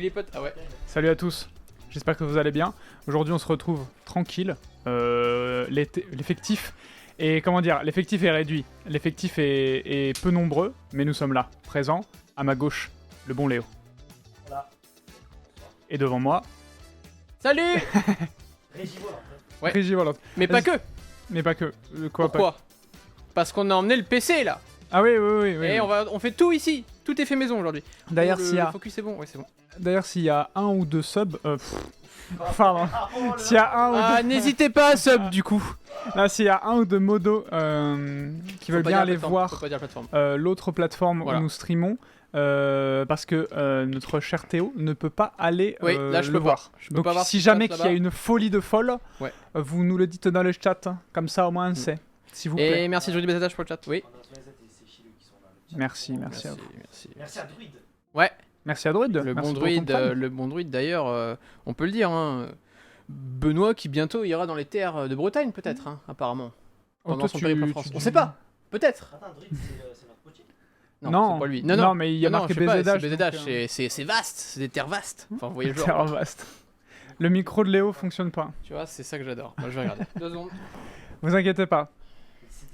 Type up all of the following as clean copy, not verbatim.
les potes. Ah ouais. Salut à tous, j'espère que vous allez bien. Aujourd'hui on se retrouve tranquille. L'effectif est, comment dire, l'effectif est réduit. L'effectif est peu nombreux, mais nous sommes là, présents. À ma gauche, le bon Léo. Voilà. Et devant moi, Salut. Régie volante. Ouais. Régie volante. Mais pas que. Mais pas que. Quoi, pas... Pourquoi? Parce qu'on a emmené le PC là. Ah oui, oui. Et on fait tout ici. Tout est fait maison aujourd'hui. D'ailleurs, Le s'il y a... focus c'est bon. Ouais, c'est bon. D'ailleurs, s'il y a un ou deux subs... Pardon. S'il y a un ou deux... Ah, n'hésitez pas à sub du coup. Là, s'il y a un ou deux modos qui veulent bien aller voir Faut pas dire plateforme. l'autre plateforme Voilà. où nous streamons, parce que notre cher Théo ne peut pas aller Oui, là je le peux voir. Je peux Donc pas voir si ce qui se jamais passe qu'il y a là-bas. une folie de folle, Ouais. vous nous le dites dans le chat, hein. Comme ça au moins on sait, s'il vous plaît. Et merci Jody Bessatage pour le chat. Oui. Merci à vous. Merci. Merci à Druid. Ouais. Merci à Druid. Le Merci bon pour ton druide, prime. le bon druide d'ailleurs, on peut le dire. Hein, Benoît qui bientôt ira dans les terres de Bretagne peut-être, hein, apparemment. Oh, Pendant toi, son tu- périple en tu- France. tu- On sait pas. Peut-être. Attends, Druid, c'est notre potier. Non, c'est pas lui. Non, mais il y a Non, marqué je sais pas, BZH. c'est BZH, c'est vaste, c'est des terres vastes. Enfin, vous voyez le genre. Terre vaste. Le micro de Léo fonctionne pas. Tu vois, c'est ça que j'adore. Moi, je vais regarder. 2 secondes. Vous inquiétez pas.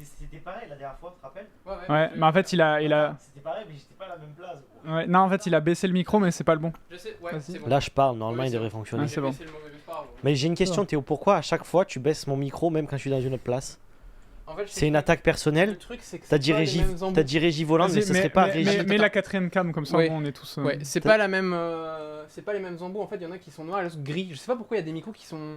C'était pareil la dernière fois, tu te rappelles? Ouais, mais en fait il a... C'était pareil, mais j'étais pas à la même place. Quoi. Ouais, non, en fait il a baissé le micro, mais c'est pas le bon. Je sais, ouais, Vas-y. c'est bon. Là, je parle, normalement, Oui, il c'est devrait bon. fonctionner. Ah, c'est bon. C'est le mauvais, mais c'est pas grave. Mais j'ai une question, Théo. Pourquoi à chaque fois tu baisses mon micro, même quand je suis dans une autre place? En fait, je C'est une sais attaque que personnelle? le truc, c'est que T'as c'est dit pas les régie, mêmes embouts. t'as dit régie volante, mais Vas-y, ce serait pas régie. mais la quatrième cam, comme ça Ouais. on est tous... Ouais, c'est pas la même, c'est pas les mêmes embouts. En fait, il y en a qui sont noirs et l'autre gris. Je sais pas pourquoi il y a des micros qui sont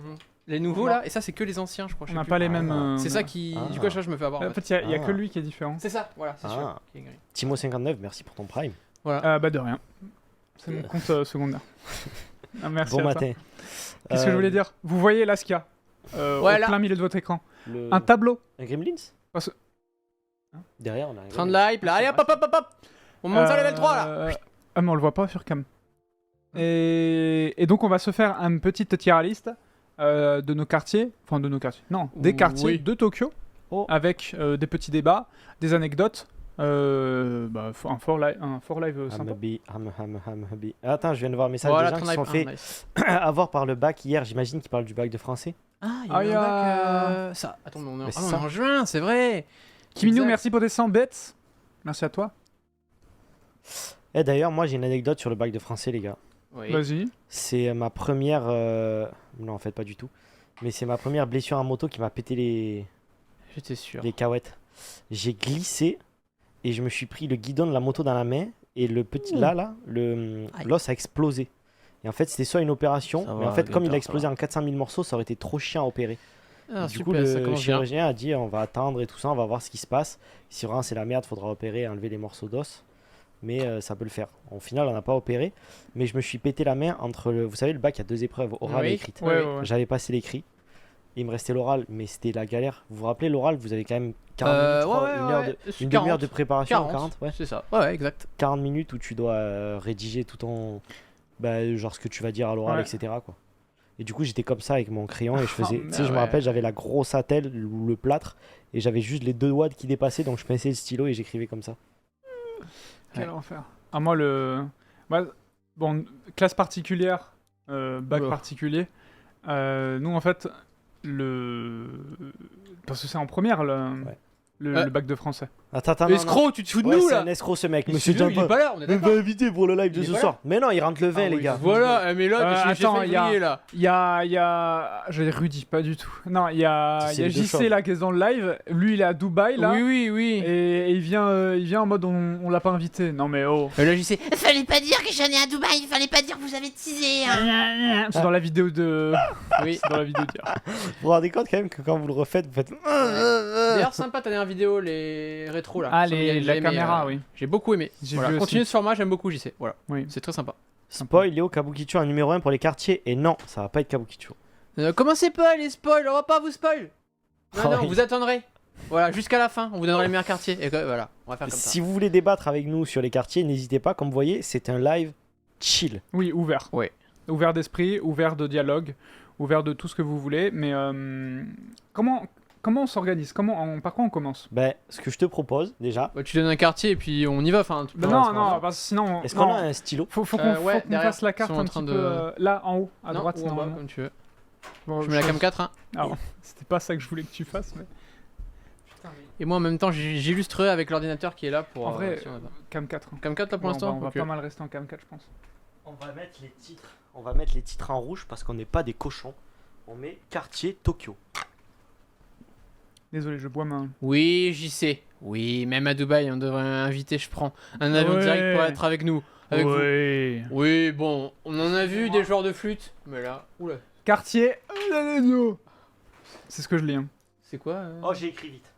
les nouveaux là, et ça c'est que les anciens, je crois. je On sais n'a plus. pas les mêmes... C'est ça qui, Ah. du coup, je me fais avoir. En fait, il y a que Ah. lui qui est différent. C'est ça, voilà, c'est Ah. sûr. qui est gris. Timo59, merci pour ton prime. Voilà. Bah de rien. C'est mon compte secondaire. Ah, merci Bon à toi. matin. Qu'est-ce que je voulais dire? Vous voyez là ce qu'il y a Ouais, au là. plein milieu de votre écran. Le... Un tableau. Un Gremlins? Parce- Derrière, on a un Train de Gremlins. hype là. Allez, hop, hop, hop, hop, hop. On monte à level 3 là. Ah mais on le voit pas sur cam. Et donc on va se faire une petite tier list de nos quartiers. Enfin de nos quartiers. Non, des quartiers Oui. de Tokyo. Oh. Avec des petits débats, des anecdotes. Un fort live sympa. Hamhabi. Attends, je viens de voir un message Voilà, des gens train qui de sont hype. fait Ah, nice. avoir par le bac hier. J'imagine qu'ils parlent du bac de français. Ah, il y Ah, a il y un a- bac, ça. Attends, mais on est Mais ah, c'est on est ça. en juin, c'est vrai. Kiminou, Exact. merci pour des 100 bêtes. Merci à toi. Et d'ailleurs, moi j'ai une anecdote sur le bac de français, les gars. Oui. Vas-y. C'est ma première. Non, en fait, pas du tout. Mais c'est ma première blessure en moto qui m'a pété J'étais sûr. les cahuètes. J'ai glissé et je me suis pris le guidon de la moto dans la main. Et le petit là, Aïe. l'os a explosé. Et en fait, c'était soit une opération, Ça mais va, en fait, comme il Gunther, a explosé en 400 000 morceaux, ça aurait été trop chiant à opérer. Ah, Du super, coup, ça le commence bien. chirurgien a dit on va attendre et tout ça, on va voir ce qui se passe. Si vraiment c'est la merde, faudra opérer, enlever les morceaux d'os. Mais ça peut le faire. Au final, on n'a pas opéré. Mais je me suis pété la main entre le. Vous savez, le bac, il y a 2 épreuves, orale Oui. et écrite. Ouais, ouais. J'avais passé l'écrit. Il me restait l'oral, mais c'était la galère. Vous vous rappelez, l'oral, vous avez quand même 40 minutes, je crois, une demi-heure de préparation, 40, ouais. C'est ça. Ouais, exact. 40 minutes où tu dois rédiger tout ton. Bah, genre ce que tu vas dire à l'oral, Ouais. etc. Quoi. Et du coup, j'étais comme ça avec mon crayon et je faisais. Tu sais, je me ouais. rappelle, j'avais la grosse attelle ou le plâtre et j'avais juste les 2 doigts qui dépassaient, donc je pinçais le stylo et j'écrivais comme ça. Quel enfer. Ah moi bon, classe particulière, bac Oula. particulier. Nous en fait parce que c'est en première Ouais. le bac de français. Attends, non, Escroc, tu te fous de non. Ouais, nous c'est là. un escroc ce mec. Mais Monsieur celui-là, il est Jump. pas là, on est Même d'accord. pas invité pour le live de Il est ce pas soir. Mais non, il rentre le 20, Ah les oui, gars. Voilà, mais là, j'ai attends, février là. Il y a j'ai Rudy pas du tout. Non, il y a C'est les deux JC chauves. là qui est dans le live. Lui il est à Dubaï là. Oui. Et il vient en mode on l'a pas invité. Non mais oh. Là, j'y sais. Fallait pas dire que j'en ai à Dubaï, fallait pas dire que vous avez teasé. Hein. C'est dans la vidéo de. Oui. C'est dans la vidéo d'hier. Vous vous rendez compte quand même que quand vous le refaites, vous faites. D'ailleurs, sympa ta dernière vidéo, les rétros là. Ah Ça, la j'ai aimé, caméra oui. J'ai beaucoup aimé. J'ai Voilà. vu Continuez aussi. ce format, j'aime beaucoup, j'y sais. Voilà. Oui. C'est très sympa. Spoil, Léo Kabukicho un numéro 1 pour les quartiers. Et non, ça va pas être Kabukicho. Commencez pas les spoils, on va pas vous spoil. Non, Oh, non, oui. vous attendrez. Voilà, jusqu'à la fin, on vous donnera les meilleurs quartiers. Et voilà, on va faire comme Si vous voulez débattre avec nous sur les quartiers, n'hésitez pas. Comme vous voyez, c'est un live chill. Oui, ouvert. Ouais. Ouvert d'esprit, ouvert de dialogue, ouvert de tout ce que vous voulez. Mais comment comment on s'organise? Par quoi on commence? Ben, ce que je te propose déjà, Bah, tu donnes un quartier et puis on y va. Enfin, tu Bah peux- non, c'est pas non, grave. parce que sinon. est-ce qu'on non. a un stylo? Faut qu'on ouais, derrière, fasse la carte ils sont en un train petit de- peu là en haut, à Non, droite ou en bas, normalement. comme tu veux. Bon, Je mets la cam 4. Hein. Alors, c'était pas ça que je voulais que tu fasses, mais. Et moi en même temps, j'illustrerai avec l'ordinateur qui est là pour. En vrai, si on a pas. cam 4. Cam 4 là pour On l'instant va Ok. pas mal rester en cam 4, je pense. On va mettre les titres. On va mettre les titres en rouge parce qu'on n'est pas des cochons. On met quartier Tokyo. Désolé, je bois ma. Oui, j'y sais. Oui, même à Dubaï, on devrait inviter, je prends un avion Ouais. direct pour être avec nous. Avec vous. Ouais. Oui, bon, on en a vu des joueurs de flûte, mais là, oula, Quartier. C'est ce que je lis. Hein. c'est quoi Oh, j'ai écrit vite.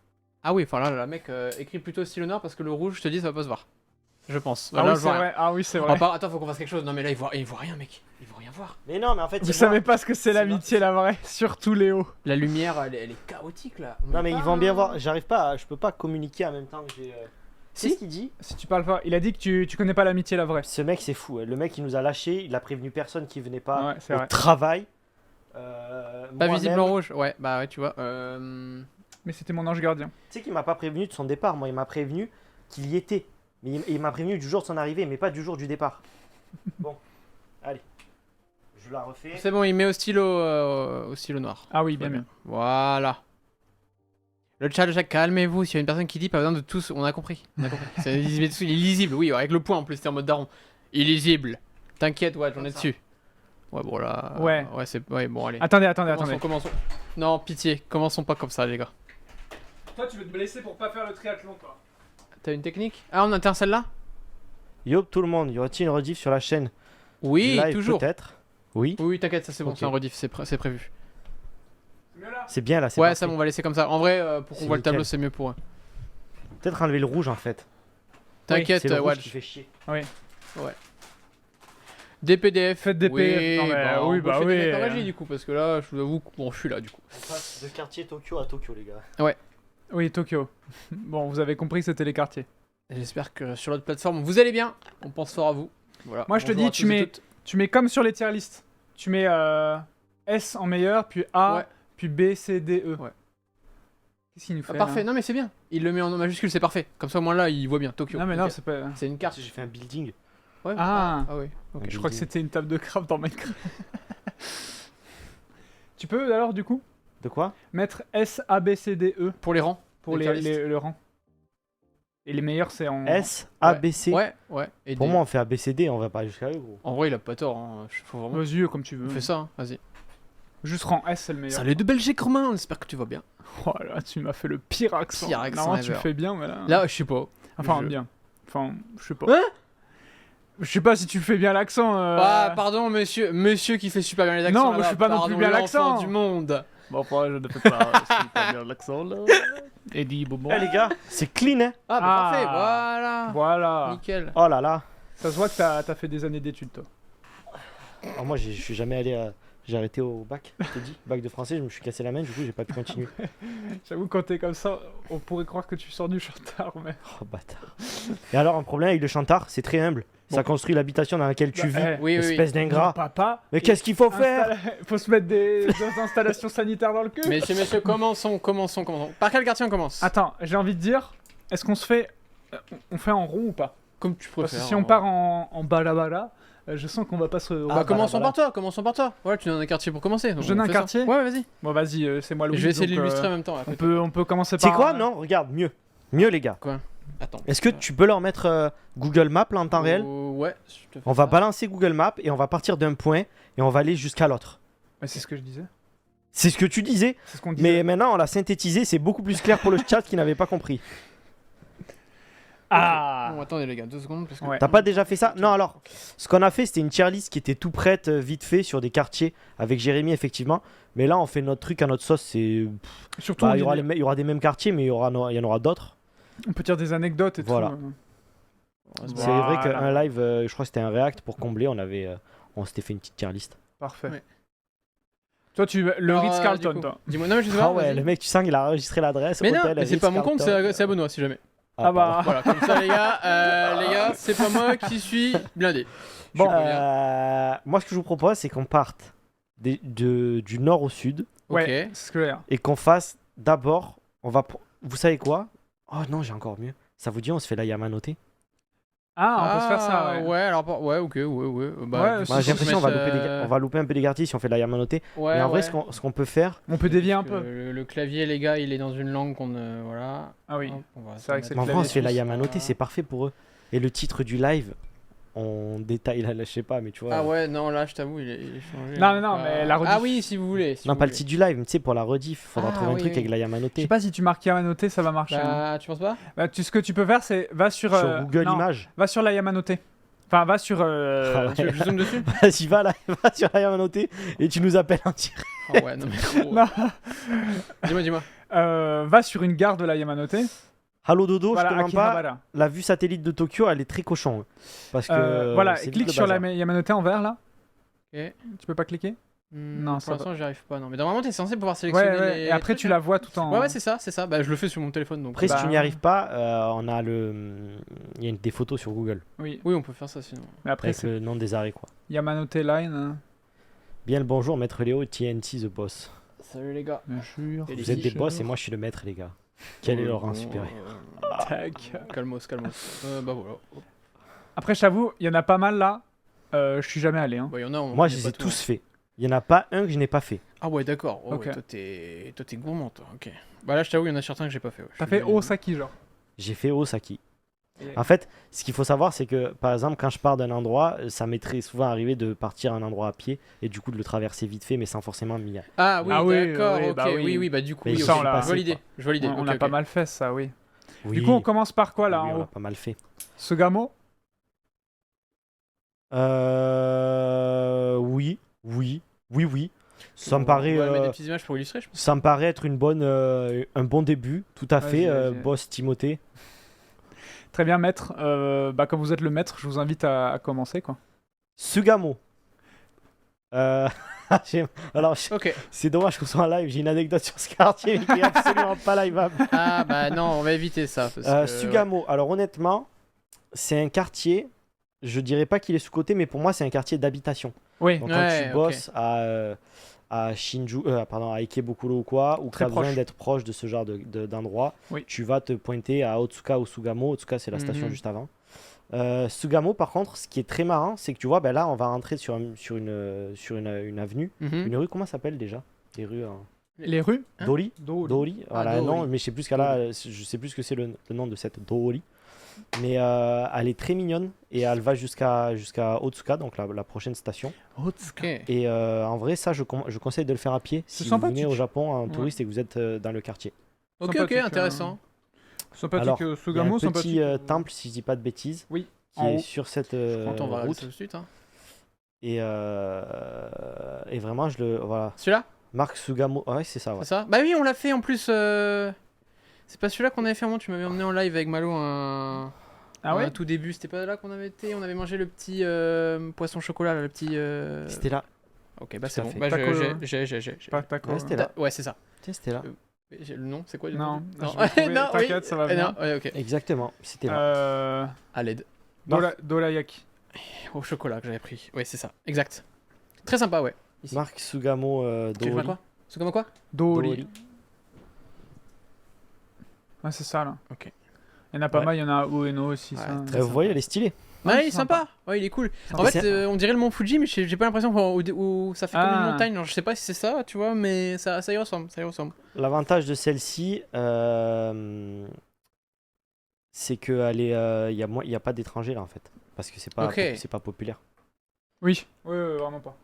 Ah oui, enfin là, mec, écrit plutôt stylo noir parce que le rouge, je te dis, ça va pas se voir. Je pense. Ah Là, oui, je c'est vois rien. vrai. Ah oui, c'est Ah, vrai. attends, faut qu'on fasse quelque chose. Non, mais là, il voit rien, mec. Il voit rien voir. Mais non, mais en fait, Vous c'est savez moi. pas ce que c'est c'est l'amitié, la vraie. Surtout Léo. La lumière, elle est chaotique là. Non, mais ils vont bien voir. J'arrive pas, je peux pas communiquer en même temps que j'ai. Si. Qu'est-ce qu'il dit? Si tu parles pas, il a dit que tu connais pas l'amitié, la vraie. Ce mec, c'est fou. Le mec, il nous a lâchés. Il a prévenu personne qui venait pas Ouais, c'est au vrai. travail. Pas visible en moi-même, rouge. Ouais, bah ouais, tu vois. Mais c'était mon ange gardien. Tu sais qu'il m'a pas prévenu de son départ. Moi, il m'a prévenu qu'il y était. Mais il m'a prévenu du jour de son arrivée, mais pas du jour du départ. Bon, allez. Je la refais. C'est bon, il met au stylo noir. Ah oui, bien, bien. Voilà. Le chat, calmez-vous. S'il y a une personne qui dit pas besoin de tous, on a compris. On a compris. C'est lisible, il est lisible, oui, avec le point en plus, c'était en mode daron. Illisible. T'inquiète, ouais, j'en ai dessus. Ouais, bon là. Ouais. Ouais, bon, allez. Attendez. Commençons. Non, pitié, commençons pas comme ça, les gars. Toi, tu veux te blesser pour pas faire le triathlon, toi. T'as une technique? Ah, on a celle-là? Yo tout le monde, y aura-t-il une rediff sur la chaîne Oui, du live, toujours. peut-être. Oui, Oui, t'inquiète, ça c'est bon, Ok. c'est un rediff, c'est prévu. C'est mieux là. c'est bien là. C'est Ouais, parfait. ça, bon, on va laisser comme ça. En vrai, pour qu'on C'est voit le tableau, nickel. c'est mieux pour eux. Peut-être enlever le rouge en fait. T'inquiète, C'est le rouge Wadj. qui fait chier. Des PDF. Faites des PDF. Oui, Non, mais bah, oui, on peut bah faire des oui, mecs en régie, du coup, parce que là, je vous avoue que bon, je suis là du coup. On passe de quartier Tokyo à Tokyo, les gars. Oui, Tokyo. Bon, vous avez compris que c'était les quartiers. J'espère que sur l'autre plateforme, vous allez bien. On pense fort à vous. Voilà. Moi, je te Bonjour dis, à tu tous et mets- toutes. Tu mets comme sur les tier list. Tu mets S en meilleur, puis A, Ouais. puis B, C, D, E. Ouais. Qu'est-ce qu'il nous fait Ah, parfait, là non mais c'est bien. Il le met en majuscule, c'est parfait. Comme ça, au moins là, il voit bien Tokyo. Non, mais non, Nickel. c'est pas. C'est une carte. J'ai fait un building. Ouais, Ah. oui. Ok. Un Je crois que building. c'était une table de craft dans Minecraft. Tu peux alors, du coup, De quoi? mettre S, A, B, C, D, E Pour les rangs. pour Les tier list. le rang. Et les meilleurs, c'est en. S, A, B, C. Ouais. Et Pour des- moi, on fait A, B, C, D, on va pas jusqu'à eux, gros. En vrai, il a pas tort. Hein. Faut vraiment. Vas-y, comme tu veux. On fait ça, hein. Vas-y. Juste rang S, c'est le meilleur. Salut de Belgique, Romain. On espère que tu vas bien. Oh là, tu m'as fait le pire accent. Pire accent Normalement, tu ever. le fais bien, mais là. Là, je sais pas. Enfin, je- bien. Enfin, je sais pas. Hein Je sais pas si tu fais bien l'accent. Ah, pardon, monsieur qui fait super bien les accents. Non, moi, je là. fais pas non Pardon, plus bien l'enfant l'accent. du monde. Bon, après, je ne fais pas super bien l'accent là. Eddie Bobon. Eh les gars, c'est clean, hein? Ah, bah Ah. parfait, voilà. Voilà. Nickel. Oh là là. Ça se voit que t'as fait des années d'études, toi. Alors moi, je suis jamais allé à... J'ai arrêté au bac, je t'ai dit. Bac de français, je me suis cassé la main, du coup, j'ai pas pu continuer. J'avoue, quand t'es comme ça, on pourrait croire que tu sors du chantard, mais. Oh bâtard. Et alors, un problème avec le chantard, c'est très humble. Ça construit l'habitation dans laquelle tu vis. Bah, Oui, oui, oui. Espèce Non, d'ingrat. papa. Mais qu'est-ce qu'il faut faire? Faut se mettre des installations sanitaires dans le cul. Messieurs, commençons. Par quel quartier on commence? Attends, j'ai envie de dire, est-ce qu'on se fait. On fait en rond ou pas? Comme tu Parce préfères. que si on part en balabala, je sens qu'on va pas se. Bah, commençons voilà. par toi. Ouais, tu donnes un quartier pour commencer. donc Je donne on un fait ça. quartier Ouais, vas-y. Bon, vas-y, c'est moi le Je vais essayer de l'illustrer en même temps. là. on peut commencer C'est par. quoi? Non, regarde, mieux. Mieux, les gars. Attends. Est-ce que tu peux leur mettre Google Maps là en temps réel? Ouais, je te fais On va ça. balancer Google Maps et on va partir d'un point et on va aller jusqu'à l'autre. Ouais, c'est ce que je disais. C'est ce que tu disais, C'est ce qu'on disait. mais maintenant on l'a synthétisé, c'est beaucoup plus clair pour le chat qui n'avait pas compris. Ah Bon, attendez les gars, 2 secondes. Parce que... Ouais. T'as pas déjà fait ça? Non, alors, ce qu'on a fait, c'était une tier list qui était tout prête, vite fait, sur des quartiers, avec Jérémy, effectivement. Mais là, on fait notre truc à notre sauce. C'est... Surtout, Bah, on, il y aura dit- il y aura des mêmes quartiers, mais il y en aura d'autres. on peut dire des anecdotes et Voilà. tout. C'est Voilà. vrai qu'un live, je crois que c'était un react pour combler, on s'était fait une petite tier list. Parfait. Ouais. Toi, le Alors, Ritz-Carlton, du coup, toi. Dis-moi, non, mais je sais pas. Ah ouais, vas-y. le mec, tu sens qu'il a enregistré l'adresse. Mais non, hôtel mais c'est pas mon compte, Ritz-Carlton. c'est à Benoît si jamais. Ah bah. Voilà, comme ça les gars, c'est pas moi qui suis blindé. Je Bon, suis bien. moi, ce que je vous propose, c'est qu'on parte du nord au sud Ok. Ouais, c'est ce que j'ai. et qu'on fasse d'abord, vous savez quoi? Oh non, j'ai encore mieux. Ça vous dit, on se fait la Yamanote? Ah, on peut se faire ça, ouais. Ouais, alors, ouais, ok, ouais. Ouais, Moi, j'ai l'impression qu'on va louper un peu des quartiers si on fait la Yamanote. Ouais, Mais en vrai, ouais. ce qu'on peut faire. On peut dévier un Parce peu. que Le clavier, les gars, il est dans une langue qu'on. Voilà. Ah oui. Hop, on va C'est vrai que se c'est Mais en mettre- vrai, on se fait la tous, Yamanote, voilà. c'est parfait pour eux. Et le titre du live, on détaille là, je sais pas, mais tu vois. Ah ouais, non, là, je t'avoue, il est changé. Non, non, mais la rediff. Ah oui, si vous voulez. si Non, vous pas le voulez. titre du live, mais tu sais, pour la rediff, faudra Ah, trouver un oui, truc oui. avec la Yamanote. Je sais pas si tu marques Yamanote, ça va marcher. hein. Bah, tu penses pas Bah, ce que tu peux faire, c'est va sur. Sur Google non, Images. Va sur la Yamanote. Enfin, va sur. Ah ouais. Tu veux que je zoome dessus Vas-y, va sur la Yamanote et tu nous appelles en direct. Ah ouais, non, mais gros. Non. Dis-moi. Va sur une gare de la Yamanote. Allô Dodo, Voilà, je te mens pas. Akihabara. La vue satellite de Tokyo, elle est très cochon. Parce que. Voilà, c'est vite clique le sur la bazar. Yamanote en vert là. Ok. Tu peux pas cliquer Non, pour ça l'instant, j'y arrive pas. Non, mais normalement, t'es censé pouvoir sélectionner. Ouais, ouais. les Et après, trucs, tu hein. la vois tout en. Ouais, c'est ça. Bah, je le fais sur mon téléphone donc. Après, si Bah, tu n'y arrives pas, on a il y a des photos sur Google Oui. Oui, on peut faire ça sinon. Mais après, avec c'est le nom des arrêts quoi. Yamanote Line. hein. Bien le bonjour, maître Léo, TNT the boss. Salut les gars. Bien sûr. Et les Vous êtes des filles. boss et moi je suis le maître les gars. Quel est le rang supérieur? Tac. Calmos. Bah voilà. Après, je t'avoue, il y en a pas mal là. Je suis jamais allé. Hein. Bah, y en a. on Moi connaît je les pas ai tout, tous hein. faits. Il y en a pas un que je n'ai pas fait. Ah ouais, d'accord. Oh, Ok. ouais, toi, t'es gourmand, toi. Ok. Bah là, je t'avoue, il y en a certains que j'ai pas fait. Ouais. T'as Je fait suis désolé. Osaki, genre. J'ai fait Osaki. Et- En fait, ce qu'il faut savoir, c'est que par exemple, quand je pars d'un endroit, ça m'est très souvent arrivé de partir à un endroit à pied et du coup de le traverser vite fait, mais sans forcément m'y aller. Ah oui, Ah oui, d'accord. oui, ok. bah oui. Oui, bah du coup, Mais oui, ils ok. sont là. Je vois l'idée. Je vois l'idée. On ok, a ok. pas mal fait ça, oui. Oui. Du coup, on commence par quoi là Oui, en on a haut pas mal fait. Sugamo Oui. Ça me paraît, On va mettre des petites images pour illustrer, je pense. ça me paraît être un bon début, tout à fait, Vas-y. boss Timothée. Très bien, maître. Bah, comme vous êtes le maître, je vous invite à commencer, quoi. Sugamo. Alors, Ok. c'est dommage qu'on soit en live, j'ai une anecdote sur ce quartier mais qui est absolument pas liveable. Ah bah non, on va éviter ça. Parce que, Sugamo, alors honnêtement, c'est un quartier, je dirais pas qu'il est sous-coté, mais pour moi c'est un quartier d'habitation. Oui, Donc Ouais, quand tu ok. bosses à Shinju, à Ikebukuro ou quoi, ou que tu Très as besoin proche. d'être proche de ce genre d'endroit, Oui. tu vas te pointer à Otsuka ou Sugamo. Otsuka c'est la station Mhm. juste avant. Sugamo par contre, ce qui est très marrant, c'est que tu vois, ben là on va rentrer sur une avenue. Mhm. Une rue, comment ça s'appelle déjà? Les rues les rues Hein Dori. Dori. Voilà, Dori. non, mais je sais plus ce qu'elle a, je sais plus ce que c'est le nom de cette Dori. Mais elle est très mignonne et elle va jusqu'à Otsuka, donc la prochaine station. Ok. Et en vrai, ça, je conseille de le faire à pied C'est si vous venez sympathique. au Japon en Ouais. touriste et que vous êtes dans le quartier. Ok, Sympathique, intéressant. Sympathique, Alors, Il y a Sugamo, un sympathique. petit temple, si je dis pas de bêtises, Oui, qui en est haut. sur cette Quand on va regarder route. ça tout de suite. Hein. Et vraiment, voilà. Celui-là Marc Sugamo, ouais, c'est ça, ouais. C'est ça Bah oui, on l'a fait en plus. C'est pas celui-là qu'on avait fait un moment, tu m'avais emmené en live avec Malo un Ah ouais tout début, c'était pas là qu'on avait été, on avait mangé le petit poisson chocolat, là, le petit. C'était là. Ok, bah Tout c'est à bon. fait. Bah, Taco, j'ai. Pas taco. Ouais, c'était là. Ouais, c'est ça. Tiens, c'était là. J'ai le nom, c'est quoi du Non, coup je vais trouver. non, oui. T'inquiète, ça va venir. Non, ouais, ok. Exactement, c'était là. À l'aide. Dorayaki. Au chocolat que j'avais pris. Ouais, c'est ça. Exact. Très sympa, ouais. Ici. Marc Sugamo Tu veux Dori. quoi C'est comme quoi Dori. Ouais, c'est ça là. Ok. Il y en a pas Ouais. mal, il y en a à Ueno aussi. Ouais, ça. très Vous voyez, elle est stylée. Ouais, Ouais, c'est il est sympa. Ouais, il est cool. En Mais fait, c'est- on dirait le mont Fuji, mais j'ai pas l'impression où ça fait comme Ah. une montagne. Genre, je sais pas si c'est ça, tu vois, mais ça y ressemble. Ça y ressemble. L'avantage de celle-ci, c'est qu'il y a pas d'étrangers là en fait. Parce que c'est pas, Ok. c'est pas populaire. Oui, vraiment pas.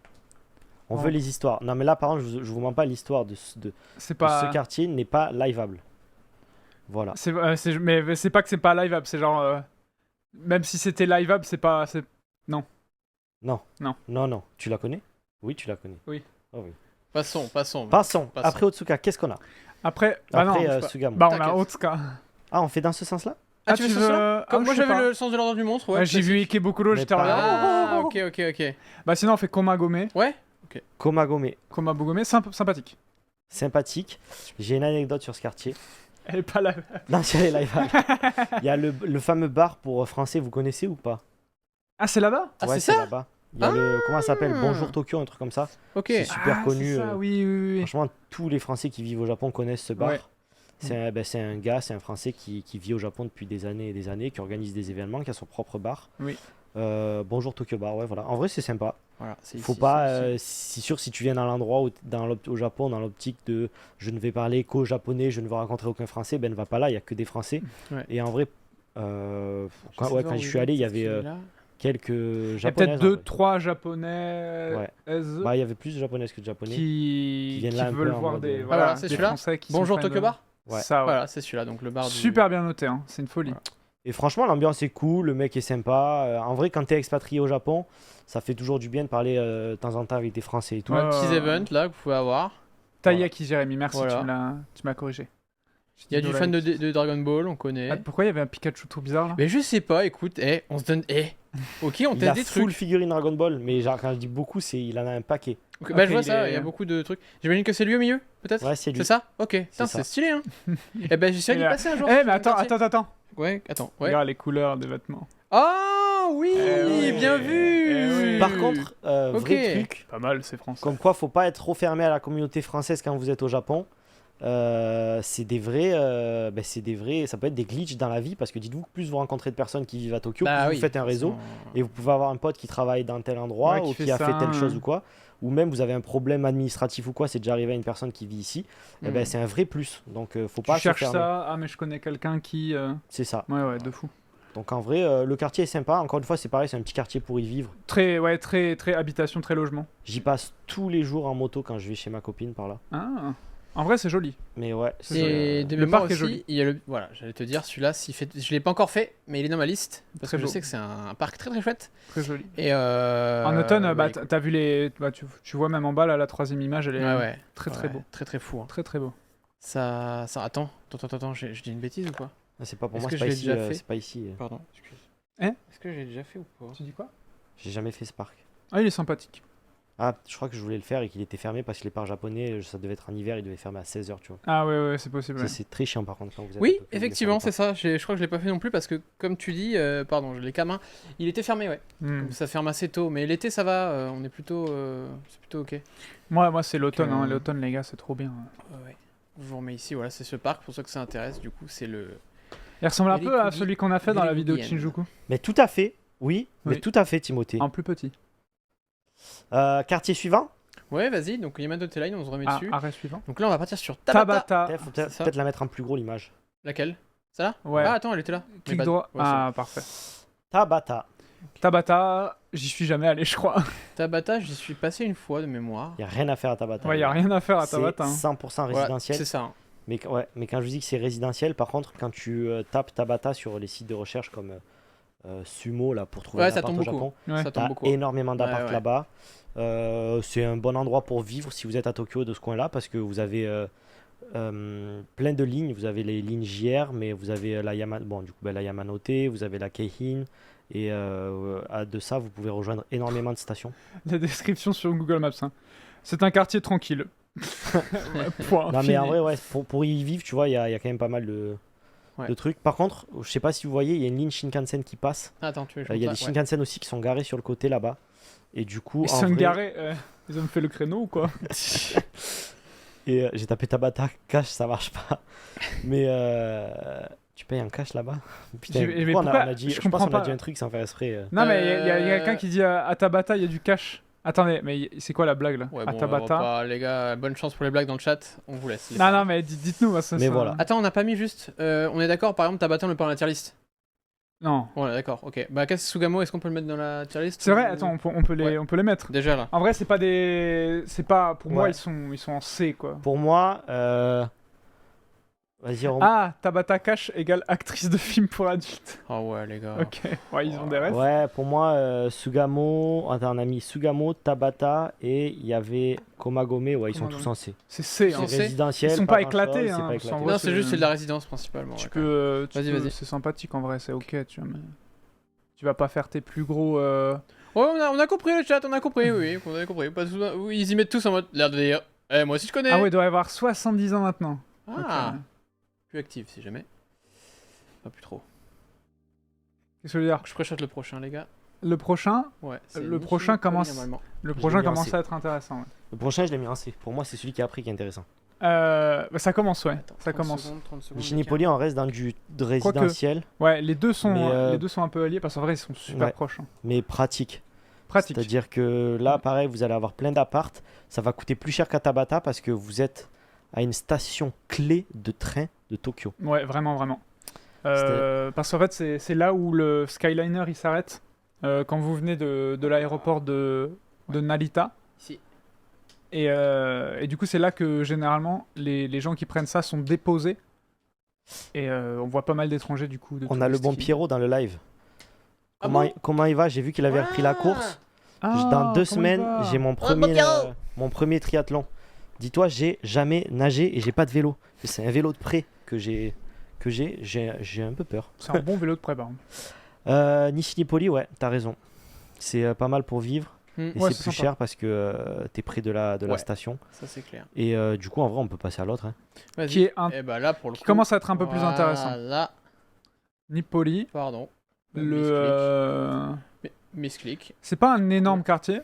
On Ouais. veut les histoires. Non, mais là, par contre, je vous mens pas, l'histoire de C'est pas. ce quartier n'est pas liveable. Voilà. Mais c'est pas que c'est pas liveable, c'est genre. Même si c'était liveable, c'est pas. Non. Tu la connais? Oui, tu la connais. Oui. Oh, oui. Passons. Passons. Passons. Après Otsuka, qu'est-ce qu'on a? Après. Bah non. Après c'est pas- Sugamo. Bah on a t'inquiète. Otsuka. Ah, on fait dans ce sens-là? Ah, tu veux veux. ça Comme moi, je sais j'avais pas. le sens de l'ordre du monstre. Ouais, Ouais, j'ai vu Ikebukuro, Mais j'étais en pas- Ah, ok. Bah sinon on fait Komagome. Ouais. Komagome, Komagome, sympathique. sympathique. J'ai une anecdote sur ce quartier. Elle est pas là. Non, c'est elle est liveable. Il y a le fameux bar pour français, vous connaissez ou pas? Ah c'est là-bas Ah, Ouais, c'est ça là-bas. Il y a le, comment ça s'appelle, Ah. Bonjour Tokyo, un truc comme ça. Ok. C'est super Ah, connu. c'est ça, oui, oui, oui. Franchement, tous les Français qui vivent au Japon connaissent ce bar. Ouais. C'est un gars, c'est un Français qui vit au Japon depuis des années et des années, qui organise des événements, qui a son propre bar. Oui. Bonjour Tokyo Bar, ouais, voilà. En vrai, c'est sympa. Voilà, c'est Faut ici, pas, c'est ici. c'est sûr, si tu viens dans l'endroit au Japon, dans l'optique de je ne vais parler qu'au japonais, je ne veux rencontrer aucun Français, ben ne va pas là, il y a que des Français. Ouais. Et en vrai, Je sais quand voir je où suis il est, allé, il y peut-être avait qu'il est là. quelques Il y a japonaises. peut-être en 2-3 japonais Ouais. Bah, il y avait plus de japonaises que de japonais. qui viennent là un peu veulent en voir mode, des, Ah, voilà, c'est des celui-là. Français qui Bonjour sont fans Tokyo de- Bar. Ouais. Ça, ouais. Voilà, c'est celui-là, donc le bar du. Super bien noté, hein. C'est une folie. Voilà. Et franchement, l'ambiance est cool, le mec est sympa. En vrai, quand t'es expatrié au Japon, ça fait toujours du bien de parler de temps en temps avec des Français et tout. Ouais. Petits events là que vous pouvez avoir. Taiyaki, Jérémy, merci, Voilà. tu m'as corrigé. Il y a du fan de Dragon Ball, on connaît. Ah, pourquoi il y avait un Pikachu tout bizarre là Mais je sais pas, écoute, on se donne. Ok, on Il a teste des full trucs. figurine Dragon Ball, mais genre, quand je dis beaucoup, il en a un paquet. Ok, bah, Ok, je vois il ça, est- il y a beaucoup de trucs. J'imagine que c'est lui au milieu, peut-être Ouais, c'est lui. C'est ça Ok, putain, ça. c'est stylé, hein. Eh ben, j'essaie Il d'y a- passer un jour. Eh, sur mais le attends, quartier. attends. Ouais, attends, ouais. Regarde les couleurs des vêtements. Ah oui, oui. bien vu. Eh oui. Par contre, Ok. vrai truc, Pas mal, c'est français. comme quoi faut pas être trop fermé à la communauté française quand vous êtes au Japon. C'est des vrais, ça peut être des glitches dans la vie parce que dites-vous que plus vous rencontrez de personnes qui vivent à Tokyo, Bah plus oui, vous faites un réseau et vous pouvez avoir un pote qui travaille dans tel endroit Ouais, ou qui fait qui a ça, fait telle chose ouais. ou quoi, ou même vous avez un problème administratif ou quoi, c'est déjà arrivé à une personne qui vit ici, eh ben, c'est un vrai plus. Donc faut Tu pas se cherches fermer. ça, ah mais je connais quelqu'un qui... C'est ça. Ouais, de fou. Donc en vrai, le quartier est sympa. Encore une fois, c'est pareil, c'est un petit quartier pour y vivre. Très habitation, très logement. J'y passe tous les jours en moto quand je vais chez ma copine par là. Ah, en vrai c'est joli. Mais ouais, Et de Le mémoire parc est aussi, joli. il y a le... Voilà, j'allais te dire, celui-là, je l'ai pas encore fait, mais il est dans ma liste. Parce Très que je beau. sais que c'est un parc très très chouette. Très joli. Et En automne, bah, t'as vu les... Bah, tu vois même en bas là, la troisième image, elle est ouais. très Ouais, beau. Très très fou. Hein. Très beau. Ça... Attends, je dis une bêtise ou quoi Ah, c'est pas pour Est-ce moi, que c'est pas je l'ai ici. déjà fait C'est pas ici. Pardon, excuse. Hein Est-ce que j'ai déjà fait ou pas Tu dis quoi? J'ai jamais fait ce parc. Ah, il est sympathique. Ah, je crois que je voulais le faire et qu'il était fermé parce que les parcs japonais, ça devait être en hiver, il devait fermer à 16h, tu vois. Ah ouais, c'est possible. Ça, Ouais. c'est très chiant par contre quand vous êtes à Oui, Tokyo, vous effectivement, descendez c'est ça. Je crois que je l'ai pas fait non plus parce que, comme tu dis, pardon, je l'ai qu'à main. Il était fermé, ouais. Hmm. Ça ferme assez tôt, mais l'été ça va. On est plutôt, c'est plutôt ok. Moi c'est l'automne, Donc, hein. L'automne les gars, c'est trop bien. Ouais. Je vous remets ici. Voilà, c'est ce parc pour ceux que ça intéresse. Du coup, c'est le. Il ressemble un Very peu à Cookie- celui qu'on a fait dans la Very vidéo de Cookie Shinjuku. pas. Mais tout à fait, oui, mais Oui. tout à fait, Timothée. En plus petit. Quartier suivant. Ouais, vas-y. Donc Yamato Line, on se remet Ah, dessus. arrêt suivant. Donc là, on va partir sur Tabata. Tabata. Faut c'est ça. peut-être la mettre en plus gros l'image. Laquelle Celle-là Ouais. Ah, attends, elle était là. Mais Clic bah, droit. ouais, c'est Ah, parfait. Tabata. Tabata, j'y suis jamais allé, je crois. bon. Tabata, j'y suis passé une fois de mémoire. Il y a rien à faire à Tabata. Ouais, y a rien à faire à Tabata. C'est hein. 100% Voilà, résidentiel. c'est ça. hein. Mais quand je dis que c'est résidentiel, par contre, quand tu tapes Tabata sur les sites de recherche comme Sumo là pour trouver Ouais, un ça appart tombe au beaucoup. Japon, Ouais. Ça tombe t'as beaucoup. énormément d'appart Ouais, ouais. là-bas. C'est un bon endroit pour vivre si vous êtes à Tokyo de ce coin-là parce que vous avez plein de lignes. Vous avez les lignes JR, mais vous avez la Yamanote, vous avez la Keihin. Et de ça, vous pouvez rejoindre énormément de stations. La description sur Google Maps. hein. C'est un quartier tranquille. Ouais, point. Non, mais fini. en vrai, ouais, pour y vivre, tu vois, il y a quand même pas mal Ouais. de trucs. Par contre, je sais pas si vous voyez, il y a une ligne Shinkansen qui passe. Ah, attends, tu veux. Il y a des Shinkansen aussi qui sont garés sur le côté là-bas. Et du coup, Ils en sont vrai- garés. Ils ont fait le créneau ou quoi? Et j'ai tapé Tabata cash, ça marche pas. Mais tu payes en cash là-bas? Putain, Mais pourquoi pourquoi on a dit, Je je pense comprends qu'on a pas. dit un truc sans faire exprès. Non, mais il y a Euh, quelqu'un qui dit à Tabata, il y a du cash. Attendez, mais c'est quoi la blague là? Ouais, À bon, on va Tabata. pas- les gars, bonne chance pour les blagues dans le chat. On vous laisse. Non, non, mais dites-nous. Mais voilà. Attends, on n'a pas mis juste. On est d'accord, par exemple, Tabata, on le met pas dans la tier list. Non. Bon, d'accord, ok. Bah, Sugamo, est-ce qu'on peut le mettre dans la tier list C'est vrai, ou- attends, on peut les, Ouais. on peut les mettre. Déjà là. En vrai, c'est pas des. C'est pas. Pour moi, Ouais. ils sont en C quoi. Pour moi, vas-y, Ah, Tabata Cash égale actrice de film pour adultes. Oh ouais, les gars. Ok. Ouais, ils ont des rêves. ouais, pour moi, Sugamo. Attends, on a mis Sugamo, Tabata et il y avait Komagome. Ouais, ils sont Komagome. tous en C. C'est C. Hein. C'est C'est C. résidentiel. Ils sont pas grand-chose, éclatés, c'est hein, pas on éclaté. s'en voit. Non, c'est c'est- juste c'est de la résidence principalement. Tu ouais, peux. Vas-y, vas-y. C'est sympathique en vrai, c'est ok, tu vois. Mais... Tu vas pas faire tes plus gros. Ouais, on a compris le chat, on a compris, oui, on a compris. Pas de soucis. Oui, ils y mettent tous en mode l'air de dire. Eh, moi aussi je connais. Ah ouais, il doit y avoir 70 ans maintenant. Ah, Ok. plus actif si jamais. Pas plus trop. Qu'est-ce que je veux dire? Je préchote le prochain, les gars. Le prochain, Ouais, c'est Le Nishino prochain Poli, commence- normalement. le l'ai prochain mis en commence C. à être intéressant. Ouais. Le prochain, je l'ai mis en C. Pour moi, c'est celui qui est après qui est intéressant. Bah, ça commence, ouais. Attends, Ça 30 commence. secondes, 30 secondes, Nishinipoli, on reste dans du résidentiel, Ouais, les deux sont un peu alliés parce qu'en vrai, ils sont super Ouais. proches. Hein. mais pratique. Pratique. C'est-à-dire que là, pareil, vous allez avoir plein d'appart. Ça va coûter plus cher qu'à Tabata parce que vous êtes à une station clé de train de Tokyo. Ouais, vraiment, vraiment. Parce qu'en fait, c'est là où le Skyliner il s'arrête quand vous venez de l'aéroport de Narita. Ici. Et du coup, c'est là que généralement les gens qui prennent ça sont déposés. Et on voit pas mal d'étrangers du coup. On a le bon qui- Pierrot dans le live. Ah Comment, bon comment il va? J'ai vu qu'il avait repris la course. Ah, Dans 2 comment il semaines, va j'ai mon premier triathlon. Dis-toi, j'ai jamais nagé et j'ai pas de vélo. C'est un vélo de prêt que j'ai un peu peur. C'est un bon vélo de pré, par contre. Nishinipoli, ouais, t'as raison. C'est pas mal pour vivre Hmm. et Ouais, c'est c'est plus sympa. cher parce que t'es près de la Ouais. station. Ça, c'est clair. Et du coup, en vrai, on peut passer à l'autre. Hein. Vas-y. Qui est un- Et bah là, pour le Qui coup. commence à être un peu plus intéressant. Voilà. Nipoli. Pardon. Misclick. C'est pas un énorme quartier.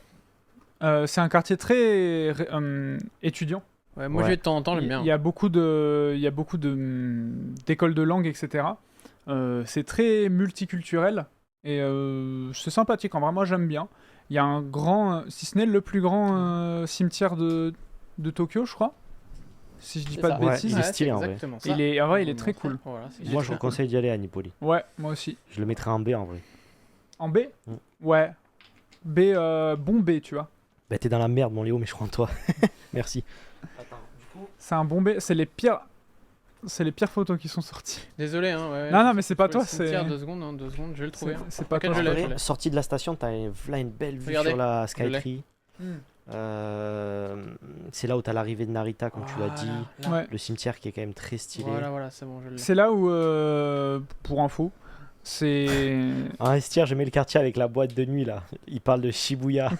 C'est un quartier très étudiant. Ouais, moi, Ouais. je vais de temps en temps, j'aime bien. Il y a beaucoup d'écoles de langue, etc. C'est très multiculturel et c'est sympathique. En vrai, moi j'aime bien. Il y a un grand, si ce n'est le plus grand cimetière de Tokyo, je crois. Si je dis C'est pas ça. de Ouais, bêtises. il est stylé, en vrai. exactement ça. Il est, en vrai, il On est va très montrer. cool. Voilà, c'est Moi, je super. vous conseille d'y aller à Nipoli. Ouais, moi aussi. Je le mettrai en B en vrai. En B Mm. Ouais. B, bon B, tu vois. Bah, t'es dans la merde, mon Léo, mais je crois en toi. Merci. C'est un bon B. C'est les pires photos qui sont sorties. Désolé, hein. Ouais, Non, non, mais c'est pas je trouve toi, le cimetière, c'est. 2 secondes, hein, 2 secondes, je vais le trouver. hein. C'est pas T'inquiète, toi. je l'ai, En je vrai, l'ai. sortie de la station, t'as là une belle vue Regardez. sur la Skytree. Hmm. C'est là où t'as l'arrivée de Narita, comme tu l'as dit. Là. Ouais. Le cimetière qui est quand même très stylé. Voilà, c'est bon, je l'ai. C'est là où, pour info, c'est. En estière, je mets le quartier avec la boîte de nuit là. Il parle de Shibuya.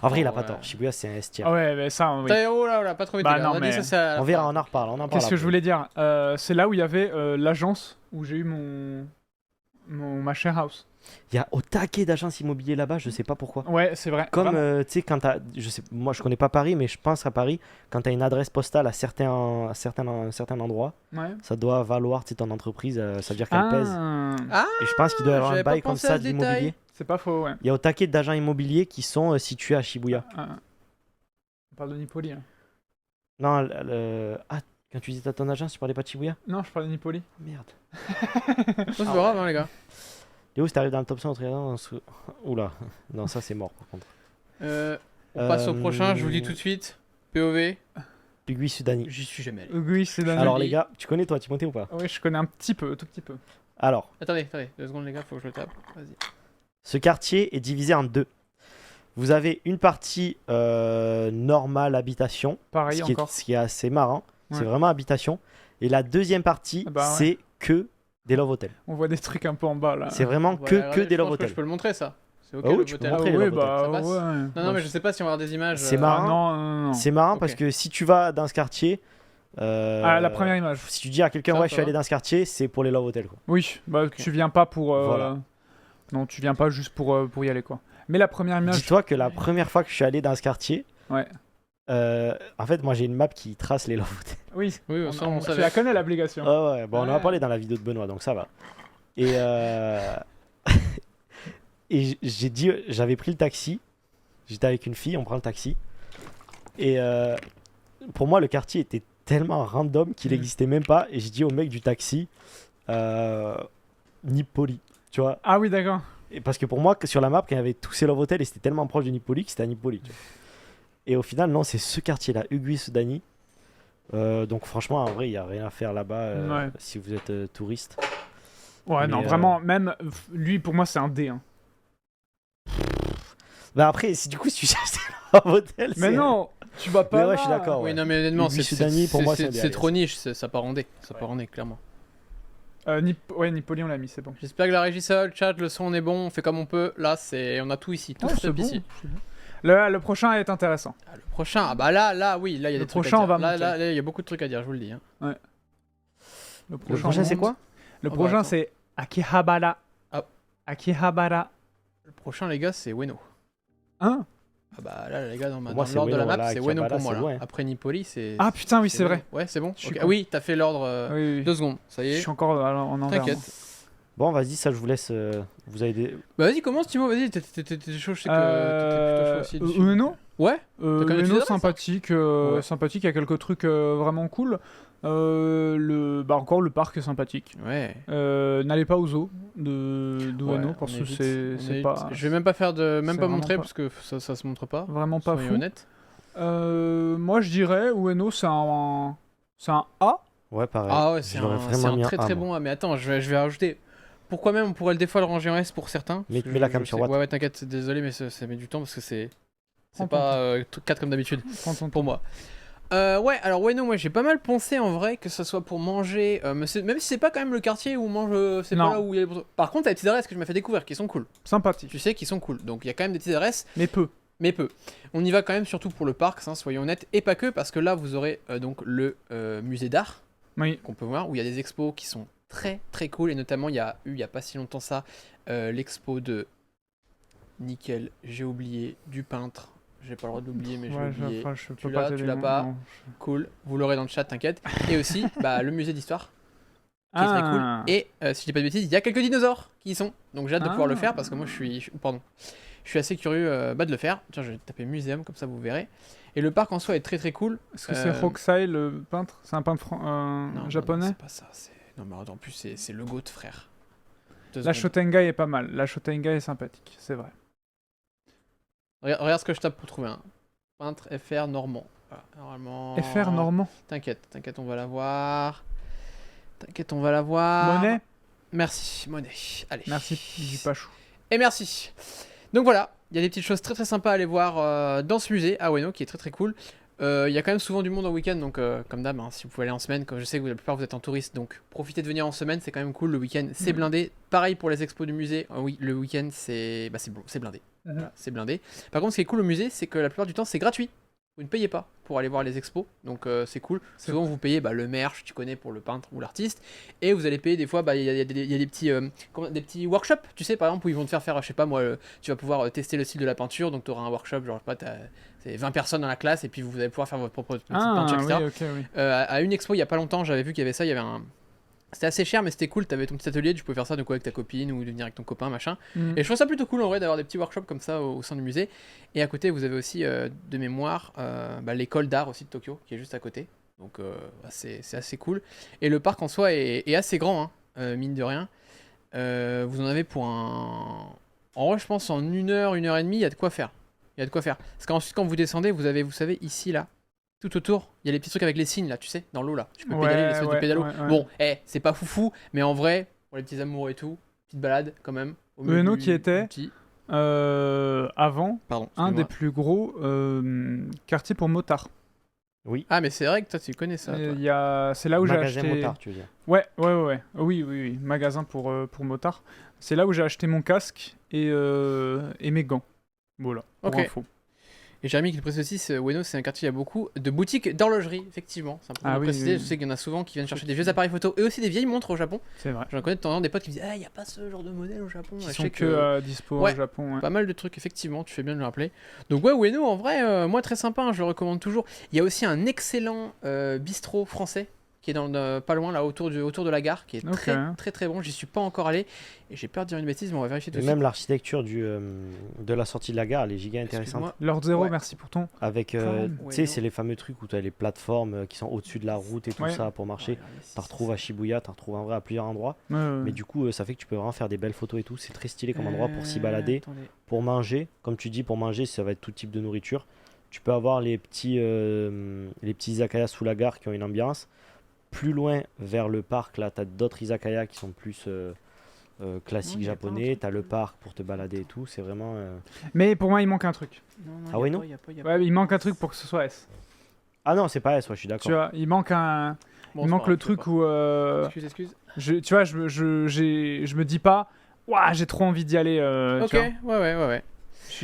En vrai, il a Oh, pas ouais. tort. Shibuya, c'est un estière. Ah ouais, mais ça, oui. Oh là, pas trop vite. Bah les gars. non, On a dit mais- ça, c'est à la On verra, fin. on en reparle. Qu'est-ce que je voulais dire C'est là où il y avait l'agence où j'ai eu ma share house. Il y a au taquet d'agences immobilières là-bas, je sais pas pourquoi. Ouais, c'est vrai. Comme Vraiment. tu sais, quand t'as. Moi, je connais pas Paris, mais je pense à Paris. Quand t'as une adresse postale à certains endroits, Ouais. ça doit valoir, tu sais, ton entreprise, ça veut dire qu'elle pèse. Ah, Et je pense qu'il doit y avoir un j'avais pas bail comme pensé ça à de ce l'immobilier. détail. C'est pas faux, ouais. Il y a au taquet d'agents immobiliers qui sont situés à Shibuya. On parle de Nipoli. Hein. Non, ah, quand tu disais à ton agence, tu parlais pas de Shibuya? Non, je parle de Nipoli. Merde. C'est pas grave, hein, les gars. Léo, si t'arrives dans le top 100 au triathlon, oula, non, ça c'est mort par contre. On passe au prochain, je vous le dis tout de suite. POV, Pugui Sudani. j'y suis jamais allé. Oui, c'est dans Alors dis- les gars, tu connais toi, Timothée ou pas? Oui, je connais un petit peu, tout petit peu. Alors, Attendez, 2 secondes, les gars, faut que je le tape. Vas-y. ce quartier est divisé en deux. Vous avez une partie normale habitation, Pareil ce qui, encore. ce qui est assez marrant. C'est Ouais. vraiment habitation. Et la deuxième partie, Ah bah ouais. c'est que des love hotels. On voit des trucs un peu en bas là. C'est vraiment Voilà, que je des love pense que hotels. Je peux le montrer, ça. C'est ok, Ah oui, le tu peux hôtel. montrer. Ah les oui, love bah hotels, ça passe ouais. Non, mais je sais pas si on va avoir des images. C'est marrant. Ah, non. C'est marrant Ok. parce que si tu vas dans ce quartier, Ah, la première image. si tu dis à quelqu'un Ça, ouais ça je suis allé va. dans ce quartier, c'est pour les love hotels quoi. Oui, bah tu viens pas pour. Voilà. Non, tu viens pas juste pour y aller quoi. Mais la première image. Dis-toi que la première fois que je suis allé dans ce quartier, Ouais. en fait moi j'ai une map qui trace les love hotels. Oui, Oui, on tu savait. la connais l'application. Ah ouais, bon on en a Ouais. parlé dans la vidéo de Benoît donc ça va. Et et j'ai dit j'avais pris le taxi, j'étais avec une fille, on prend le taxi et pour moi le quartier était tellement random qu'il Mhm. n'existait même pas et j'ai dit au mec du taxi Nipoli, tu vois. Ah oui, d'accord. Et parce que pour moi, sur la map, quand il y avait tous ces love hotels et c'était tellement proche de Nipoli que c'était à Nipoli. Tu vois. Et au final, non, c'est ce quartier-là, Ugui Sudani. Donc franchement, en vrai, il n'y a rien à faire là-bas Ouais. si vous êtes touriste. Ouais, Mais, non, vraiment, même lui pour moi c'est un D. Hein. Bah après, si du coup, si tu cherches des love hotels, Mais c'est- non, tu vas pas. Mais ouais, là. je suis d'accord. Oui, ouais. non, mais honnêtement, Ugui Sudani, pour moi, c'est un c'est DLS. trop niche, ça part en D. Ça part en D, clairement. Ouais, Nipoli on l'a mis, c'est bon. J'espère que la régie ça, le chat, le son on est bon, on fait comme on peut. Là, on a tout ici, tout Ouais, setup c'est bon, ici. c'est bon. Le prochain est intéressant. Ah, le prochain, ah bah là, oui, là il y a Le des trucs prochain, à on dire. va Là, monter. il y a beaucoup de trucs à dire, je vous le dis. hein. Le prochain, c'est quoi? Le bah, prochain attends. c'est Akihabara. Ah. Akihabara Le prochain, les gars, c'est Ueno. Hein? Ah bah là, les gars, dans Pour moi, dans c'est l'ordre de la Ueno, map, voilà, c'est Akihabara, Ueno pour moi. c'est Là. loin. Après Nipoli, c'est. Ah putain, oui, c'est vrai. Ueno. Ouais, c'est bon. Je suis Ok. con. Ah oui, t'as fait l'ordre. Oui, oui. 2 secondes, ça y Je est. suis encore en envers. T'inquiète. moi. Bon, vas-y, ça, je vous laisse. Vous avez des. Bah vas-y, commence Timo, vas-y, t'es chaud, je sais que t'étais plutôt chaud aussi dessus. Ueno Ouais. T'as quand même des Ueno adresses, hein. sympathique, Ouais. sympathique, il y a quelques trucs vraiment cool. Encore le parc est sympathique. Ouais. N'allez pas au zoo de Ouais, Ueno on parce que évite, c'est on évite. pas Je vais même pas faire de. Même c'est pas vraiment montrer pas- parce que ça se montre pas. vraiment pas Soyons fou. honnêtes. Moi je dirais Ueno c'est un A. Ouais, pareil. Ah ouais, c'est Je l'aurais un, vraiment c'est un mis en très A, très moi. bon. Ah, mais attends, je vais rajouter. Pourquoi même on pourrait des fois le ranger en S pour certains. Mais parce que mets la je cam sur sais- Watt. Ouais, ouais, t'inquiète, désolé, mais ça met du temps parce que c'est Prends ton pas 4 comme d'habitude Prends ton pour moi. Ouais, alors ouais, non, moi j'ai pas mal pensé en vrai que ça soit pour manger, même si c'est pas quand même le quartier où on mange, c'est Non. pas là où il y a les... Par contre, t'as les petites adresses que je m'ai fait découvrir qui sont cool. sympathique, Tu sais, qui sont cool. Donc il y a quand même des petites adresses, mais peu. mais peu. On y va quand même surtout pour le parc, hein, soyons honnêtes, et pas que, parce que là vous aurez donc le musée d'art Oui. qu'on peut voir, où il y a des expos qui sont très très cool, et notamment il y a eu il y a pas si longtemps ça, l'expo de Nickel, j'ai oublié, du peintre. J'ai pas le droit d'oublier, mais j'ai Ouais, oublié. je Tu peux l'as, pas tu t'aider, l'as non, pas. non. Cool, vous l'aurez dans le chat, t'inquiète. Et aussi, bah, le musée d'histoire, qui est très cool. Ah. Et si je dis pas de bêtises, il y a quelques dinosaures qui y sont. Donc j'ai hâte de pouvoir le Ah. faire parce que moi je suis assez curieux de le faire. Tiens, je vais taper muséum comme ça vous verrez. Et le parc en soi est très très cool. Est-ce que c'est Hokusai le peintre? C'est un peintre Non, japonais? c'est pas ça. Non mais attends, en plus c'est le GOAT frère. Deux La secondes. Shotengai est pas mal. La Shotengai est sympathique, c'est vrai. Regarde ce que je tape pour trouver un peintre FR normand. Voilà, normalement. FR normand. T'inquiète, on va la voir. T'inquiète, on va la voir. Monnaie. Merci, Monet. Allez. Merci du Pachou. Et merci. Donc voilà, il y a des petites choses très très sympas à aller voir dans ce musée à Ueno qui est très très cool. Il y a quand même souvent du monde en week-end, donc comme d'hab, hein, si vous pouvez aller en semaine, comme je sais que la plupart vous êtes en touriste, donc profitez de venir en semaine, c'est quand même cool. Le week-end c'est blindé. Pareil pour les expos du musée. Oui, le week-end c'est blindé. Voilà, c'est blindé. Par contre, ce qui est cool au musée, c'est que la plupart du temps c'est gratuit. Vous ne payez pas pour aller voir les expos, donc c'est cool. C'est Souvent vous payez le merch, tu connais, pour le peintre ou l'artiste, et vous allez payer des fois, il y a des petits workshops, tu sais, par exemple, où ils vont te faire je sais pas moi, tu vas pouvoir tester le style de la peinture, donc tu auras un workshop, genre, je sais pas, c'est 20 personnes dans la classe, et puis vous allez pouvoir faire votre propre petite peinture, etc. oui, ok, oui. À une expo, il y a pas longtemps, j'avais vu qu'il y avait ça, il y avait un... C'était assez cher, mais c'était cool, t'avais ton petit atelier, tu pouvais faire ça de quoi avec ta copine, ou de venir avec ton copain, machin. Mhm. Et je trouve ça plutôt cool en vrai d'avoir des petits workshops comme ça au sein du musée. Et à côté, vous avez aussi de mémoire l'école d'art aussi de Tokyo qui est juste à côté. Donc c'est assez cool. Et le parc en soi est assez grand, hein, mine de rien. Vous en avez pour un. En vrai, je pense en 1 heure, 1 heure et demie, il y a de quoi faire. Il y a de quoi faire. Parce qu'ensuite, quand vous descendez, vous avez, vous savez, ici là. Tout autour, il y a les petits trucs avec les signes là, tu sais, dans l'eau là. Tu peux Ouais, pédaler, l'espèce de ouais, pédalo. ouais, ouais. Bon, c'est pas foufou, mais en vrai, pour les petits amours et tout, petite balade quand même. Au milieu Ueno du- qui était du petit- avant Pardon. un excuse-moi. des plus gros quartiers pour motards. Ah, mais c'est vrai que toi tu connais ça. toi. C'est là où j'ai Magasin acheté. motard, tu veux dire. Ouais. Oui. Magasin pour motards. C'est là où j'ai acheté mon casque et mes gants. Voilà. Pour Ok. info. Et Jérémy qui le précise aussi, Ueno c'est un quartier où il y a beaucoup de boutiques d'horlogerie, effectivement. C'est important Ah de oui, préciser. oui. Je sais qu'il y en a souvent qui viennent chercher des vieux appareils photo et aussi des vieilles montres au Japon. C'est vrai. J'en connais de temps en temps des potes qui me disent il n'y a pas ce genre de modèle au Japon. Qui Et je sont sais que dispo Ouais. au Japon. Ouais. Pas mal de trucs, effectivement, tu fais bien de le rappeler. Donc ouais, Ueno, en vrai, moi très sympa, hein, je le recommande toujours. Il y a aussi un excellent bistrot français qui est pas loin, là, autour de la gare, qui est Ok. très bon. J'y suis pas encore allé et j'ai peur de dire une bêtise, mais on va vérifier tout Et de suite. même l'architecture de la sortie de la gare, elle est giga intéressante. Excuse-moi. Lord Zero, Ouais. merci pour ton. Avec, Prime. tu sais, Ouais, c'est les fameux trucs où tu as les plateformes qui sont au-dessus de la route et tout Ouais. ça pour marcher. T'en retrouves à Shibuya, t'en retrouves en vrai à plusieurs endroits. Mais du coup, ça fait que tu peux vraiment faire des belles photos et tout. C'est très stylé comme endroit pour s'y balader. Attendez. Pour manger, comme tu dis, pour manger, ça va être tout type de nourriture. Tu peux avoir les petits izakaya sous la gare qui ont une ambiance. Plus loin, vers le parc, là, tu as d'autres izakaya qui sont plus classiques il y a pas un japonais. truc, Tu as le parc pour te balader et tout. C'est vraiment. Mais pour moi, il manque un truc. Non, Ah ouais, non y a pas. Ouais, il manque un truc pour que ce soit S. Ah non, c'est pas S, ouais, je suis Tu d'accord. vois, il manque un. Bon, il c'est manque pas le grave, je sais truc pas. où. Excuse. Tu vois, je me dis pas. Ouah, j'ai trop envie d'y aller. Ok, tu vois. ouais. Moi, Après,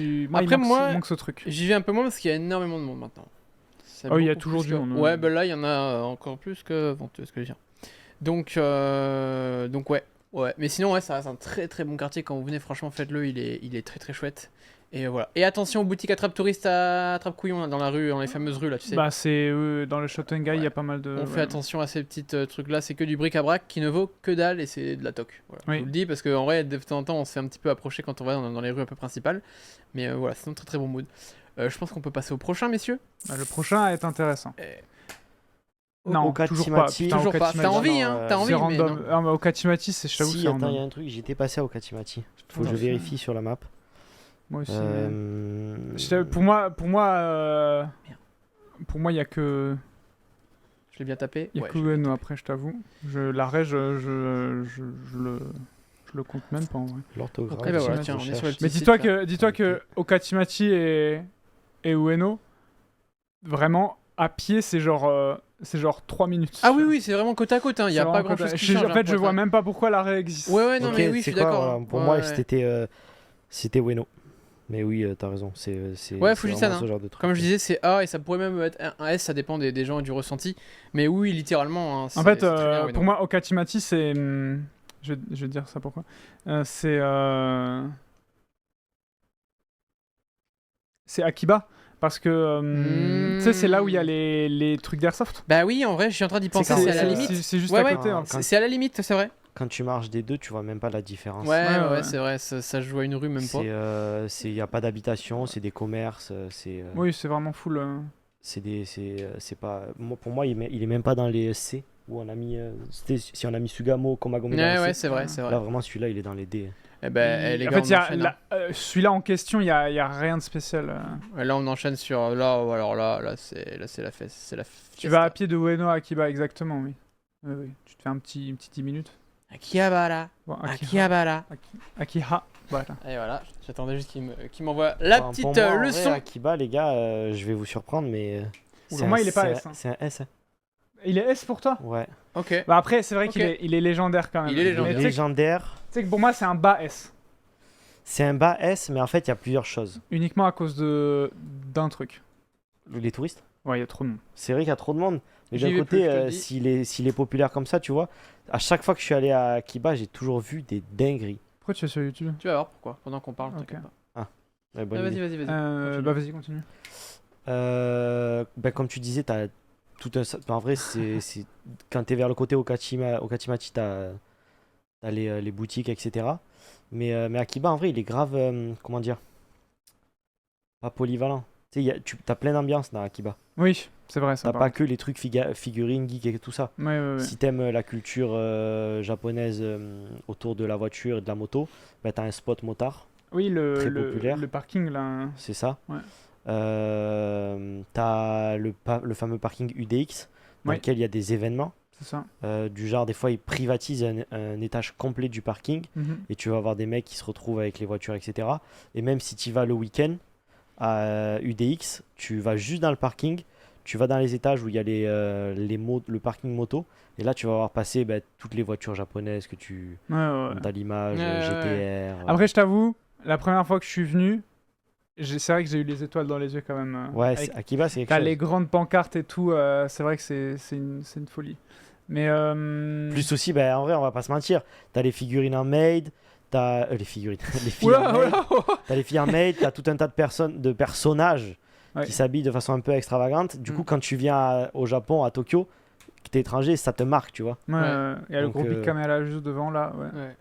il manque, moi, il manque ce truc. J'y vais un peu moins parce qu'il y a énormément de monde maintenant. C'est Ah oui, il y a beaucoup toujours plus du que- monde, Ouais, ouais. bah là, il y en a encore plus que avant, tu vois ce que je veux dire. Donc ouais, Ouais, mais sinon, ouais, ça reste un très très bon quartier. Quand vous venez, franchement, faites-le, il est très très chouette. Et voilà. Et attention aux boutiques attrape-touristes à attrape-couillon hein, dans la rue, dans les fameuses rues là, tu sais. Bah, c'est dans le Shotengai, il y a pas mal de. On fait attention à ces petites trucs là, c'est que du bric-à-brac qui ne vaut que dalle et c'est de la toc. Voilà. Oui. Je vous le dis parce qu'en vrai, de temps en temps, on se fait un petit peu approcher quand on va dans les rues un peu principales. Mais voilà, c'est un très très bon mood. Je pense qu'on peut passer au prochain, messieurs. Bah, le prochain est intéressant. Au Non, toujours pas. Katimati. Putain, Toujours au pas. Katimati, T'as envie, non, hein T'as envie, C'est mais random. non. Ah, mais au Katimati, je t'avoue que Si, c'est attends, il random. y a un truc, j'étais passé au Katimati. Faut que je Ouais. vérifie sur la map. Moi aussi. Pour moi, il y a que. Je l'ai bien tapé. Il y a Ouais, que Ueno après, je t'avoue. L'arrêt, je le compte même pas en vrai. L'orthographe. Et bah voilà, je tiens, on est cherche. sur le petit Mais site, dis-toi là. que Okachimachi et Ueno, vraiment, à pied, c'est genre 3 minutes. Ah oui, oui, c'est vraiment côte à côte, hein. Il y a C'est pas vraiment grand chose côte à- qui je- change. En fait, je vois même pas pourquoi l'arrêt existe. Ouais, ouais, non, Ok, mais oui, je c'est suis quoi, d'accord. voilà, hein. pour Ouais, moi, ouais. c'était Ueno. Mais oui, t'as raison. C'est Ouais, c'est Fujisan, vraiment hein. ce genre de truc. Comme je disais, c'est A et ça pourrait même être un S, ça dépend des gens et du ressenti. Mais oui, littéralement. Hein, En c'est- fait, c'est très bien, oui, pour non. moi, Okachimachi, c'est. Je vais dire ça pourquoi. C'est Akiba. Parce que. Tu sais, c'est là où il y a les trucs d'airsoft. Bah oui, en vrai, je suis en train d'y penser, quand- c'est à la c'est- limite. C'est juste Ouais, à ouais. côté. hein. Quand- C'est à la limite, c'est vrai. Quand tu marches des deux, tu vois même pas la différence. Ouais, Ouais, ouais, ouais. c'est vrai, ça se joue à une rue, même pas. Il y a pas d'habitation, c'est des commerces, Oui, c'est vraiment full. c'est pas. Pour moi, il est même pas dans les C où on a mis. Si on a mis Sugamo, Komagome dans Ouais, les ouais, C. c'est vrai, c'est Là, vrai. vraiment, celui-là, il est dans les D. Eh ben, les En gars, fait, on enchaîne, hein. celui-là en question, il y a rien de spécial. Ouais, là, on enchaîne sur. Là, alors là, c'est la fesse. C'est la Tu vas à pied de Ueno à Akiba, exactement, oui. Oui, oui. Tu te fais un petit 10 minutes. Akihabara. Bon, Akihabara. Akiha, voilà. Et voilà, j'attendais juste qu'il m'envoie la Enfin, petite pour moi, en vrai, leçon. Akiba, les gars, je vais vous surprendre, mais. Pour moi, il est pas S, hein. C'est un S, hein. Il est S pour toi? Ouais. Ok. Bah après, c'est vrai Ok. qu'il est légendaire quand même. Il est légendaire. Mais tu sais que- Légendaire. tu sais que pour moi, c'est un bas S. C'est un bas S, mais en fait, il y a plusieurs choses. Uniquement à cause d'un truc. Les touristes. Ouais, il y a trop de monde. C'est vrai qu'il y a trop de monde. Mais J'y d'un vais plus, côté, je te le dis. s'il est populaire comme ça, tu vois, à chaque fois que je suis allé à Akiba, j'ai toujours vu des dingueries. Pourquoi tu es sur YouTube? Tu vas voir pourquoi, pendant qu'on parle. Ok. t'inquiète pas. Ouais, bonne Ah, idée. vas-y. Continue. Bah vas-y, continue. Comme tu disais, t'as tout un. En vrai, quand t'es vers le côté Okachimachi, t'as les boutiques, etc. Mais Akiba, en vrai, il est grave. Comment dire? Pas polyvalent. Tu sais, t'as plein d'ambiance dans Akiba. Oui, c'est vrai, ça. T'as par pas que les trucs figurines, geeks et tout ça. contre. Ouais. Si t'aimes la culture japonaise autour de la voiture et de la moto, bah, t'as un spot motard, Oui, très populaire. le parking là. c'est ça. Ouais. T'as le fameux parking UDX, dans Ouais. lequel il y a des événements. C'est ça. Du genre, des fois, ils privatisent un étage complet du parking Mhm. et tu vas avoir des mecs qui se retrouvent avec les voitures, etc. Et même si tu vas le week-end à UDX, tu vas juste dans le parking, tu vas dans les étages où il y a le parking moto, et là, tu vas voir passer toutes les voitures japonaises que tu Ouais. as l'image, Ouais, GTR. Après, je t'avoue, la première fois que je suis venu, c'est vrai que j'ai eu les étoiles dans les yeux quand même. Ouais, Avec- Akiba, c'est quelque T'as chose. les grandes pancartes et tout, c'est vrai que c'est une folie. Mais Plus aussi, en vrai, on va pas se mentir, t'as les figurines en maid, t'as les figurines, les filles en maid, t'as les filles en maid, t'as tout un tas de personnages Ouais. qui s'habillent de façon un peu extravagante. Du Mm. coup, quand tu viens au Japon, à Tokyo, que t'es étranger, ça te marque, tu vois. Ouais, il y a le Donc, gros big camera juste devant là. Ouais. Ouais.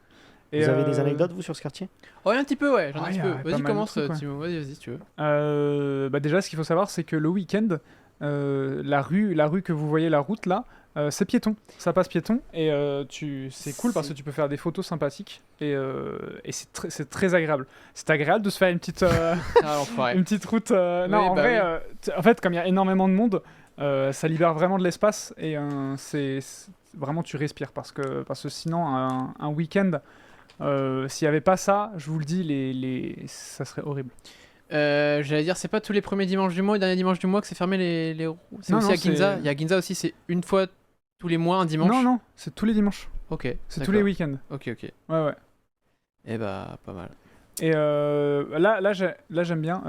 Et, Vous avez des anecdotes, vous, sur ce quartier? Ouais, un petit peu, ouais, j'en ai Ah, un petit y a peu. pas Vas-y, mal de commence, trucs, ouais. Timo. Vas-y, si tu veux. Déjà, ce qu'il faut savoir, c'est que le week-end, la rue que vous voyez, la route là, c'est piéton. Ça passe piéton et c'est cool parce que tu peux faire des photos sympathiques et c'est très agréable. C'est agréable de se faire une petite, Ah, l'enfoiré. une petite route. Non, Oui, en bah vrai, oui. en fait, comme il y a énormément de monde, ça libère vraiment de l'espace et vraiment tu respires parce que sinon, un week-end, s'il n'y avait pas ça, je vous le dis, ça serait horrible. J'allais dire, c'est pas tous les premiers dimanches du mois et dernier dimanche du mois que c'est fermé les roues. C'est Non, aussi non, à Ginza. c'est- Il y a Ginza aussi, c'est une fois tous les mois, un dimanche. Non, c'est tous les dimanches. Ok. C'est tous les d'accord. week-ends. Ok. Ouais. Eh bah, pas mal. Et là j'aime bien.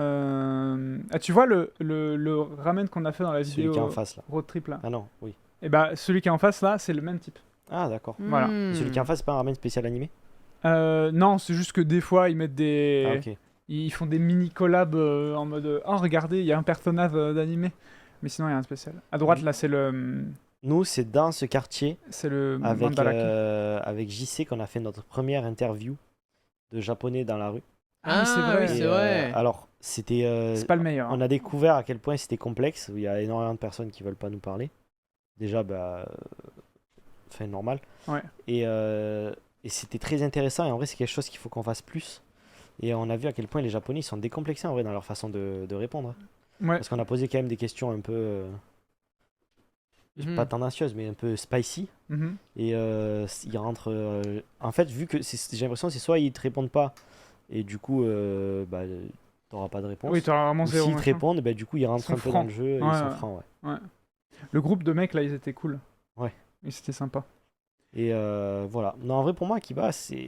Tu vois le ramen qu'on a fait dans la Celui vidéo qui est en face, là. road trip là. Ah non, oui. Et bah celui qui est en face là, c'est le même type. Ah, d'accord. Voilà. Hmm. Celui qui est en face, c'est pas un ramen spécial animé? Non, c'est juste que des fois, ils mettent des... Ah, ok. Ils font des mini collabs en mode oh regardez il y a un personnage d'animé, mais sinon il y a un spécial. À droite là Nous, c'est dans ce quartier c'est le avec, Mandalaki. avec JC qu'on a fait notre première interview de japonais dans la rue. Ah, oui, c'est vrai. oui, Et, c'est vrai. alors, c'était. C'est pas le meilleur. On a découvert à quel point c'était complexe. Il y a énormément de personnes qui veulent pas nous parler. Déjà, enfin, normal. Ouais. Et c'était très intéressant. Et en vrai, c'est quelque chose qu'il faut qu'on fasse plus. Et on a vu à quel point les Japonais ils sont décomplexés en vrai dans leur façon de répondre. Ouais. Parce qu'on a posé quand même des questions un peu. Mhm. Pas tendancieuses, mais un peu spicy. Mhm. Et ils rentrent. En fait, vu que j'ai l'impression que c'est soit ils te répondent pas. Et du coup, t'auras pas de réponse. Oui, t'auras vraiment Ou zéro. s'ils te machin. répondent, du coup, ils rentrent sont un peu francs. dans le jeu et Ouais, ils sont ouais. francs, ouais. Le groupe de mecs là, ils étaient cool. Ouais. Et c'était sympa. Et voilà. Non, en vrai, pour moi, Akiba, c'est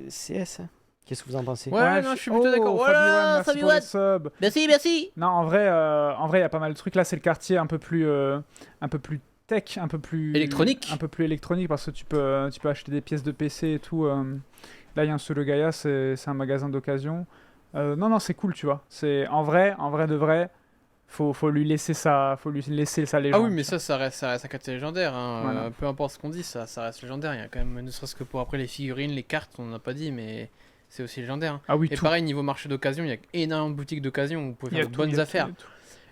CS. Hein. Qu'est-ce que vous en pensez? Ouais, non, je suis plutôt d'accord. Fabiwan, Voilà, merci Fabiwan. pour le sub. Merci, merci. Non, en vrai, il y a pas mal de trucs. Là, c'est le quartier un peu plus tech, un peu plus Électronique. un peu plus électronique parce que tu peux acheter des pièces de PC et tout. Là, il y a un Sulogaya, c'est un magasin d'occasion. Non, c'est cool, tu vois. C'est en vrai de vrai. Faut lui laisser sa légende. Ah oui, mais ça reste un quartier légendaire. Hein. Voilà. Peu importe ce qu'on dit, ça reste légendaire. Il y a quand même, ne serait-ce que pour après les figurines, les cartes, on n'en a pas dit, mais c'est aussi légendaire. Hein. Ah oui, Et tout. pareil, niveau marché d'occasion, il y a énormément de boutiques d'occasion où vous pouvez Il y a faire de tout, il bonnes y a affaires. tout,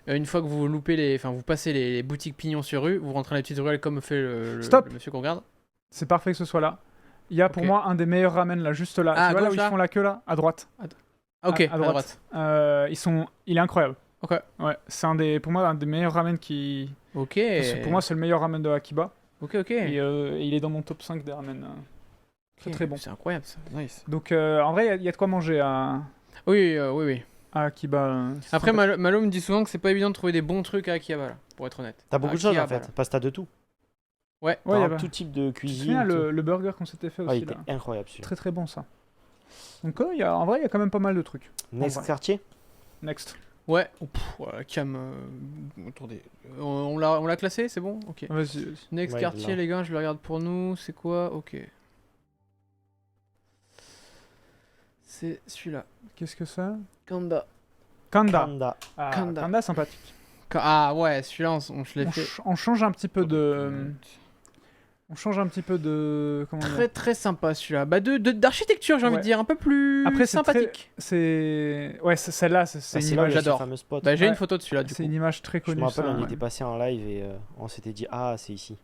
il y a tout. Une fois que vous vous passez les boutiques pignons sur rue, vous rentrez dans les petites ruelles comme fait le Stop. monsieur qu'on regarde. C'est parfait que ce soit là. Il y a pour Ok. moi un des meilleurs ramen là, juste là. Ah, Tu vois là gauche, où ils là font la queue là, à droite. Ah, ok, à à droite. droite. Il est incroyable. Ok. Ouais, c'est pour moi un des meilleurs ramen qui. Ok. Pour moi, c'est le meilleur ramen de Akiba. Ok. Et il est dans mon top 5 des ramen. Très Ok. très bon. C'est incroyable ça. Nice. Donc en vrai, il y a de quoi manger Oui. à Akiba. C'est Après, sympa. Malo me dit souvent que c'est pas évident de trouver des bons trucs à Akihabara, pour être honnête. T'as beaucoup de À choses en Akihabara. fait, parce que t'as de tout. Ouais. Ouais, il y T'as avait- tout type de Tu te cuisine. souviens tout. le burger qu'on s'était fait Ah, aussi il là. était incroyable celui-là. Très très bon ça. Donc en vrai, il y a quand même pas mal de trucs. Next vrai. quartier? Next. Ouais. Oh, ouais, Cam. Attendez. On l'a classé, c'est bon. Ok. Vas-y. Next Ouais, quartier, là. les gars, je le regarde pour nous. C'est quoi? Ok. C'est celui-là. Qu'est-ce que c'est Kanda. Kanda. Kanda. Ah, Kanda. Kanda, sympathique. Ah ouais, celui-là, je l'ai On, fait. on change un petit peu de. On change un petit peu de. Comment dire Très très sympa celui-là. Bah d'architecture, j'ai envie Ouais. de dire, un peu plus Après, c'est sympathique. C'est. Ouais, celle-là, c'est Ah, une c'est là où il image. y a ce j'adore. fameux spot. Bah j'ai Ouais. une photo de celui-là du C'est coup. une image très Je connue. me rappelle, ça, on ouais. était passé en live et on s'était dit, ah, c'est ici.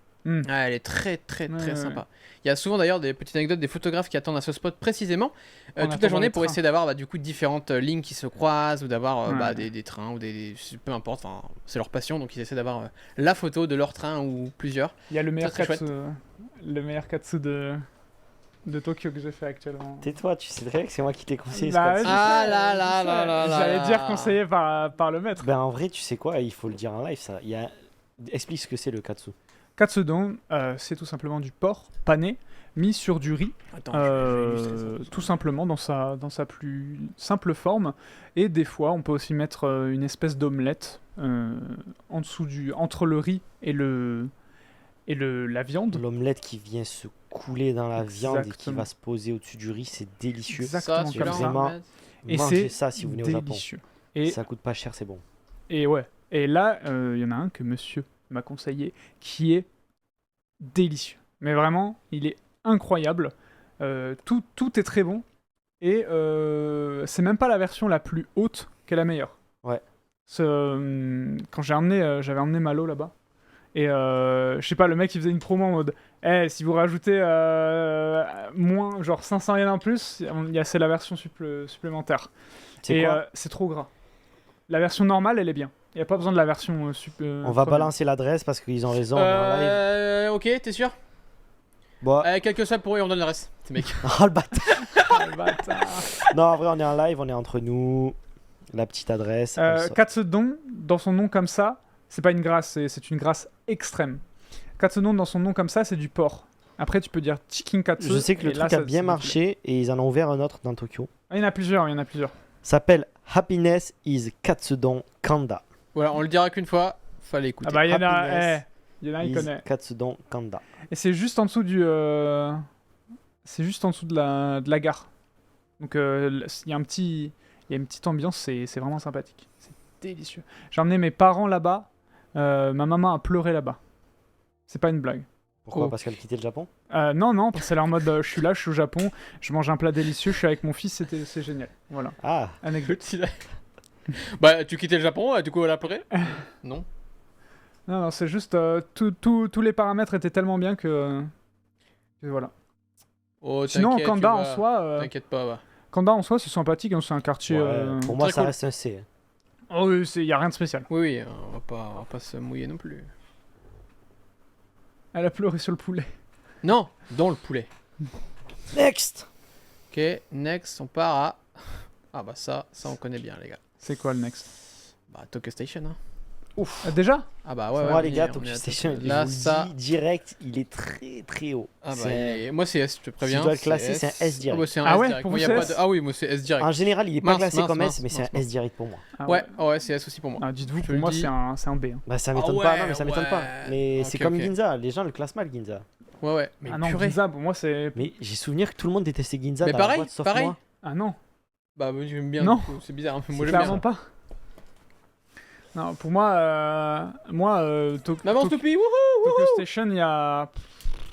Ah, elle est très très très Ouais. sympa. Il y a souvent d'ailleurs des petites anecdotes des photographes qui attendent à ce spot précisément En toute la attendant journée les pour trains. essayer d'avoir du coup différentes lignes qui se croisent ou d'avoir Ouais. des trains ou peu importe, enfin, c'est leur passion donc ils essaient d'avoir la photo de leur train ou plusieurs. Il y a le meilleur Très, très katsu. Le meilleur katsu de Tokyo que j'ai fait actuellement. Tais-toi, tu sais très bien que c'est moi qui t'ai conseillé ce Bah, spot. je Ah sais, là je là sais. là là là J'allais là. dire conseillé par le maître. Ben en vrai, tu sais quoi, il faut le dire en live, ça. Explique ce que c'est le katsu. Katsudon, c'est tout simplement du porc pané mis sur du riz, Attends, je vais illustrer ça. tout simplement dans sa plus simple forme. Et des fois, on peut aussi mettre une espèce d'omelette en dessous entre le riz et la viande. L'omelette qui vient se couler dans la viande et qui Exactement. va se poser au-dessus du riz, c'est délicieux. Exactement celui-là, comme on ça. va Vraiment. mettre. Et Mangez c'est ça si vous venez au Japon. délicieux. Et, Ça coûte pas cher, c'est bon. et ouais. Et là, il y en a un que monsieur m'a conseillé qui est délicieux. Mais vraiment, il est incroyable. Tout est très bon. Et c'est même pas la version la plus haute qui est la meilleure. Ouais. Quand j'avais emmené Malo là-bas. Et je sais pas, le mec il faisait une promo en mode si vous rajoutez moins, genre 500 yens en plus, c'est la version supplémentaire. C'est Et quoi c'est trop gras. La version normale, elle est bien. Il n'y a pas besoin de la version On va balancer l'adresse parce qu'ils ont raison. on est en live. Ok, t'es sûr? Bon, Quelques sables pour eux, on donne le reste. C'est mec. oh le bâtard. Non, en vrai, on est en live, on est entre nous. La petite adresse. comme ça. Katsudon, dans son nom comme ça, c'est pas une grâce, c'est une grâce extrême. Katsudon, dans son nom comme ça, c'est du porc. Après, tu peux dire chicken katsu. Je sais que le et là, truc a ça- bien c'est marché et ils en ont ouvert un autre dans Tokyo. Ah, il y en a plusieurs, il y en a plusieurs. S'appelle Happiness is Katsudon Kanda. Voilà, on le dira qu'une fois. Fallait écouter. Ah bah, il y en a, Happiness. Il y en a un, il connaît. Katsudon Kanda. Et c'est juste en dessous du. C'est juste en dessous de la gare. Donc il y a une petite ambiance, c'est vraiment sympathique. C'est délicieux. J'ai emmené mes parents là-bas. Ma maman a pleuré là-bas. C'est pas une blague. Pourquoi? Oh. Parce qu'elle quittait le Japon? Non, parce qu'elle est en mode je suis là, je suis au Japon, je mange un plat délicieux, je suis avec mon fils, c'est génial. Voilà. Ah, Anecdote. Bah, tu quittais le Japon, du coup, elle a pleuré? Non. Non, c'est juste tous les paramètres étaient tellement bien que voilà. Oh, Sinon, t'inquiète, Kanda tu en vas- soi, T'inquiète pas, va. Kanda en soi, c'est sympathique, hein, c'est un quartier. ouais, pour moi très ça cool. reste un C. Oh oui, y a rien de spécial. Oui, oui, on va pas se mouiller non plus. Elle a pleuré sur le poulet. Non, dans le poulet. Next. Ok, next, on part à... Ah bah ça on connaît bien, les gars. C'est quoi le next? Bah, Tokyo Station, hein. Déjà? Ah bah ouais, Moi on les y gars, est, on Tokyo est à Station, Tokyo. je Là, vous le ça... dis direct, il est très très haut. Ah bah, C'est moi c'est S, je te préviens. Si je dois le classer, c'est un S direct. Ah bah, c'est un Ah S ouais, direct. pour Moi, vous, y a c'est pas S de... Ah oui, moi c'est S direct. En général, il est pas Mince, classé mince, comme mince, S, mais c'est mince, un S direct pour moi. Ah Ouais, c'est S aussi pour moi. Ah, dites-vous, Je pour le moi, dis. c'est un B. Hein. Bah ça Ah m'étonne ouais, pas, non mais ça m'étonne pas. ouais. Mais Ok, c'est comme ok. Ginza, les gens le classent mal Ginza. Ouais, mais Ah non, purée. Ginza, pour moi, c'est. Mais j'ai souvenir que tout le monde détestait Ginza Mais dans la pareil, boîte, sauf pareil. moi. Ah non, Bah, moi j'aime bien, Non. du coup, c'est bizarre. Moi c'est j'aime clairement bien. pas. Non, pour moi, Maman Tokyo Stoupie, wouhou. Station, il y a.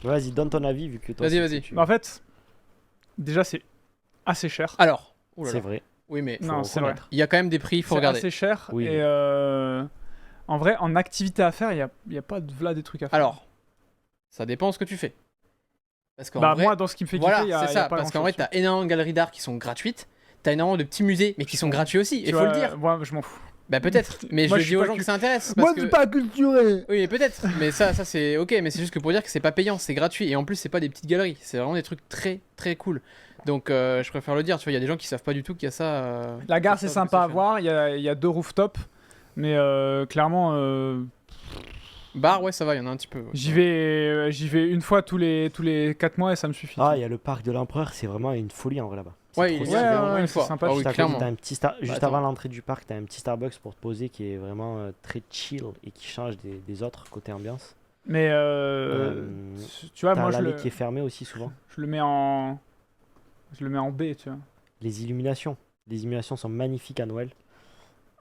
Vas-y, donne ton avis vu que toi. Vas-y, c'est vas-y. ce que tu- Bah, en fait, déjà, c'est assez cher. Alors, oh là C'est là. vrai. Oui, mais Non, c'est vrai. il y a quand même des prix, il faut C'est regarder. assez cher. Oui. Et en vrai, en activité à faire, il y a pas là des trucs à faire. Alors, ça dépend ce que tu fais. Parce qu'en bah, vrai, moi, dans ce qui me fait voilà, kiffer, il y a, c'est il y a ça. pas Parce qu'en vrai, grand-chose. t'as énormément de galeries d'art qui sont gratuites. T'as énormément de petits musées, mais qui sont gratuits aussi. Il Tu faut le vois, dire. Moi, je m'en fous. Bah peut-être. Mais Moi, je je dis suis aux pas gens que cul- ça intéresse. Moi, Parce je suis que... pas culturé. Oui, mais peut-être. Mais ça c'est ok. Mais c'est juste que pour dire que c'est pas payant, c'est gratuit. Et en plus, c'est pas des petites galeries. C'est vraiment des trucs très très cool. Donc je préfère le dire. Tu vois, il y a des gens qui savent pas du tout qu'il y a ça. La gare, qu'il y c'est a ça au sympa à PlayStation. voir. Il y a 2 rooftops. Mais clairement, Bar, ouais, ça va. Il y en a un petit peu. Ouais. j'y vais une fois tous les 4 mois et ça me suffit. Ah, il y a le parc de l'empereur, c'est vraiment une folie en vrai là-bas. C'est Ouais, trop il est stylé. ouais, vraiment ouais, une c'est fois. sympa, Ah oui, Juste à côté, clairement. t'as un petit juste attends. avant l'entrée du parc, t'as un petit Starbucks pour te poser qui est vraiment très chill et qui change des autres côté ambiance. Mais tu vois, T'as moi, l'allée qui est fermée aussi souvent. je le mets en B, tu vois. Les illuminations sont magnifiques à Noël.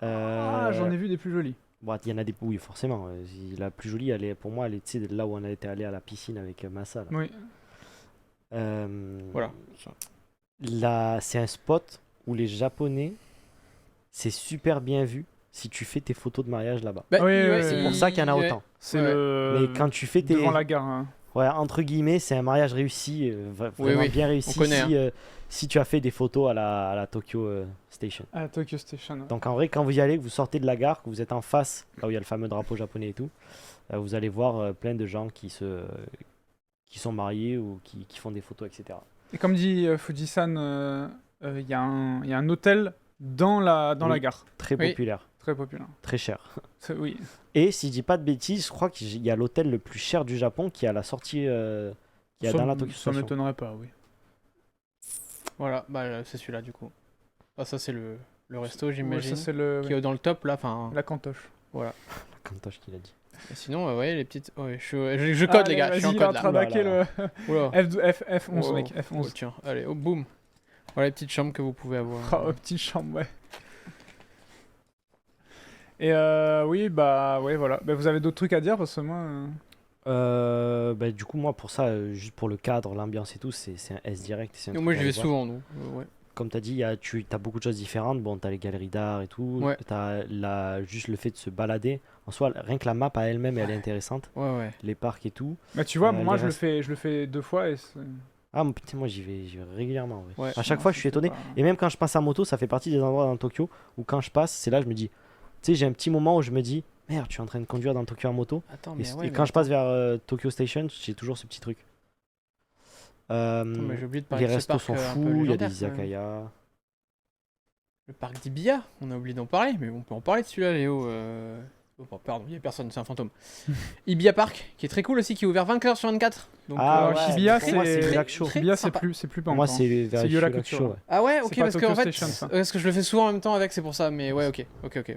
Ah, j'en ai vu des plus jolies. Bon, il y en a des, oui, forcément. La plus jolie, pour moi, elle est tu sais, là où on était allé à la piscine avec Massa. Là. Oui. Voilà. Là, c'est un spot où les Japonais, c'est super bien vu si tu fais tes photos de mariage là-bas. Bah, Oui, ouais, oui, C'est oui. pour ça qu'il y en a autant. C'est Ouais. Mais quand tu fais tes. devant la gare. Hein. Ouais, entre guillemets, c'est un mariage réussi, vraiment oui, bien réussi. on connaît, si, si tu as fait des photos à la Tokyo Station. À Tokyo Station. Ouais. Donc en vrai, quand vous y allez, que vous sortez de la gare, que vous êtes en face, là où il y a le fameux drapeau japonais et tout, vous allez voir plein de gens qui sont mariés ou qui font des photos, etc. Et comme dit Fujisan, il y a un hôtel dans la Oui. gare. Très Oui. populaire, Très populaire. très cher. Oui. Et si je dis pas de bêtises, je crois qu'il y a l'hôtel le plus cher du Japon qui est à la sortie, qui est Ça dans la m- Tokyo Ça Station. m'étonnerait pas, oui. Voilà, bah c'est celui-là du coup. Ah, ça c'est le resto, Ouais, j'imagine. ça, c'est Qui est dans le top là. Enfin, la cantoche. Kantosh qui l'a dit. et sinon, vous voyez les petites. Ouais, je code les gars, je suis en Vas-y, il est en code train là. d'hacker le Oula. F11, Oh, mec. oh, F11. tiens, allez, oh, boum. Voilà les petites chambres que vous pouvez avoir. Oh, petite chambre, ouais. Et oui, bah, ouais, voilà. Bah, vous avez d'autres trucs à dire parce que moi. Bah, du coup, moi, pour ça, juste pour le cadre, l'ambiance et tout, c'est un S direct. c'est un Donc, truc moi à j'y aller vais voir. souvent, donc. Ouais. Comme tu as dit, tu as beaucoup de choses différentes. Bon, tu as les galeries d'art et tout. Ouais. Tu as juste le fait de se balader. En soi, rien que la map à elle-même, elle est intéressante. Ouais. Les parcs et tout. Bah, tu vois, les moi, restes- je le fais 2 fois et c'est. Ah, mais putain, moi, j'y vais régulièrement. en vrai. Ouais. À chaque Non, fois, je ça suis fait étonné. pas- Et même quand je passe à moto, ça fait partie des endroits dans Tokyo où quand je passe, c'est là, je me dis. Tu sais, j'ai un petit moment où je me dis, merde, je suis en train de conduire dans Tokyo en moto. Attends, Et, mais ouais. et quand je passe vers Tokyo Station, j'ai toujours ce petit truc. Attends, mais j'ai oublié de parler Les de ce restos parc sont un peu fous, il y a légendaire, des quand même. izakaya. Le parc d'Ibia, on a oublié d'en parler, mais on peut en parler de celui-là, Léo. Oh, pardon, il n'y a personne, c'est un fantôme. Ibia Park, qui est très cool aussi, qui est ouvert 24 sur 24. Donc, Ah, ouais, ouais, Shibuya, pour moi, c'est- c'est Lac Show. très Shibuya, c'est sympa. plus pas Pour moi, encore. c'est vers C'est Yola Lac Culture, Show, ouais. ouais. Ah ouais, ok, C'est pas parce Tokyo qu'en fait, Station, ça. parce que je le fais souvent en même temps avec, c'est pour ça, mais ouais, ok.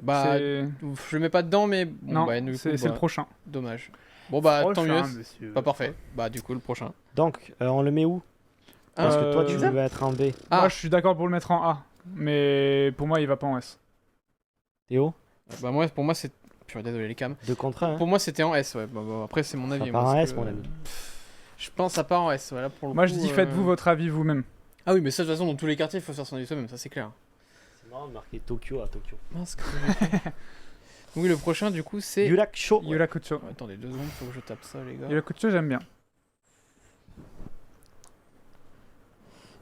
Bah, C'est- je le mets pas dedans, mais bon, Non, bah, du coup, c'est bah, le prochain. dommage. Bon bah tant mieux. Prochain, monsieur. Pas parfait. Bah du coup le prochain. Donc, on le met où? Parce que toi, tu Euh, veux être en B. Ah. Moi, je suis d'accord pour le mettre en A. Mais pour moi, il va pas en S. Théo? Bah moi pour moi c'est. Purée, désolé les cams. 2 contre 1. Pour moi c'était en S ouais. Bah, après c'est mon avis. Ça moi, part en parce S, que, mon ami. Je pense ça part en S. Voilà pour le Moi, coup, je dis, faites-vous votre avis vous-même. Ah oui mais ça de toute façon dans tous les quartiers il faut faire son avis soi-même, ça c'est clair. C'est marrant de marquer Tokyo à Tokyo. Mince, qu'est-ce que j'ai fait Oui le prochain du coup c'est. Yurakucho. Yurakucho. Oh, attendez 2 secondes, faut que je tape ça les gars. Yurakucho, j'aime bien.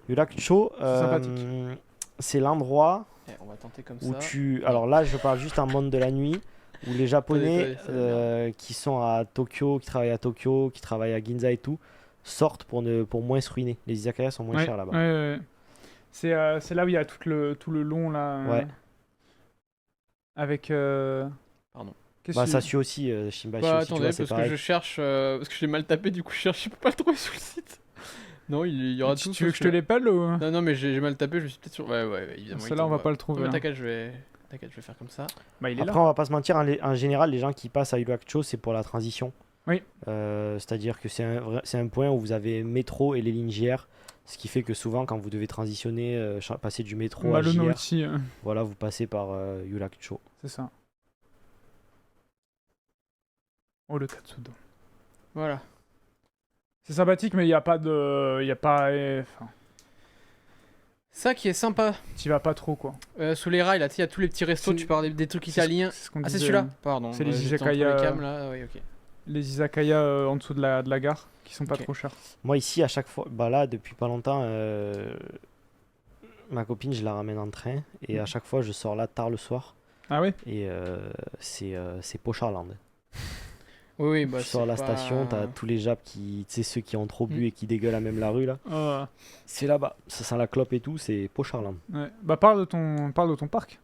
Yurakucho, sympathique. c'est l'endroit Eh, on va tenter comme où ça. tu... Alors là, je parle juste en monde de la nuit, où les Japonais Attendez, ça qui sont à Tokyo, qui travaillent à Tokyo, qui travaillent à Ginza et tout, sortent pour moins se ruiner. Les izakayas sont moins Ouais, chers là-bas. ouais. C'est là où il y a tout le long là. Ouais. Avec. Pardon. Qu'est-ce Bah, que ça suit aussi, Shimbashi Bah aussi, tu attendez vois, c'est parce que pareil. je cherche parce que je l'ai mal tapé du coup je cherche, je peux pas le trouver sur le site. Non il y aura tout. tu veux sauf que je te l'épelle ou. Non non mais j'ai mal tapé, je me suis peut-être sur. Ouais évidemment. Celle-là, on va pas le trouver. Mais hein. t'inquiète je vais faire comme ça. Bah, il est Après, là. on va pas se mentir, en général, les gens qui passent à Yurakucho, c'est pour la transition. Oui. C'est-à-dire que c'est un point où vous avez métro et les lignes JR, ce qui fait que souvent, quand vous devez transitionner, passer du métro à Malono JR, aussi, voilà, vous passez par Yurakucho. c'est ça. Oh, le Katsudo. Voilà. C'est sympathique, mais il n'y a pas de. Il y a pas. Enfin, Ça qui est sympa t'y vas pas trop quoi. sous les rails là, tu sais, il y a tous les petits restos, C'est- tu parles des trucs C'est italiens. ce qu'on Ah c'est disait, celui-là Pardon. C'est les j'étais entre izakaya, les cams, là, oui ok. Les izakaya en dessous de la gare, qui sont pas Ok. trop chers. Moi, ici, à chaque fois, bah là, depuis pas longtemps, ma copine, je la ramène en train, et à chaque fois, je sors là tard le soir, Ah ouais. et c'est Pocharland. Oui bah Tu sors à la c'est station, pas- t'as tous les Japs qui, tu sais, ceux qui ont trop bu Mm. et qui dégueulent à même la rue là. C'est là-bas, ça sent la clope et tout, c'est Pocharland. Ouais. Bah parle de ton parc.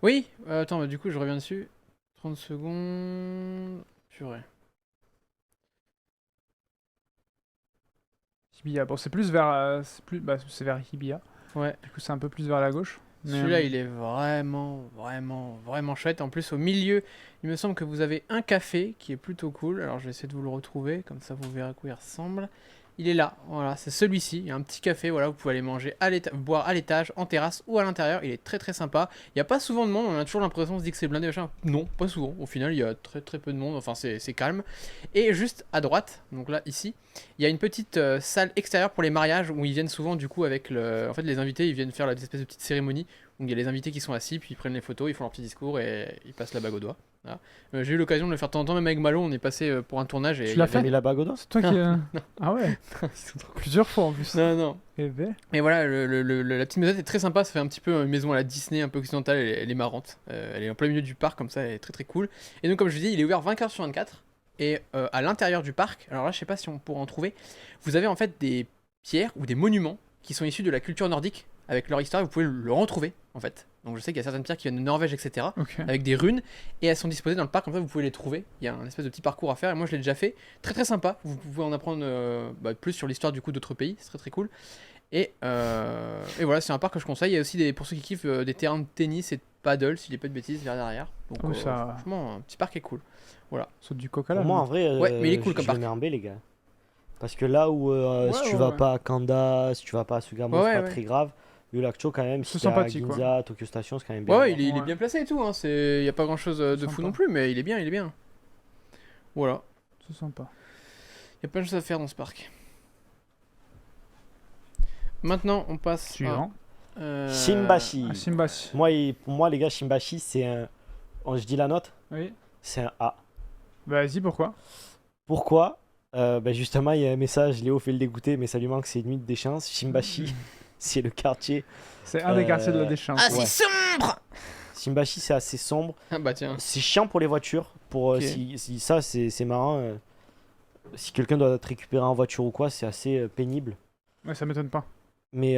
Oui attends bah, du coup je reviens dessus. 30 secondes. Purée. Hibiya. Bon, c'est plus vers c'est vers Hibiya. Ouais. Du coup, c'est un peu plus vers la gauche. Mais, Celui-là, il est vraiment chouette. En plus, au milieu, il me semble que vous avez un café qui est plutôt cool. Alors, je vais essayer de vous le retrouver, comme ça vous verrez à quoi il ressemble. Il est là, voilà, c'est celui-ci. Il y a un petit café, voilà, vous pouvez aller manger boire à l'étage, en terrasse ou à l'intérieur. Il est très sympa. Il n'y a pas souvent de monde, on a toujours l'impression de se dire que c'est blindé, machin. Non, pas souvent. Au final, il y a très peu de monde, enfin, c'est calme. Et juste à droite, donc là, ici, il y a une petite salle extérieure pour les mariages où ils viennent souvent, du coup, avec le. En fait, les invités, ils viennent faire des espèces de petites cérémonies où il y a les invités qui sont assis, puis ils prennent les photos, ils font leur petit discours et ils passent la bague au doigt. Voilà. J'ai eu l'occasion de le faire de temps en temps, même avec Malo, on est passé pour un tournage et. Tu il y l'as avait- fait T'as mis la bague au dos? c'est toi qui. Ah ouais. Ils sont trop cool. Plusieurs fois en plus. Non. Eh ben. Et voilà, la petite maisonnette est très sympa, ça fait un petit peu une maison à la Disney, un peu occidentale, elle est marrante. Elle est en plein milieu du parc, comme ça, elle est très cool. Et donc, comme je vous dis, il est ouvert 24 sur 24. Et à l'intérieur du parc, alors là, je sais pas si on pourra en trouver, vous avez en fait des pierres ou des monuments qui sont issus de la culture nordique, avec leur histoire, vous pouvez le retrouver en fait. Donc, je sais qu'il y a certaines pierres qui viennent de Norvège, etc. Ok. Avec des runes, et elles sont disposées dans le parc, comme ça vous pouvez les trouver. Il y a un espèce de petit parcours à faire, et moi je l'ai déjà fait. Très sympa, vous pouvez en apprendre plus sur l'histoire du coup d'autres pays, c'est très cool. Et voilà, c'est un parc que je conseille. Il y a aussi pour ceux qui kiffent des terrains de tennis et de paddle, s'il n'y a pas de bêtises, vers derrière. Donc Oh, ça- franchement, un petit parc est cool. Saute du coq à l'âne. Pour moi, en vrai, Ouais, mais il est cool comme je le parc. mets en B, les gars. Parce que là où, si tu ouais, vas ouais. pas à Kanda, si tu vas pas à Sugamo, Ouais, c'est pas ouais. très grave. Yurakucho, quand même, C'est si t'es à sympathique, Ginza, Tokyo Station, c'est quand même bien. Ouais, il est Ouais. bien placé et tout, hein. Il n'y a pas grand chose de fou Sympa. non plus, mais il est bien. Voilà, C'est sympa. il y a plein de choses à faire dans ce parc. Maintenant, on passe Suivant. à Shimbashi. Ah, Simbashi. Pour moi, les gars, Shimbashi, c'est un. Je dis la note, Oui. c'est un A. Vas-y, pourquoi? Pourquoi Justement, il y a un message, Léo fait le dégoûter, mais ça lui manque, c'est une nuit de déchéance. Shimbashi, c'est le quartier. C'est un des quartiers de la déchéance. Ah, Ouais. c'est sombre! Shimbashi, c'est assez sombre. Ah bah tiens. C'est chiant pour les voitures. Ok. Si ça, c'est marrant. Si quelqu'un doit te récupérer en voiture ou quoi, c'est assez pénible. Ouais, ça m'étonne pas. Mais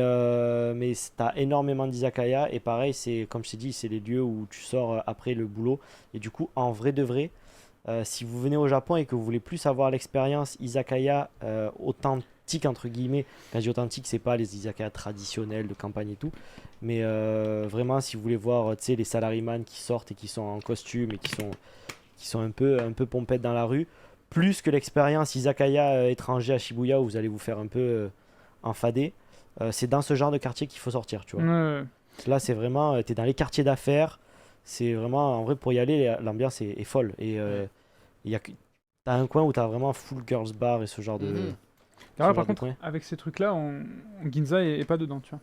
t'as énormément d'izakaya. Et pareil, c'est comme je t'ai dit, c'est les lieux où tu sors après le boulot. Et du coup, en vrai de vrai, si vous venez au Japon et que vous voulez plus avoir l'expérience izakaya authentique, entre guillemets, quand je dis authentique, c'est pas les izakaya traditionnels de campagne et tout. Mais vraiment, si vous voulez voir tu sais, les salaryman qui sortent et qui sont en costume et qui sont un peu pompettes dans la rue, plus que l'expérience izakaya étranger à Shibuya où vous allez vous faire un peu enfader. C'est dans ce genre de quartier qu'il faut sortir, tu vois. Ouais. Là, c'est vraiment, t'es dans les quartiers d'affaires. C'est vraiment, en vrai, pour y aller, l'ambiance est folle. Et t'as un coin où t'as vraiment full girls bar et ce genre de. Mhm. ce Alors, genre par de contre, coin. avec ces trucs-là, Ginza est pas dedans, tu vois.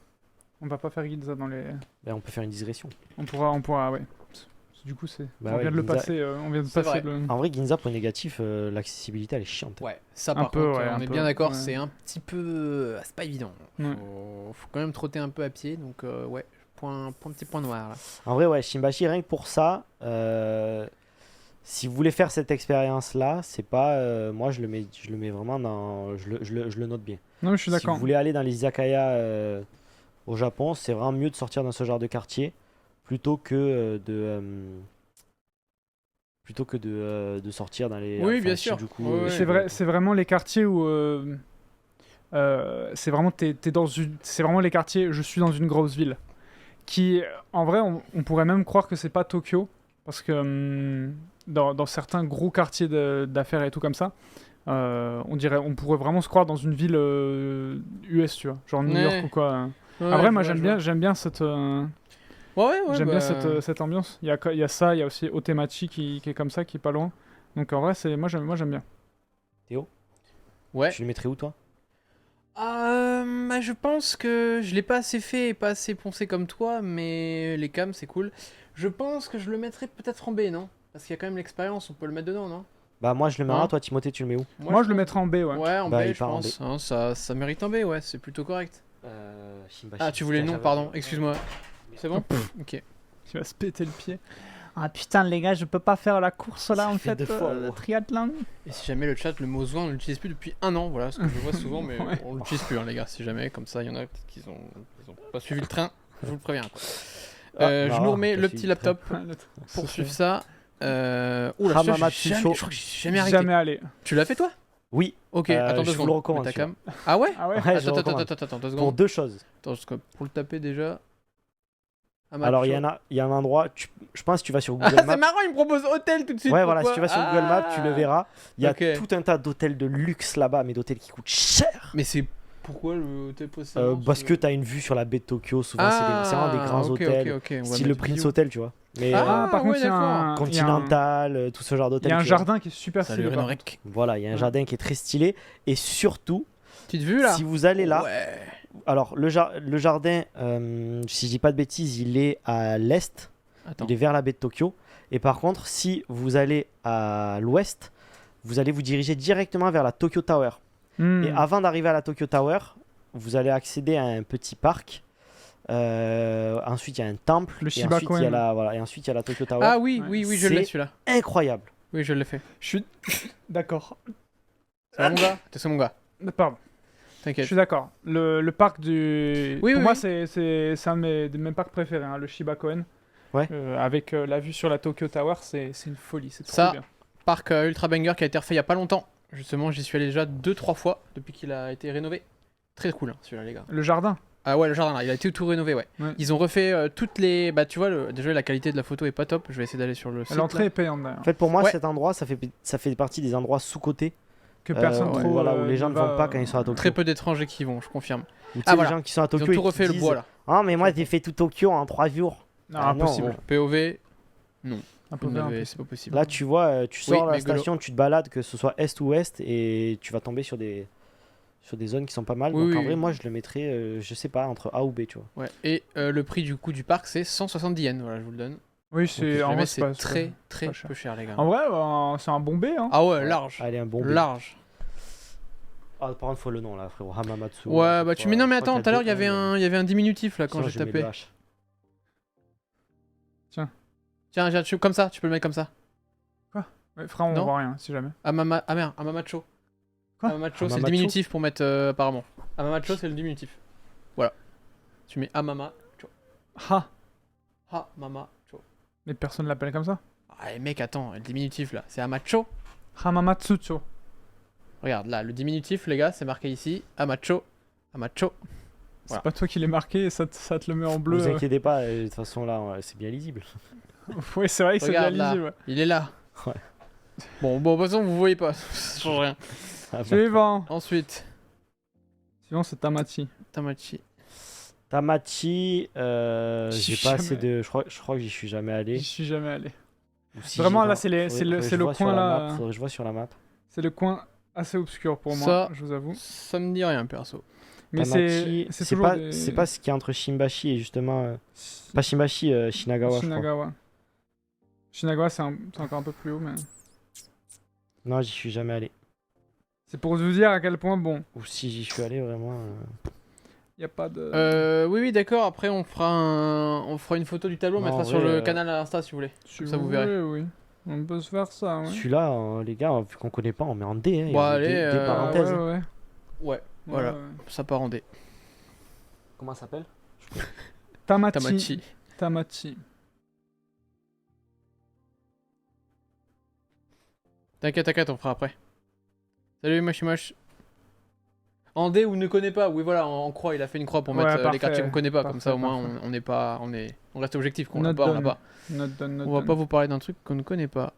On va pas faire Ginza dans les. Ben, on peut faire une digression. On pourra, ouais. Du coup, Bah on ouais, vient de le Ginza- passer. On vient de C'est passer vrai. le. En vrai, Ginza, point négatif, l'accessibilité, elle est chiante. Ouais, ça Un par peu, contre, ouais, on un est peu, bien d'accord, ouais. c'est un petit peu. C'est pas évident. Ouais. Faut quand même trotter un peu à pied, donc ouais, petit point noir là. En vrai, ouais, Shimbashi, rien que pour ça, si vous voulez faire cette expérience-là, c'est pas. Moi, je le mets vraiment dans. Je le note bien. Non, mais je suis Si d'accord. vous voulez aller dans les izakaya au Japon, c'est vraiment mieux de sortir dans ce genre de quartier plutôt que de sortir dans les. Oui, bien Shinjuku, sûr. Ouais, ouais. C'est vrai, c'est vraiment les quartiers où. C'est vraiment, c'est vraiment les quartiers. Je suis dans une grosse ville. Qui, en vrai, on pourrait même croire que c'est pas Tokyo, parce que dans certains gros quartiers d'affaires et tout comme ça, on pourrait vraiment se croire dans une ville US, tu vois, genre New Ouais. York ou quoi. Ouais, Après, je moi vois, j'aime bien cette. Ouais, J'aime bah, bien cette ambiance. Il y a ça, il y a aussi Otemachi qui est comme ça, qui est pas loin. Donc en vrai, moi j'aime bien. Ouais. Tu le mettrais où, toi? Bah, je pense que je l'ai pas assez fait et pas assez poncé comme toi, mais les cams c'est cool. Je pense que je le mettrais peut-être en B, non? Parce qu'il y a quand même l'expérience, on peut le mettre dedans, non? Bah, moi, je le mets en Hein A, toi, Timothée, tu le mets où? Moi je le mettrais en B, ouais. Ouais, en Bah, B, il je part en pense. Hein, ça mérite un B, ouais, c'est plutôt correct. Shimbashi. Ah, tu voulais le nom, pardon, excuse-moi. C'est bon? Ok. Il va se péter le pied. Ah putain les gars, je peux pas faire la course là Ça en fait fait, deux fois, le gros. triathlon. Et si jamais le chat, le mot zouin, on l'utilise plus depuis 1 an, voilà, ce que je vois souvent, mais Ouais. on l'utilise plus, hein, les gars, si jamais, comme ça, il y en a peut-être qui ont pas suivi le train, je vous le préviens, quoi. Je non, nous remets pas le suivi petit le train. laptop pour suivre ça. Oula, je Hamamatsucho. crois que j'ai jamais arrêté. Jamais allé. Tu l'as fait toi? Oui, Ok, Euh, attends 2 je vous secondes. le recommande, Mets ta celui-là. cam. Ah ouais? Ah ouais. Ouais, je le Attends, recommande. attends, 2 Pour secondes. 2 choses. Attends, pour le taper déjà. Alors, il y a un endroit, je pense que tu vas sur Ah, Google c'est Maps. marrant, il me propose hôtel tout de suite. Ouais, voilà, si pourquoi tu vas sur Google Maps, tu le verras. Il y a Ok. tout un tas d'hôtels de luxe là-bas, mais d'hôtels qui coûtent cher. Mais c'est pourquoi le hôtel possède Parce que tu as une vue sur la baie de Tokyo, souvent c'est vraiment des grands hôtels. Ok, on va Style le mettre Prince vidéo. Hotel, tu vois. Mais Ah, par contre, ouais, il y a un d'accord. il y a un- Continental, tout ce genre Il d'hôtel. y a un qui est- jardin qui est super Salut stylé. par Renorec. Voilà, il y a un Ouais. jardin qui est très stylé. Et surtout, Petite vue là. si vous allez là, Ouais. alors le jardin, si je dis pas de bêtises, il est à l'est. Attends. Il est vers la baie de Tokyo. Et par contre, si vous allez à l'ouest, vous allez vous diriger directement vers la Tokyo Tower. contre. Et avant d'arriver à la Tokyo Tower, vous allez accéder à un petit parc. Ensuite, il y a un temple. Le et Shiba ensuite, il y a Koen. voilà, et ensuite, il y a la Tokyo Tower. Ah oui, Ouais. oui, je l'ai C'est- celui-là. Incroyable. Oui, je l'ai fait. Je suis d'accord. C'est mon gars. C'est mon gars. Pardon. Je T'inquiète. suis d'accord. Le parc du. Oui, Pour oui, moi, oui. c'est un de mes parcs préférés, hein, le Shiba Koen. Ouais. Avec la vue sur la Tokyo Tower, c'est une folie. C'est trop Ça, bien. Parc Ultra Banger qui a été refait il y a pas longtemps. Justement, j'y suis allé déjà 2-3 fois depuis qu'il a été rénové. Très cool, hein, celui-là, les gars. Le jardin. Ah ouais, le jardin là, il a été tout rénové, ouais. Ouais. Ils ont refait toutes les. Bah, tu vois, déjà la qualité de la photo est pas top. Je vais essayer d'aller sur le site. L'entrée là. est payante d'ailleurs. En fait, pour moi, Ouais. cet endroit, ça fait partie des endroits sous-cotés. Que personne où, trop. voilà, où les gens ne va, vont pas quand ils sont à Tokyo. Très peu d'étrangers qui y vont, je confirme. Ou tu sais, Ah, les voilà. gens qui sont à Ils ont Tokyo tout et qui refait le disent, bois là. Ah, mais moi, j'ai fait tout Tokyo en 3 jours. Non, Ah, non, impossible. POV, Impossible. c'est pas possible. Là, tu vois, tu sors de la mais Golo. station, tu te balades, que ce soit est ou ouest, et tu vas tomber sur des zones qui sont pas mal. Oui, Donc, en oui. vrai, moi, je le mettrais, je sais pas, entre A ou B, tu vois. Ouais. Et le prix du coup du parc, c'est 170 yens. Voilà, je vous le donne. Oui, Donc, c'est si en jamais, vrai, c'est pas- très très pas cher. peu cher, les gars. En vrai, c'est un bon B. Hein. Ah ouais, large. Allez, un bon B. Large. Ah, par contre, faut le nom là, frérot. Hamamatsu. Ouais, bah tu mets. Non, mais attends, tout à l'heure, il y avait un diminutif là quand j'ai tapé. Tiens, comme ça, tu peux le mettre comme ça. Ouais, frère, on Non. voit rien si jamais. Ah merde, Amamacho. Quoi Amamacho, c'est le Hamamatsu diminutif pour mettre apparemment. Amamacho, c'est le diminutif. Voilà. Tu mets Amamacho. Ha. Hamamacho. Mais personne l'appelle comme ça. Ah, mec, attends, le diminutif là, c'est Amacho. Hamamatsucho. Regarde, là, le diminutif, les gars, c'est marqué ici. Amacho. Amacho. C'est Voilà. pas toi qui l'ai marqué et ça te le met en bleu. Ne vous inquiétez pas, de toute façon, là, c'est bien lisible. Oui, c'est vrai que c'est bien Regarde là. lisible. Ouais. Il est là. Bon, de toute façon, vous voyez pas. Ça change rien. Ah bah. Suivant. Ensuite, Suivant, c'est Tamachi. Tamachi. Tamachi, j'ai J'y pas suis assez jamais- de. Je crois que j'y suis jamais allé. J'y suis jamais allé. Ou si Vraiment, j'y là, vais, c'est les- c'est le- faudrait que c'est je le vois sur coin, la là. map, faudrait que je vois sur la map. C'est le coin assez obscur pour moi, Ça- je vous avoue. Ça me dit rien, perso. Mais Tamachi, c'est c'est toujours pas, des... c'est pas ce qui est entre Shimbashi et justement. Pas Shimbashi, Shinagawa, je crois. Shinagawa. Shinagawa, c'est encore un peu plus haut, mais... Non, j'y suis jamais allé. C'est pour vous dire à quel point, bon, Ou si j'y suis allé vraiment. il n'y a pas de... Oui, d'accord. Après, on fera une photo du tableau, on Non, mettra en sur vrai, le canal à Insta si vous voulez. Si ça, vous voulez, verrez. Oui, on peut se faire ça, ouais. Celui-là, les gars, vu qu'on connaît pas, on met en D. Hein, il y Bon, a allez, des ouais, parenthèses. Ouais, ouais. Ouais, voilà. Ouais, ouais. Ça part en D. Comment ça s'appelle? Tamachi. Tamachi. Tamachi. T'inquiète, on fera après. Salut, Moche. En D ou ne connaît pas. Oui, voilà, en croix. Il a fait une croix pour Ouais, mettre les parfait, quartiers qu'on connaît pas. Comme ça, au parfait, moins, parfait. on n'est pas, on reste objectif. Qu'on l'a Note pas, on l'a done. pas. Note done, On va pas vous parler d'un truc qu'on ne connaît pas.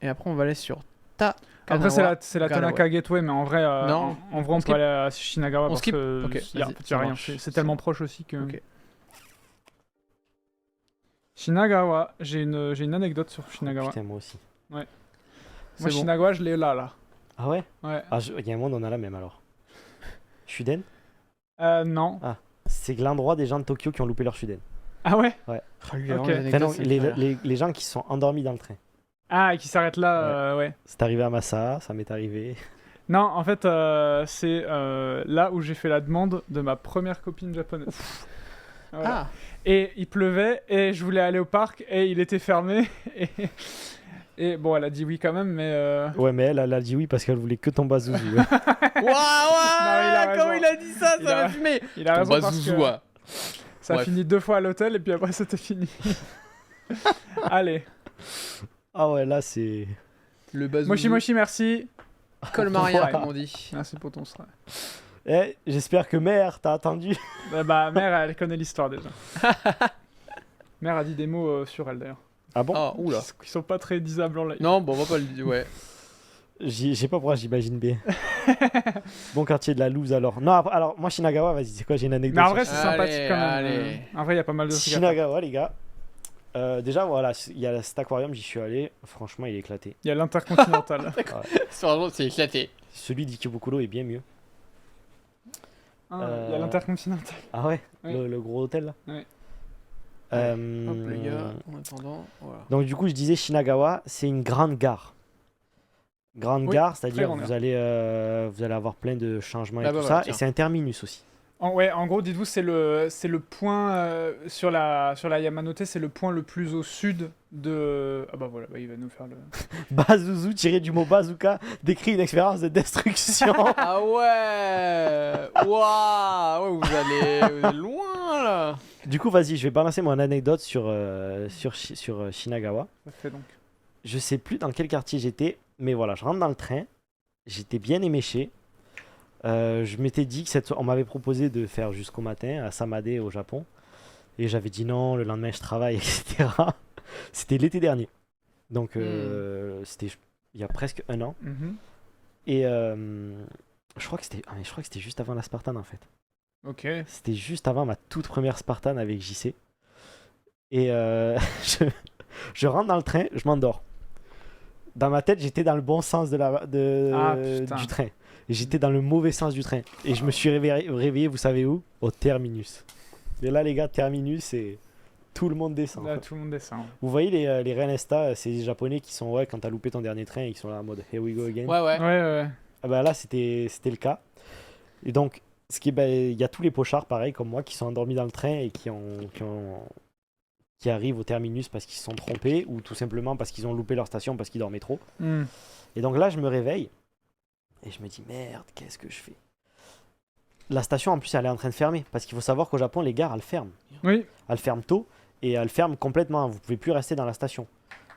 Et après, on va aller sur Ta. Après, c'est la Kanawa. Tanaka Gateway, mais en vrai, Non, en vrai, on peut skip. aller à Shinagawa On parce skip. que Ok, y a, vas-y, y a ça rien. marche. C'est tellement proche aussi que... Ok. Shinagawa, j'ai une anecdote sur Shinagawa. Putain, moi aussi. Moi, C'est bon. Shinagawa, je l'ai là. Ah ouais? Ouais. Ah, il y a un monde, on a la même alors. Shuden? Non. C'est l'endroit des gens de Tokyo qui ont loupé leur Shuden. Ah ouais? Oh, lui, Ok. vraiment, les Enfin, anecdotes, non, ça me fait rire. les gens qui se sont endormis dans le train. Ah, et qui s'arrête là, ouais. C'est arrivé à Massa, ça m'est arrivé. Non, en fait, c'est là où j'ai fait la demande de ma première copine japonaise. Voilà. Ah, Et il pleuvait, et je voulais aller au parc, et il était fermé. Et bon, elle a dit oui quand même, mais... Ouais, mais elle a dit oui parce qu'elle voulait que ton bazouzou. Ouais. waouh, il a comment raison. il a dit ça, Il ça a- m'a fumé. Il a Ton raison parce que bazouzoua. ça a Bref. fini 2 fois à l'hôtel, et puis après, c'était fini. Allez. Ah ouais, là c'est. Le bazouzou. Moshi Moshi, merci. Colmaria, Ouais. comme on dit. Merci pour ton stress. Eh, j'espère que mère, t'as attendu. Bah, mère, elle connaît l'histoire déjà. Mère a dit des mots sur elle d'ailleurs. Ah bon? Ah, oula. Qui sont pas très disables en live. Non, bon, on va pas le dire, ouais. Je sais pas pourquoi j'imagine bien. Bon quartier de la loose alors. Non, alors moi Shinagawa, vas-y, c'est quoi? J'ai une anecdote. Mais en vrai, sur c'est Allez, sympathique quand même. allez. En vrai, il y a pas mal de trucs à faire. Shinagawa, les gars. Déjà, voilà, il y a cet aquarium, j'y suis allé. Franchement, il est éclaté. Il y a l'intercontinental. Franchement, c'est éclaté. Celui d'Ikebukuro est bien mieux. Ah, il y a l'intercontinental. Ah ouais? Oui. Le gros hôtel là? Oui. Hop, les gars, en attendant, voilà. Donc du coup, je disais Shinagawa, c'est une grande gare. Grande Oui, gare, très c'est-à-dire grande vous allez avoir plein de changements et Là-bas, tout voilà, ça. tiens. Et c'est un terminus aussi. En gros, dites-vous, c'est le point sur la Yamanote, c'est le point le plus au sud de. Ah bah voilà, bah, il va nous faire le. Bazuzu tiré du mot bazooka décrit une expérience de destruction. Ah ouais. Waouh, ouais, vous allez loin là. Du coup, vas-y, je vais balancer mon anecdote sur Shinagawa. Ça fait donc. Je sais plus dans quel quartier j'étais, mais voilà, je rentre dans le train. J'étais bien éméché. Je m'étais dit que on m'avait proposé de faire jusqu'au matin à Samade au Japon. Et j'avais dit non, le lendemain je travaille, etc. C'était l'été dernier. Donc c'était il y a presque un an. Mhm. Et je crois que c'était juste avant la Spartan en fait. Ok. C'était juste avant ma toute première Spartan avec JC. Et je rentre dans le train, je m'endors. Dans ma tête, j'étais dans le bon sens Ah, putain. du train. Et j'étais dans le mauvais sens du train. Et je me suis réveillé, vous savez où? Au terminus. Et là, les gars, terminus, et tout le monde descend. Là, tout le monde descend. Vous voyez les Renesta, c'est les Japonais qui sont, ouais, quand t'as loupé ton dernier train, ils sont là en mode Here we go again. Ouais, ouais. Ouais. Ah bah là, c'était le cas. Et donc, il y a tous les pochards, pareil, comme moi, qui sont endormis dans le train et qui arrivent au terminus parce qu'ils se sont trompés ou tout simplement parce qu'ils ont loupé leur station parce qu'ils dormaient trop. Hmm. Et donc là, je me réveille et je me dis merde, qu'est-ce que je fais? La station, en plus, elle est en train de fermer parce qu'il faut savoir qu'au Japon, les gares, elles ferment. Oui. Elles ferment tôt et elles ferment complètement. Vous pouvez plus rester dans la station.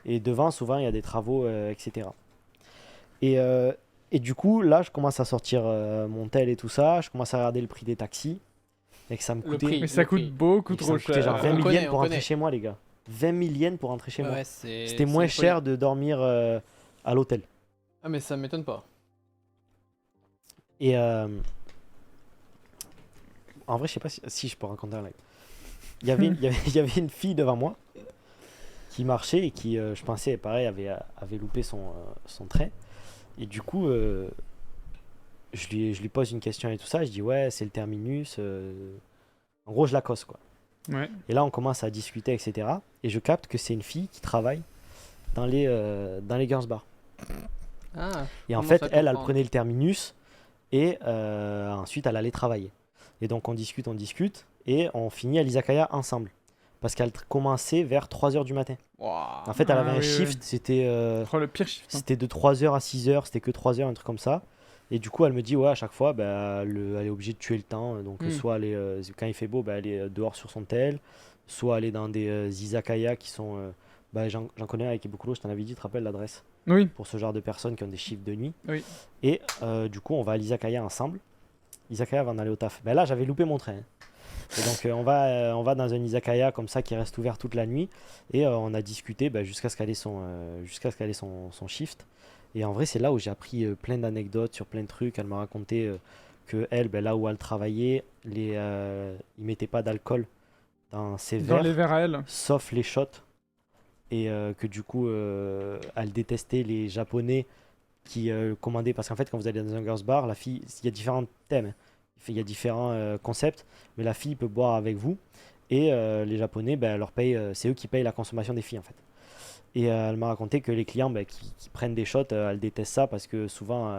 Et devant, souvent, il y a des travaux, etc. Et du coup, là, je commence à sortir mon tel et tout ça. Je commence à regarder le prix des taxis. Et que ça me Le coûtait, prix. Mais ça le coûte prix. beaucoup et que ça trop me coûtait genre cher. 20 On 000 connaît, yens pour on rentrer connaît. chez moi, les gars. 20 000 yens pour rentrer chez moi. Ouais, c'est. C'était moins c'est cher de dormir à l'hôtel. Ah, mais ça m'étonne pas. Et en vrai, je sais pas si je peux raconter un live. Il y avait une fille devant moi qui marchait et qui, je pensais, pareil, avait loupé son train. Et du coup, je lui pose une question et tout ça. Je dis, ouais, c'est le terminus. En gros, je l'accoste, quoi. Ouais. Et là, on commence à discuter, etc. Et je capte que c'est une fille qui travaille dans les girls bars. Ah, Et en comment fait, ça, elle comprendre. prenait le terminus et ensuite, elle allait travailler. Et donc, on discute et on finit à l'izakaya ensemble. Parce qu'elle commençait vers 3h du matin. Ouah. En fait, elle Ah avait un oui, shift, oui. c'était Oh, le pire shift. Hein. c'était de 3h à 6h, c'était que 3h, un truc comme ça. Et du coup, elle me dit, ouais, à chaque fois, bah, elle est obligée de tuer le temps. Donc, soit elle est, quand il fait beau, bah, elle est dehors sur son tel, soit elle est dans des izakaya qui sont. Bah, j'en connais un avec Ibukuro, je t'en avais dit, tu te rappelles l'adresse Oui. pour ce genre de personnes qui ont des shifts de nuit. Oui. Et du coup, on va à l'izakaya ensemble. Izakaya avant d'aller au taf. Ben là, j'avais loupé mon train. Et donc, on va dans un izakaya comme ça qui reste ouvert toute la nuit. Et on a discuté jusqu'à ce qu'elle ait son shift. Et en vrai, c'est là où j'ai appris plein d'anecdotes sur plein de trucs. Elle m'a raconté que elle, ben, là où elle travaillait, ils mettaient pas d'alcool dans ses Dans verres, les verres à elle. sauf les shots. Et que du coup, elle détestait les Japonais qui commandaient. Parce qu'en fait, quand vous allez dans un girls bar, la fille, il y a différents thèmes, hein. Il y a différents concepts, mais la fille peut boire avec vous. Et les Japonais, ben, leur payent, c'est eux qui payent la consommation des filles en fait. Et elle m'a raconté que les clients ben, qui prennent des shots, elles détestent ça parce que souvent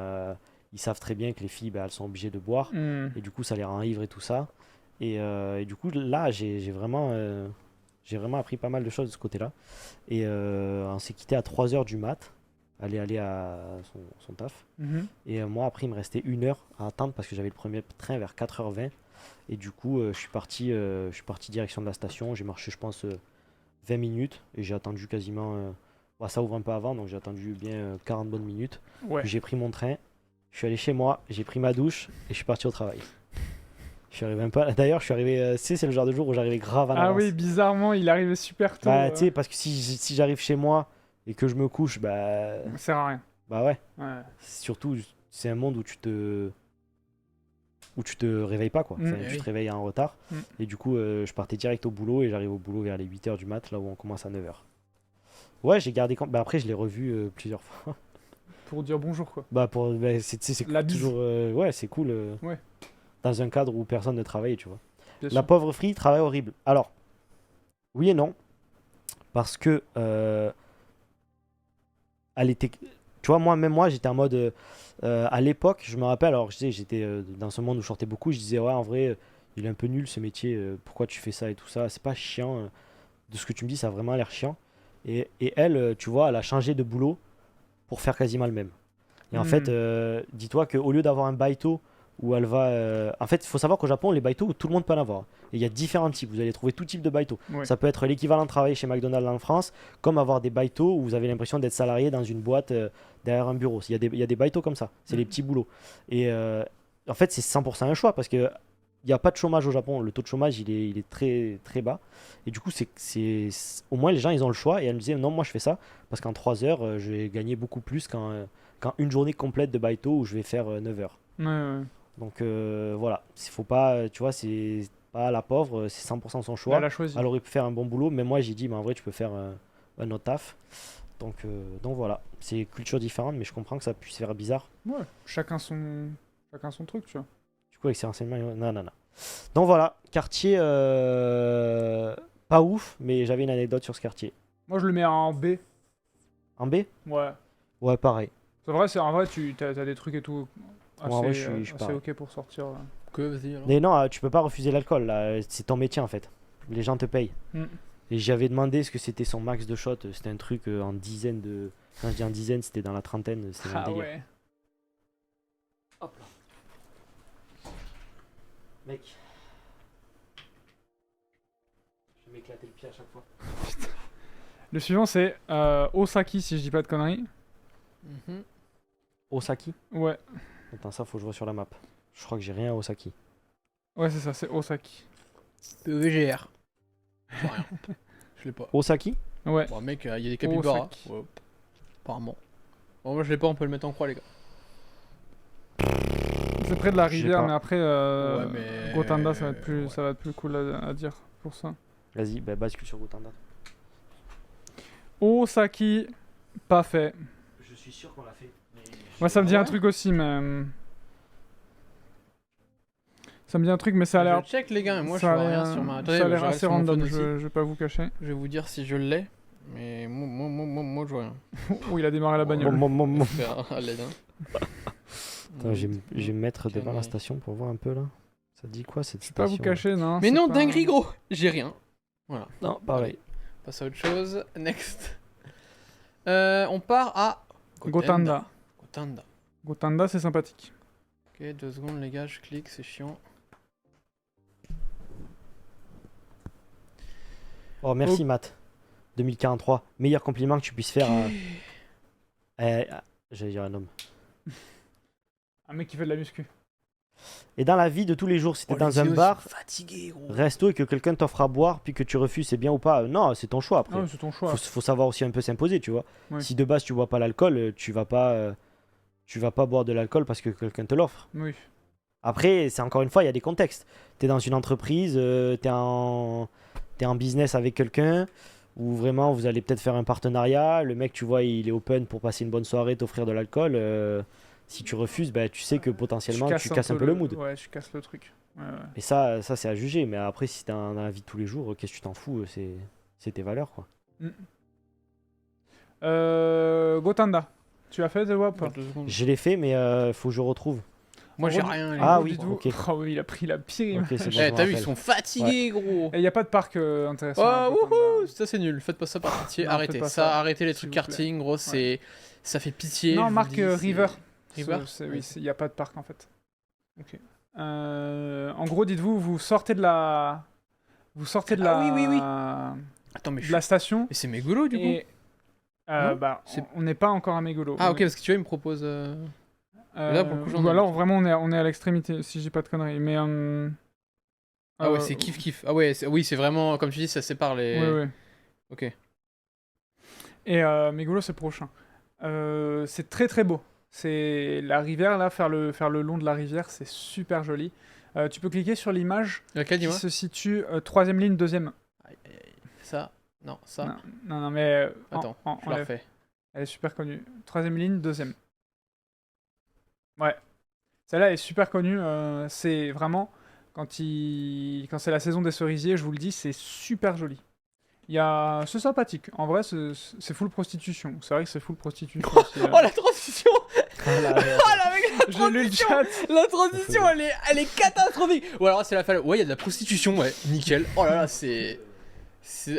ils savent très bien que les filles ben, elles sont obligées de boire et du coup ça les rend ivres et tout ça. Et du coup là j'ai vraiment appris pas mal de choses de ce côté-là. Et on s'est quitté à 3h du mat, aller à son taf. Mhm. Et moi après il me restait 1 heure à attendre parce que j'avais le premier train vers 4h20. Et du coup je suis parti direction de la station, j'ai marché je pense 20 minutes et j'ai attendu quasiment. Ça ouvre un peu avant donc j'ai attendu bien 40 bonnes minutes. Ouais. Puis j'ai pris mon train, je suis allé chez moi, j'ai pris ma douche et je suis parti au travail. Je suis arrivé un peu. D'ailleurs, je suis arrivé. C'est le genre de jour où j'arrivais grave en Ah avance. oui, bizarrement, il arrivait super tôt. Bah, tu sais, parce que si j'arrive chez moi et que je me couche, bah. Ça sert à rien. Bah ouais. Ouais. Surtout, c'est un monde où tu te réveilles pas quoi. Enfin, Eh tu oui. te réveilles en retard. Mm. Et du coup, je partais direct au boulot et j'arrive au boulot vers les 8h du mat, là où on commence à 9h. Ouais, j'ai gardé compte. Bah après, je l'ai revu plusieurs fois. Pour dire bonjour, quoi. Bah c'est La bise. toujours. Ouais, c'est cool. Ouais. Dans un cadre où personne ne travaille, tu vois. Bien La sûr. pauvre fille travaille horrible. Alors, oui et non. Parce que. Elle était. Tu vois, moi, j'étais en mode. À l'époque, je me rappelle, alors j'étais dans ce monde où je sortais beaucoup, je disais, ouais, en vrai, il est un peu nul ce métier, pourquoi tu fais ça et tout ça, c'est pas chiant. De ce que tu me dis, ça a vraiment l'air chiant. Et elle, tu vois, elle a changé de boulot pour faire quasiment le même. Et en fait, dis-toi qu'au lieu d'avoir un baito où elle va. En fait, il faut savoir qu'au Japon, les baito, tout le monde peut en avoir. Et il y a différents types, vous allez trouver tout type de baito. Ouais. Ça peut être l'équivalent de travailler chez McDonald's en France, comme avoir des baitos où vous avez l'impression d'être salarié dans une boîte derrière un bureau. Il y a des baitos comme ça, c'est les petits boulots. Et en fait, c'est 100% un choix parce que il n'y a pas de chômage au Japon. Le taux de chômage, il est très, très bas. Et du coup, au moins, les gens, ils ont le choix. Et elle me disait, non, moi, je fais ça parce qu'en 3 heures, je vais gagner beaucoup plus qu'en une journée complète de baito où je vais faire 9 heures. Ouais. Donc voilà, il faut pas, tu vois, c'est pas la pauvre, c'est 100% son choix. Elle a choisi. Elle aurait pu faire un bon boulot, mais moi j'ai dit, mais en vrai, tu peux faire un autre taf. Donc voilà, c'est culture différente, mais je comprends que ça puisse faire bizarre. Ouais. Chacun son truc, tu vois. Du coup, avec ces renseignements, non. Donc voilà, quartier pas ouf, mais j'avais une anecdote sur ce quartier. Moi, je le mets en B. En B? Ouais. Ouais, pareil. C'est en vrai, tu as des trucs et tout. Assez, Ouais, en vrai, je suis assez pareil. ok pour sortir. Que, vas-y alors. Mais non, tu peux pas refuser l'alcool, là, c'est ton métier en fait. Les gens te payent. Mm. Et j'avais demandé ce que c'était son max de shot. C'était un truc en dizaines de. Quand je dis en dizaines, c'était dans la trentaine. C'était un Ah délire. ouais. Mec. Je vais m'éclater le pied à chaque fois. Le suivant, c'est Osaki, si je dis pas de conneries. Mhm. Osaki? Ouais. Attends, ça faut que je vois sur la map. Je crois que j'ai rien à Osaki. Ouais, c'est ça, c'est Osaki. PEVGR. Bon, rien. Je l'ai pas. Osaki? Ouais. Bon, mec, il y a des capybaras. Osaki. Ouais. Apparemment. Bon, moi je l'ai pas, on peut le mettre en croix, les gars. C'est près de la Je sais rivière, pas. mais après, Ouais, mais- Gotanda, ça va être plus, ouais. ça va être plus cool à dire pour ça. Vas-y, bah, bascule sur Gotanda. Osaki, pas fait. Je suis sûr qu'on l'a fait. Mais Moi, ça me dit Ah un ouais truc aussi, mais. Ça me dit un truc, mais ça a l'air. Je check, les gars, mais moi je ça a vois rien l'air- sur ma. ça Attendez, a je l'air regarde assez sur mon random, phone aussi. je vais pas vous cacher. Je vais vous dire si je l'ai. Mais moi je vois rien. Oh, il a démarré la bagnole. Faire à l'aide, hein. Attends, je vais me mettre devant la Connerie. station pour voir un peu là. Ça dit quoi cette Je vais pas station vous cacher, non. Mais c'est non, pas- dinguerie, gros. J'ai rien. Voilà. Non, pareil. Passe à autre chose. Next. On part à Gotanda. Gotanda. Gotanda, c'est sympathique. Ok, 2 secondes, les gars, je clique, c'est chiant. Oh, merci Matt. 2043. Meilleur compliment que tu puisses faire j'allais dire un homme. Un mec qui fait de la muscu. Et dans la vie de tous les jours, si t'es dans un bar, Fatigué, gros. resto et que quelqu'un t'offre à boire puis que tu refuses, c'est bien ou pas? Non, c'est ton choix après. Ah, ouais, c'est ton choix. Faut savoir aussi un peu s'imposer, tu vois. Oui. Si de base tu bois pas l'alcool, tu vas pas boire de l'alcool parce que quelqu'un te l'offre. Oui. Après, c'est encore une fois, il y a des contextes. T'es dans une entreprise, t'es en business avec quelqu'un, où vraiment vous allez peut-être faire un partenariat. Le mec, tu vois, il est open pour passer une bonne soirée, t'offrir de l'alcool. Si tu refuses, bah, tu sais que potentiellement tu casses un peu le mood. Ouais, je casse le truc. Ouais, ouais. Et ça c'est à juger. Mais après, si t'es dans la vie de tous les jours, qu'est-ce que tu t'en fous? C'est tes valeurs, quoi. Gotanda. Tu as fait, The Wap? Attends 2 secondes. Je l'ai fait, mais faut que je retrouve. Moi j'ai En gros, rien. les Ah gars. oui, dites-vous- ok. Oh oui, il a pris la pire Ok, image. c'est bon, Eh, je me t'as vu, ils rappelle. sont fatigués, gros. Et il n'y a pas de parc intéressant. à Oh, Gotanda. wouhou, ça c'est nul. Faites pas ça par pitié. Non, Arrêtez. faites pas Ça, ça, arrêtez les s'il trucs vous plaît. karting, gros. C'est, ça fait pitié. je Non, vous marque dis, c'est- River. River. Oui, il n'y a pas de parc en fait. Ok. En gros, dites-vous, vous sortez de la. Vous sortez de la. Ah oui, oui, oui. Attends, mais De la station. Mais c'est Megolo du coup. Et. Non, Bah, c'est- on n'est pas encore à Megolo. Ah On ok, est- parce que tu vois, il me propose. Là, pour le coup, j'en ai ou un alors petit. vraiment on est à l'extrémité, si je dis pas de conneries. Mais. Ah ouais, c'est kiff. Ah ouais, oui, c'est vraiment, comme tu dis, ça sépare les. Ouais, ouais. Ok. Et Megolo, c'est prochain. C'est très très beau. C'est la rivière, là, faire le long de la rivière, c'est super joli. Tu peux cliquer sur l'image Laquelle, qui dis-moi. se situe troisième ligne, deuxième. Aïe, aïe, aïe. Ça. Non, ça. Non, mais. Attends, je la enlève. refais. Elle est super connue. Troisième ligne, deuxième. Ouais. Celle-là est super connue. C'est vraiment. Quand c'est la saison des cerisiers, je vous le dis, c'est super joli. C'est sympathique. En vrai, c'est full prostitution. C'est vrai que c'est full prostitution. aussi, Oh la transition. Ah là, Oh la mec, la J'ai lu le transition. chat. La transition, elle est catastrophique. Ou alors c'est la fin. Ouais, il y a de la prostitution, ouais, nickel. Oh là là,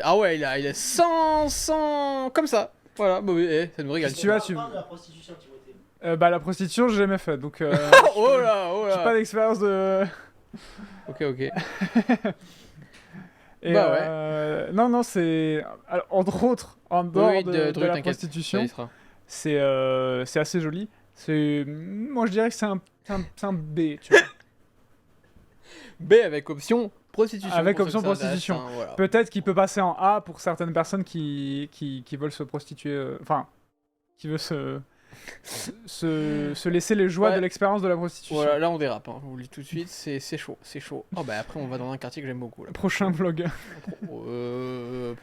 ah ouais, il a 100 comme ça. Voilà, bah oui, ça nous régale. Si tu vas, tu- parles de la prostitution, Timothée. Bah, la prostitution, j'ai jamais fait. Donc, Oh là, oh j'ai pas là. d'expérience de. Ok. Et, Bah ouais. Non, c'est. Alors, entre autres, en dehors Oui, de Drew, la t'inquiète, ça prostitution, y sera. c'est assez joli. Moi, je dirais que c'est un B, tu vois. B avec option prostitution. Avec pour ceux option que ça intéresse, prostitution. hein, voilà. Peut-être qu'il peut passer en A pour certaines personnes qui veulent se prostituer. Enfin, qui veulent se laisser les joies Ouais. de l'expérience de la prostitution. Voilà, là on dérape, hein. Je vous le dis tout de suite, c'est chaud, c'est chaud. Oh bah après on va dans un quartier que j'aime beaucoup là. Prochain vlog.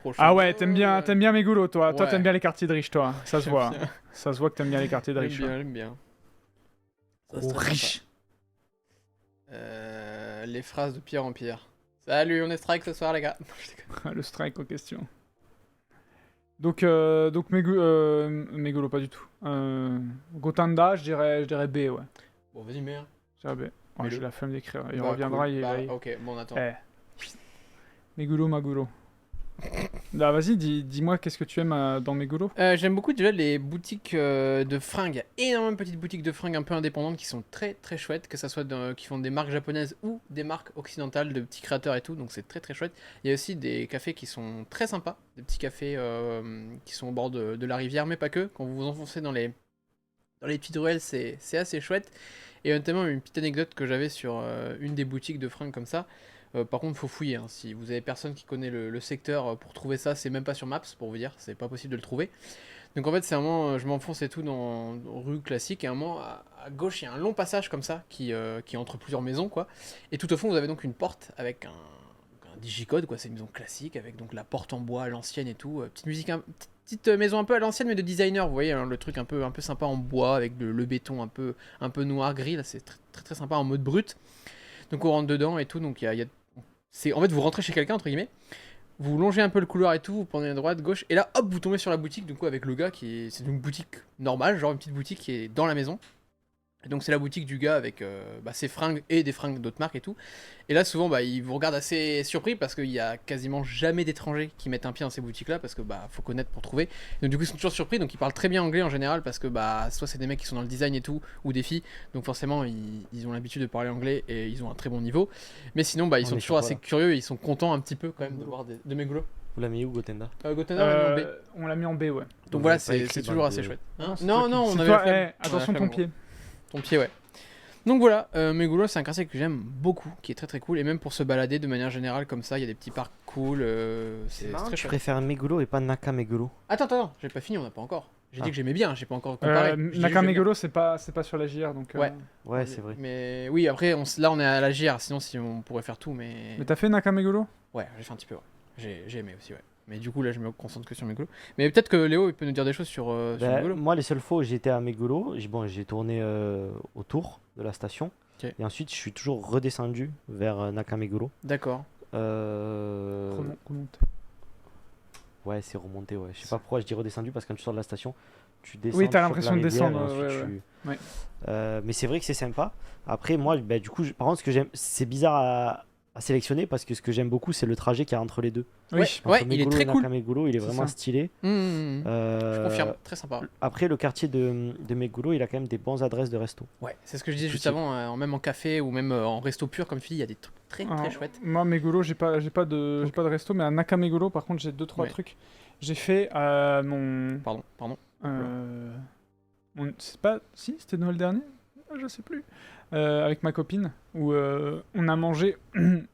Prochain. Ah ouais, t'aimes bien Meguro, toi. Toi, Ouais. t'aimes bien les quartiers de riches, toi. Ça se J'aime voit. bien. Ça se voit que t'aimes bien les quartiers de riches. J'aime bien. Ça, c'est Oh, très riche. sympa. Les phrases de pierre en pierre. Salut, on est strike ce soir les gars. Je déconne. Le strike en question. Donc Meguro, pas du tout. Gotanda, je dirais B, ouais. Bon vas-y merde. Je dirais B. Oh, Mets-le. j'ai la flemme d'écrire. Il Bah, reviendra, cool. il Bah, va. ok, bon on attend. Eh. Meguro, Maguro. Là, vas-y, dis-moi qu'est-ce que tu aimes dans Meguro. J'aime beaucoup déjà les boutiques de fringues. Il y a énormément de petites boutiques de fringues un peu indépendantes qui sont très très chouettes, que ça soit qui font des marques japonaises ou des marques occidentales de petits créateurs et tout, donc c'est très très chouette. Il y a aussi des cafés qui sont très sympas, des petits cafés qui sont au bord de la rivière, mais pas que. Quand vous vous enfoncez dans les petites ruelles, c'est assez chouette. Et notamment une petite anecdote que j'avais sur une des boutiques de fringues comme ça. Par contre, faut fouiller. Hein. Si vous avez personne qui connaît le secteur pour trouver ça, c'est même pas sur Maps pour vous dire, c'est pas possible de le trouver. Donc en fait, c'est vraiment, je m'enfonce et tout dans rue classique, et à un moment, à gauche, il y a un long passage comme ça, qui est entre plusieurs maisons, quoi. Et tout au fond, vous avez donc une porte avec un digicode, quoi. C'est une maison classique, avec donc la porte en bois à l'ancienne et tout. Petite musique, petite maison un peu à l'ancienne, mais de designer, vous voyez, hein, le truc un peu sympa en bois, avec le béton un peu noir-gris, là, c'est très, très, très sympa en mode brut. Donc on rentre dedans et tout, donc en fait, vous rentrez chez quelqu'un, entre guillemets. Vous longez un peu le couloir et tout, vous prenez à droite, gauche, et là, hop, vous tombez sur la boutique, du coup, avec le gars c'est une boutique normale, genre une petite boutique qui est dans la maison. Et donc, c'est la boutique du gars avec ses fringues et des fringues d'autres marques et tout. Et là, souvent, il vous regarde assez surpris parce qu'il y a quasiment jamais d'étrangers qui mettent un pied dans ces boutiques-là parce que faut connaître pour trouver. Donc, du coup, ils sont toujours surpris, donc ils parlent très bien anglais en général parce que soit c'est des mecs qui sont dans le design et tout, ou des filles, donc forcément, ils ont l'habitude de parler anglais et ils ont un très bon niveau. Mais sinon, ils sont toujours assez curieux et ils sont contents un petit peu quand même de voir de mes goulots. Vous l'avez mis où, Gotenda? Gotena, On l'a mis en B, ouais. donc voilà, vous avez pas c'est écrit toujours dans assez le- chouette. C'est Non, toi qui- on c'est avait toi, la flemme. attention On a la ton flemme, pied. Ton pied, ouais. Donc voilà, Meguro, c'est un quartier que j'aime beaucoup, qui est très très cool, et même pour se balader de manière générale comme ça, il y a des petits parcs cool, c'est très Je chouette. préfère Meguro et pas Nakameguro. Attends, j'ai pas fini, on n'a pas encore. J'ai Ah. dit que j'aimais bien, j'ai pas encore comparé. J'ai dit que j'aimais Nakameguro, c'est pas sur la JR, donc. Ouais. Ouais, bien. c'est vrai. Mais oui, après, là on est à la JR, sinon si on pourrait faire tout, mais. Mais t'as fait Nakameguro? Ouais, j'ai fait un petit peu, ouais. J'ai aimé aussi, ouais. Mais du coup, là, je me concentre que sur Meguro. Mais peut-être que Léo, il peut nous dire des choses sur Meguro. Moi, les seules fois où j'étais à Meguro, j'ai tourné autour de la station. Ok. Et ensuite, je suis toujours redescendu vers Nakameguro. D'accord. Remonte. Ouais, c'est remonté, ouais. Je sais pas pourquoi je dis redescendu parce que quand tu sors de la station, tu descends. Oui, t'as tu l'impression chopes de la rivière, descendre, et ensuite ouais. mais c'est vrai que c'est sympa. Après, moi, du coup, par contre, ce que j'aime, c'est bizarre à sélectionner parce que ce que j'aime beaucoup, c'est le trajet qu'il y a entre les deux. Oui. Ouais, Entre il est Meguro très et cool. Nakameguro, il est C'est vraiment ça. stylé. Je confirme, très sympa. Après, le quartier de Meguro, il a quand même des bonnes adresses de resto. Ouais, c'est ce que je disais juste Tout avant, même en café ou même en resto pur, comme tu dis, il y a des trucs très très Alors, chouettes. Moi, Meguro, j'ai pas de resto, mais à Nakameguro, par contre, j'ai 2-3 Ouais. trucs. J'ai fait mon. Pardon. C'est pas. Si, c'était Noël dernier? Je sais plus. Avec ma copine, où on a mangé.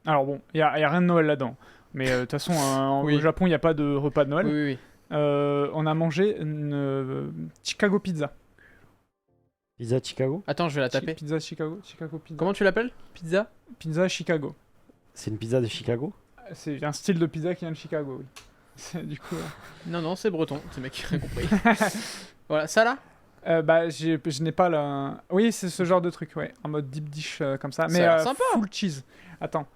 Alors bon, il y a rien de Noël là-dedans. Mais de toute façon, Oui. au Japon, il n'y a pas de repas de Noël. Oui. On a mangé une Chicago Pizza. Pizza Chicago, Attends, je vais la taper. Pizza Chicago. Chicago Pizza. Comment tu l'appelles? Pizza? Pizza Chicago. c'est une pizza de Chicago. C'est un style de pizza qui vient de Chicago, oui. Du coup. Non, c'est breton, c'est mec qui a compris. Voilà, ça là? Je n'ai pas la. Oui, c'est ce genre de truc, ouais. En mode deep dish comme ça. Ça Mais a l'air sympa. full cheese. Attends.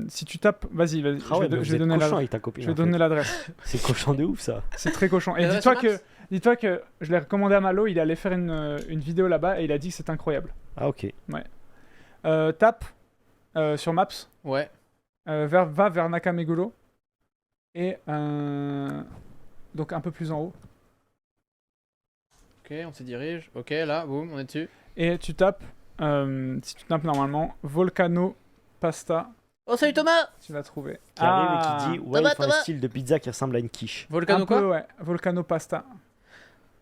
Si tu tapes. Vas-y, Ah ouais, mais je vous vais êtes donner cochon l'adresse. avec ta copine. Je vais en fait. donner l'adresse. C'est cochon de ouf ça. C'est très cochon. Et L'adresse dis-toi que je l'ai recommandé à Malo, il allait faire une vidéo là-bas et il a dit que c'est incroyable. Ah ok. Tape sur Maps, Ouais. va vers Nakameguro et donc un peu plus en haut. Ok, on se dirige. Ok, là, boum, on est dessus. Et tu tapes, si tu tapes normalement, Volcano Pasta, Oh, salut Thomas. tu vas trouver. Qui arrive et qui dit ouais, Thomas, ils font un Thomas. style de pizza qui ressemble à une quiche. Volcano un quoi? peu, ouais. Volcano Pasta.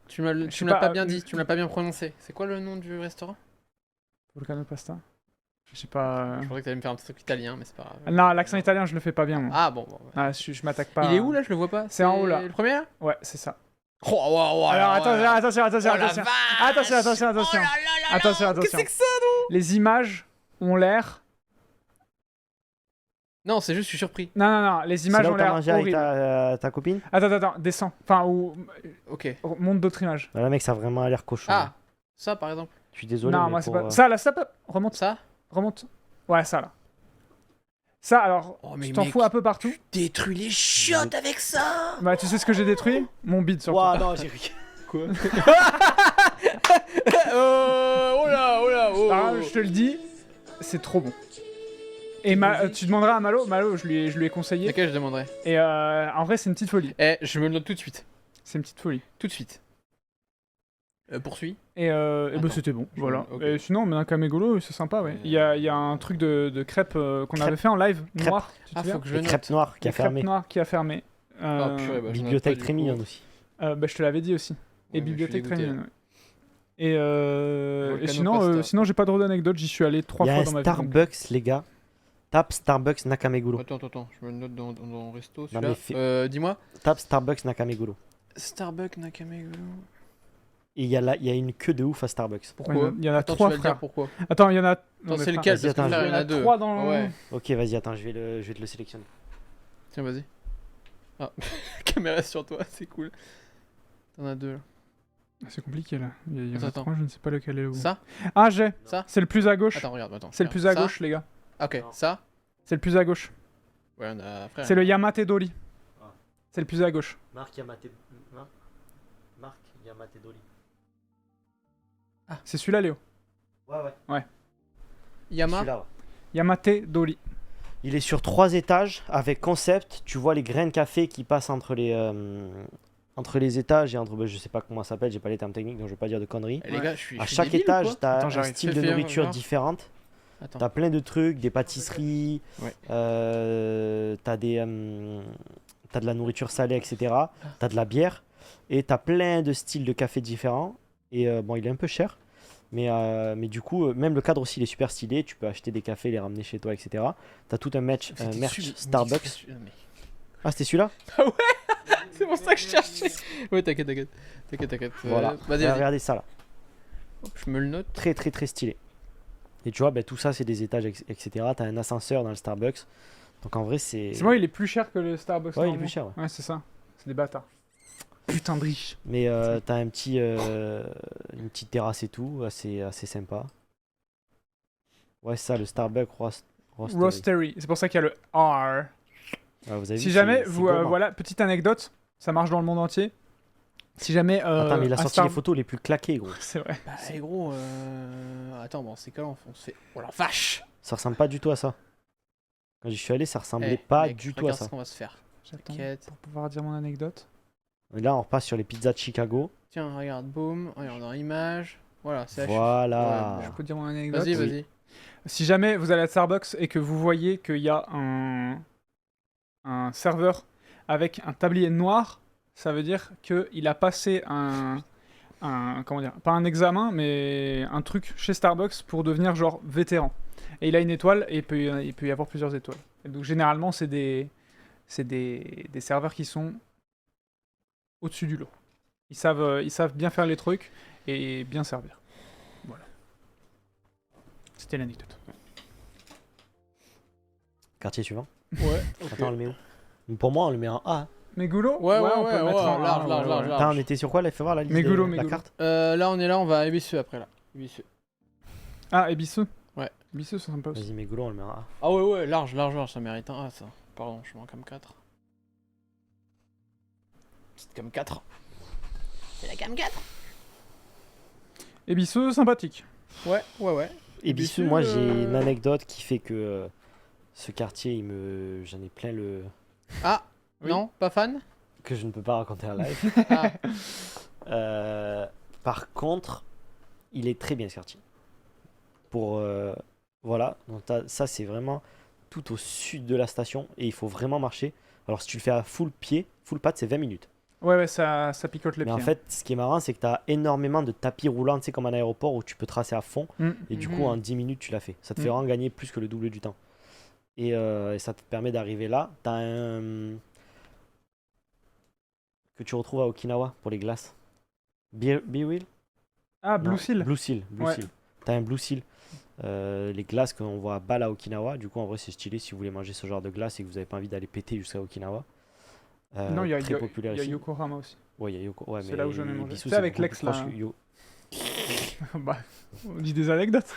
Tu me Je sais l'as pas pas, bien dit, tu me l'as pas bien prononcé. C'est quoi le nom du restaurant? Volcano Pasta. Je sais pas. Je pensais que t'allais me faire un petit truc italien, mais c'est pas grave. Non, l'accent italien, je le fais pas bien, moi. Ah bon. Je m'attaque pas. Il est où là? Je le vois pas. C'est en haut, là. Le premier là? Ouais, c'est ça. Oh, wow, Alors, attention. Oh la Attention. vache. Attention. Oh là là là là. Qu'est-ce que c'est que ça? Les images ont l'air. Non, c'est juste, je suis surpris. Non, les C'est images là ont où t'as l'air mangé avec horribles. ta copine. Attends, descends. Enfin, ou Ok. monte d'autres images. Bah, le mec, ça a vraiment l'air cochon. Ah, ça par exemple. Je suis désolé. Non, mais moi c'est pour, pas. Ça là, ça peut. Remonte. Ça? Ouais, ça là. Ça, alors, Oh, mais tu t'en mec, fous un peu partout. Détruis les chiottes avec ça! Bah, tu sais ce que j'ai détruit? Mon bide surtout. Ouah, non, j'ai ri. Quoi? Oh là, oh! Ah, je te le dis, c'est trop bon. Et tu demanderas à Malo, je lui ai conseillé. Ok, je demanderai. Et en vrai, c'est une petite folie. Eh, je me le note tout de suite. C'est une petite folie. Tout de suite. Poursuis. Et bah, Attends, c'était bon, je- voilà. ok. Et sinon, mais un Kamegolo, c'est sympa, ouais. Il y a un truc de crêpes qu'on Crêpes. avait fait en live, Crêpes. noir. Tu te Ah, souviens? faut que je Les le crêpes note. noires qui a Les crêpes fermé. noires qui a fermé. Oh, purée, bah, je note pas, Bibliothèque du très coup. mignonne aussi. Bah, je te l'avais dit aussi. Ouais, Et mais bibliothèque je très l'ai goûté, mignonne, ouais. Et Volcano Pasta. sinon, j'ai pas trop d'anecdotes. J'y suis allé 3 Il y a fois un dans ma vie. donc. Starbucks, les gars. Tape Starbucks Nakameguro. Attends, je me le note dans resto. Non, Celui-là. mais Dis-moi. Tape Starbucks Nakameguro. Starbucks, Nakameguro. Et il y a une queue de ouf à Starbucks. Pourquoi Il y en a Attends, 3, tu vas le frère. dire pourquoi. Attends, il y en a. Attends, non, mais c'est frère, lequel vas-y, Parce que attends, frère, il il y en a deux. 3 dans. Ouais. Ok, vas-y, attends, je vais te le sélectionner. Tiens, vas-y. Ah, caméra sur toi, c'est cool. T'en as deux là. C'est compliqué là. Il y en a Attends. 3, je ne sais pas lequel est où. Ça Ah, j'ai. Ça C'est le plus à gauche. Attends, regarde, attends. C'est le plus à Ça gauche, les gars. Ah, ok, Non. ça C'est le plus à gauche. Ouais, on a. Frère, C'est le Yamate Doli. Ah. C'est le plus à gauche. Marc Yamate Doli. C'est celui-là, Léo. Ouais. Yama. Celui-là, ouais. Yamate Doli. Il est sur 3 étages avec concept. Tu vois les grains de café qui passent entre les étages et entre. Je sais pas comment ça s'appelle, j'ai pas les termes techniques donc je vais pas dire de conneries. Eh, les gars, je suis. À je suis chaque débile ou étage, quoi t'as Attends, un j'arrive. style de Fais nourriture voir. différente. Attends. T'as plein de trucs, des pâtisseries, Ouais. t'as de la nourriture salée, etc. T'as de la bière et t'as plein de styles de café différents. Et bon, il est un peu cher, mais du coup, même le cadre aussi, il est super stylé. Tu peux acheter des cafés, les ramener chez toi, etc. T'as tout un merch Starbucks. Ah, c'était celui-là? C'est pour ça que je cherchais. Ouais, t'inquiète. Voilà. Vas-y, vas-y. Regardez ça là. Hop, je me le note. Très très très stylé. Et tu vois, ben, tout ça, c'est des étages, etc. T'as un ascenseur dans le Starbucks. Donc en vrai, c'est. C'est moi, il est plus cher que le Starbucks. Ouais, il est normalement. plus cher. Ouais. Ouais, c'est ça. C'est des bâtards. Putain de riche. Mais t'as une petite terrasse et tout, assez sympa. Ouais, c'est ça, le Starbucks Roastery. Roastery. C'est pour ça qu'il y a le R. Ouais, vous avez Si vu, jamais, c'est vous, gourmand. voilà, petite anecdote, ça marche dans le monde entier. Si jamais. Attends, mais il a un sorti Star- les photos les plus claquées, gros. C'est vrai. Bah, gros. Attends, bon, c'est quand on se fait. Oh la vache. Ça ressemble pas du tout à ça. Quand j'y suis allé, ça ressemblait Eh, pas mec, du tout à regarde ça. ce qu'on va se faire. J'attends T'inquiète. pour pouvoir dire mon anecdote. Et là, on repasse sur les pizzas de Chicago. Tiens, regarde, boum. Regarde en image. Voilà, c'est Voilà. Ouais, Je peux dire mon anecdote. Vas-y, Oui. vas-y. Si jamais vous allez à Starbucks et que vous voyez qu'il y a un serveur avec un tablier noir, ça veut dire qu'il a passé comment dire, pas un examen, mais un truc chez Starbucks pour devenir genre vétéran. Et il a une étoile et il peut y avoir plusieurs étoiles. Et donc généralement, c'est des serveurs qui sont au-dessus du lot. Ils savent bien faire les trucs et bien servir. Voilà. C'était l'anecdote. Quartier suivant. Ouais. Attends, on le met où? Pour moi, on le met en A. hein. Megoulo Ouais, on peut le mettre en large, A, large, ouais, large, ouais. large. Attends, on était sur quoi là? Fais voir la liste Meguro, de la Meguro. carte. Là, on va à Ebisseux après là. Ebisseux. Ah, et Bisseux. Ouais. Bisseux, c'est sympa aussi. Vas-y, Meguro, on le met en A. Ah ouais, large, ça mérite un A ça. Pardon, je manque comme 4. Petite comme 4. C'est la gamme 4. Et Bisseux, sympathique. Ouais. Et Bisseux, Bissou, moi j'ai une anecdote qui fait que ce quartier, j'en ai plein le Ah, Oui. non, pas fan. que je ne peux pas raconter en live. Ah, Par contre, il est très bien ce quartier. Pour voilà, donc ça c'est vraiment tout au sud de la station et il faut vraiment marcher. Alors si tu le fais à full pied, full patte, c'est 20 minutes. Ouais, ça picote les Mais pieds. en fait, ce qui est marrant, c'est que tu as énormément de tapis roulants, tu sais, comme un aéroport où tu peux tracer à fond. Mm. Et du Mhm. coup, en 10 minutes, tu l'as fait. Ça te fait Mm. vraiment gagner plus que le double du temps. Et ça te permet d'arriver là. Tu as un. que tu retrouves à Okinawa pour les glaces. Beer Wheel Ah, Blue Non, Seal. Blue Seal. Ouais. Tu as un Blue Seal. Les glaces qu'on voit à Bala Okinawa. Du coup, en vrai, c'est stylé si vous voulez manger ce genre de glace et que vous n'avez pas envie d'aller péter jusqu'à Okinawa. Non, il y a, très populaire il y a ici. Yokohama aussi. Ouais, il y a Yoko. Ouais, C'est mais là où j'en ai mangé. Bissou, C'est avec beaucoup l'ex, plus là, proche hein. que Yo- Bah, on dit des anecdotes.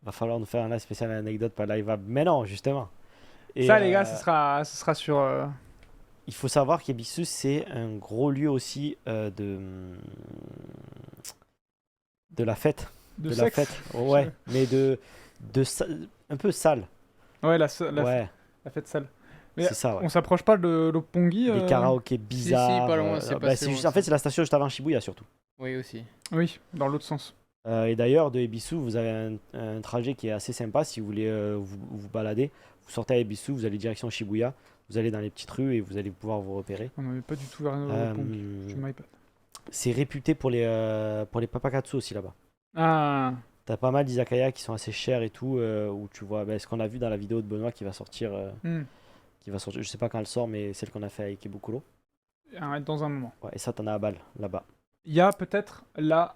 Va falloir nous faire un live spécial anecdote par live. Mais non, justement. Et, Ça, les gars, ce sera sur. il faut savoir qu'Ebisu, c'est un gros lieu aussi de la fête. de la sexe. fête. Ouais, mais un peu sale. Ouais, la Ouais, fête sale. Mais c'est ça, ouais. on s'approche pas de l'Oppongi. Des karaokés bizarres. pas loin, c'est bah, passé loin, en fait, ça. c'est la station juste avant Shibuya, surtout. Oui, aussi. Oui, dans l'autre sens. Et d'ailleurs, de Ebisu, vous avez un trajet qui est assez sympa si vous voulez vous balader. Vous sortez à Ebisu, vous allez direction Shibuya, vous allez dans les petites rues et vous allez pouvoir vous repérer. On n'avait pas du tout vers l'Oppongi. Je m'iPad. C'est réputé pour les papakatsu aussi là-bas. Ah, T'as pas mal d'izakaya qui sont assez chers et tout, où tu vois ce qu'on a vu dans la vidéo de Benoît qui va sortir, hmm. je sais pas quand elle sort, mais celle qu'on a fait avec Ebukuro. dans un moment. Ouais, et ça, t'en as à Bâle, là-bas. Il y a peut-être la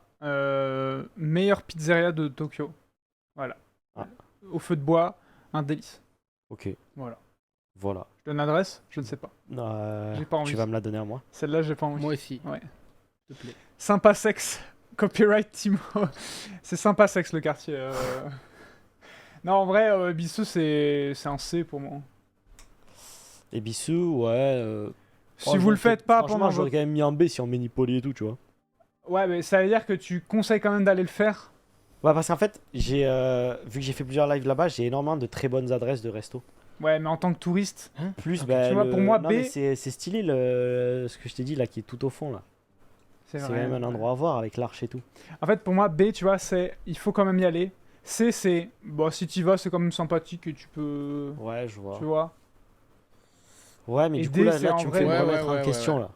meilleure pizzeria de Tokyo. Voilà. Ah. Au feu de bois, un délice. Ok, Voilà. voilà. Je donne l'adresse, je ne sais pas. J'ai pas envie. Tu vas me la donner à moi. Celle-là, j'ai pas envie. Moi aussi. Ouais. S'il te plaît. Sympa sexe. Copyright Timo. C'est sympa sexe le quartier. Non, en vrai, Bissou, c'est un C pour moi. Et Bissou, ouais. Si vous le faites pas franchement, pendant j'aurais votre... quand même mis en B si on met Nipoli et tout, tu vois. Ouais, mais ça veut dire que tu conseilles quand même d'aller le faire. Ouais, parce qu'en fait, vu que j'ai fait plusieurs lives là-bas, j'ai énormément de très bonnes adresses de resto. Ouais, mais en tant que touriste. Plus, Ok. bah, Tu vois, pour moi, non, B- mais c'est stylé ce que je t'ai dit là, qui est tout au fond là. C'est quand même un endroit à voir avec l'arche et tout. En fait, pour moi, B, tu vois, il faut quand même y aller. C, c'est. Bon, si tu y vas, c'est quand même sympathique et tu peux. Ouais, je vois. Tu vois. Ouais, mais Et du D, coup, là, c'est là en tu me vrai- fais me Ouais, remettre ouais, en ouais, question ouais. là.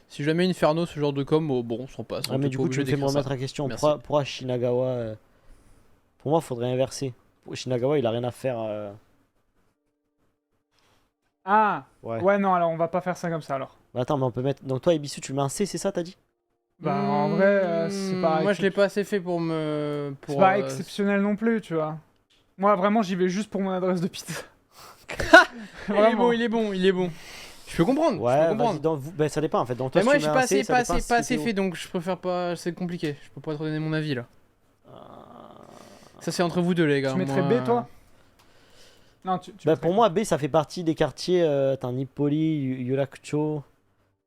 Si jamais Inferno, ce genre de com, bon, s'en passe. Ouais, mais du coup, tu me fais me remettre en question. Merci. Pourquoi Shinagawa Pour moi, il faudrait inverser. Shinagawa, il a rien à faire. Ah Ouais. Ouais, non, alors on va pas faire ça comme ça alors. Bah, attends, mais on peut mettre. Donc, toi, Ebisu, tu le mets en C, c'est ça, t'as dit? Bah, en vrai, c'est pas. Moi, je l'ai pas assez fait pour me. C'est Pour, pas exceptionnel non plus, tu vois. Moi, vraiment, j'y vais juste pour mon adresse de pizza. Il est bon, il est bon, il est bon. Je peux comprendre. je peux Ouais, vas-y, comprendre. donc, bah, ça dépend en fait. Donc, toi, Mais moi, si je tu suis mets pas un C, assez, ça pas dépend assez, si pas t'es assez au- fait, donc je préfère pas. C'est compliqué. Je peux pas trop donner mon avis là. Euh, Ça, c'est entre vous deux, les gars. Tu mettrais Moi, B, toi Non, tu Bah, mettrais pour moi, B, ça fait partie des quartiers. Attends, Nipoli, Yurakucho.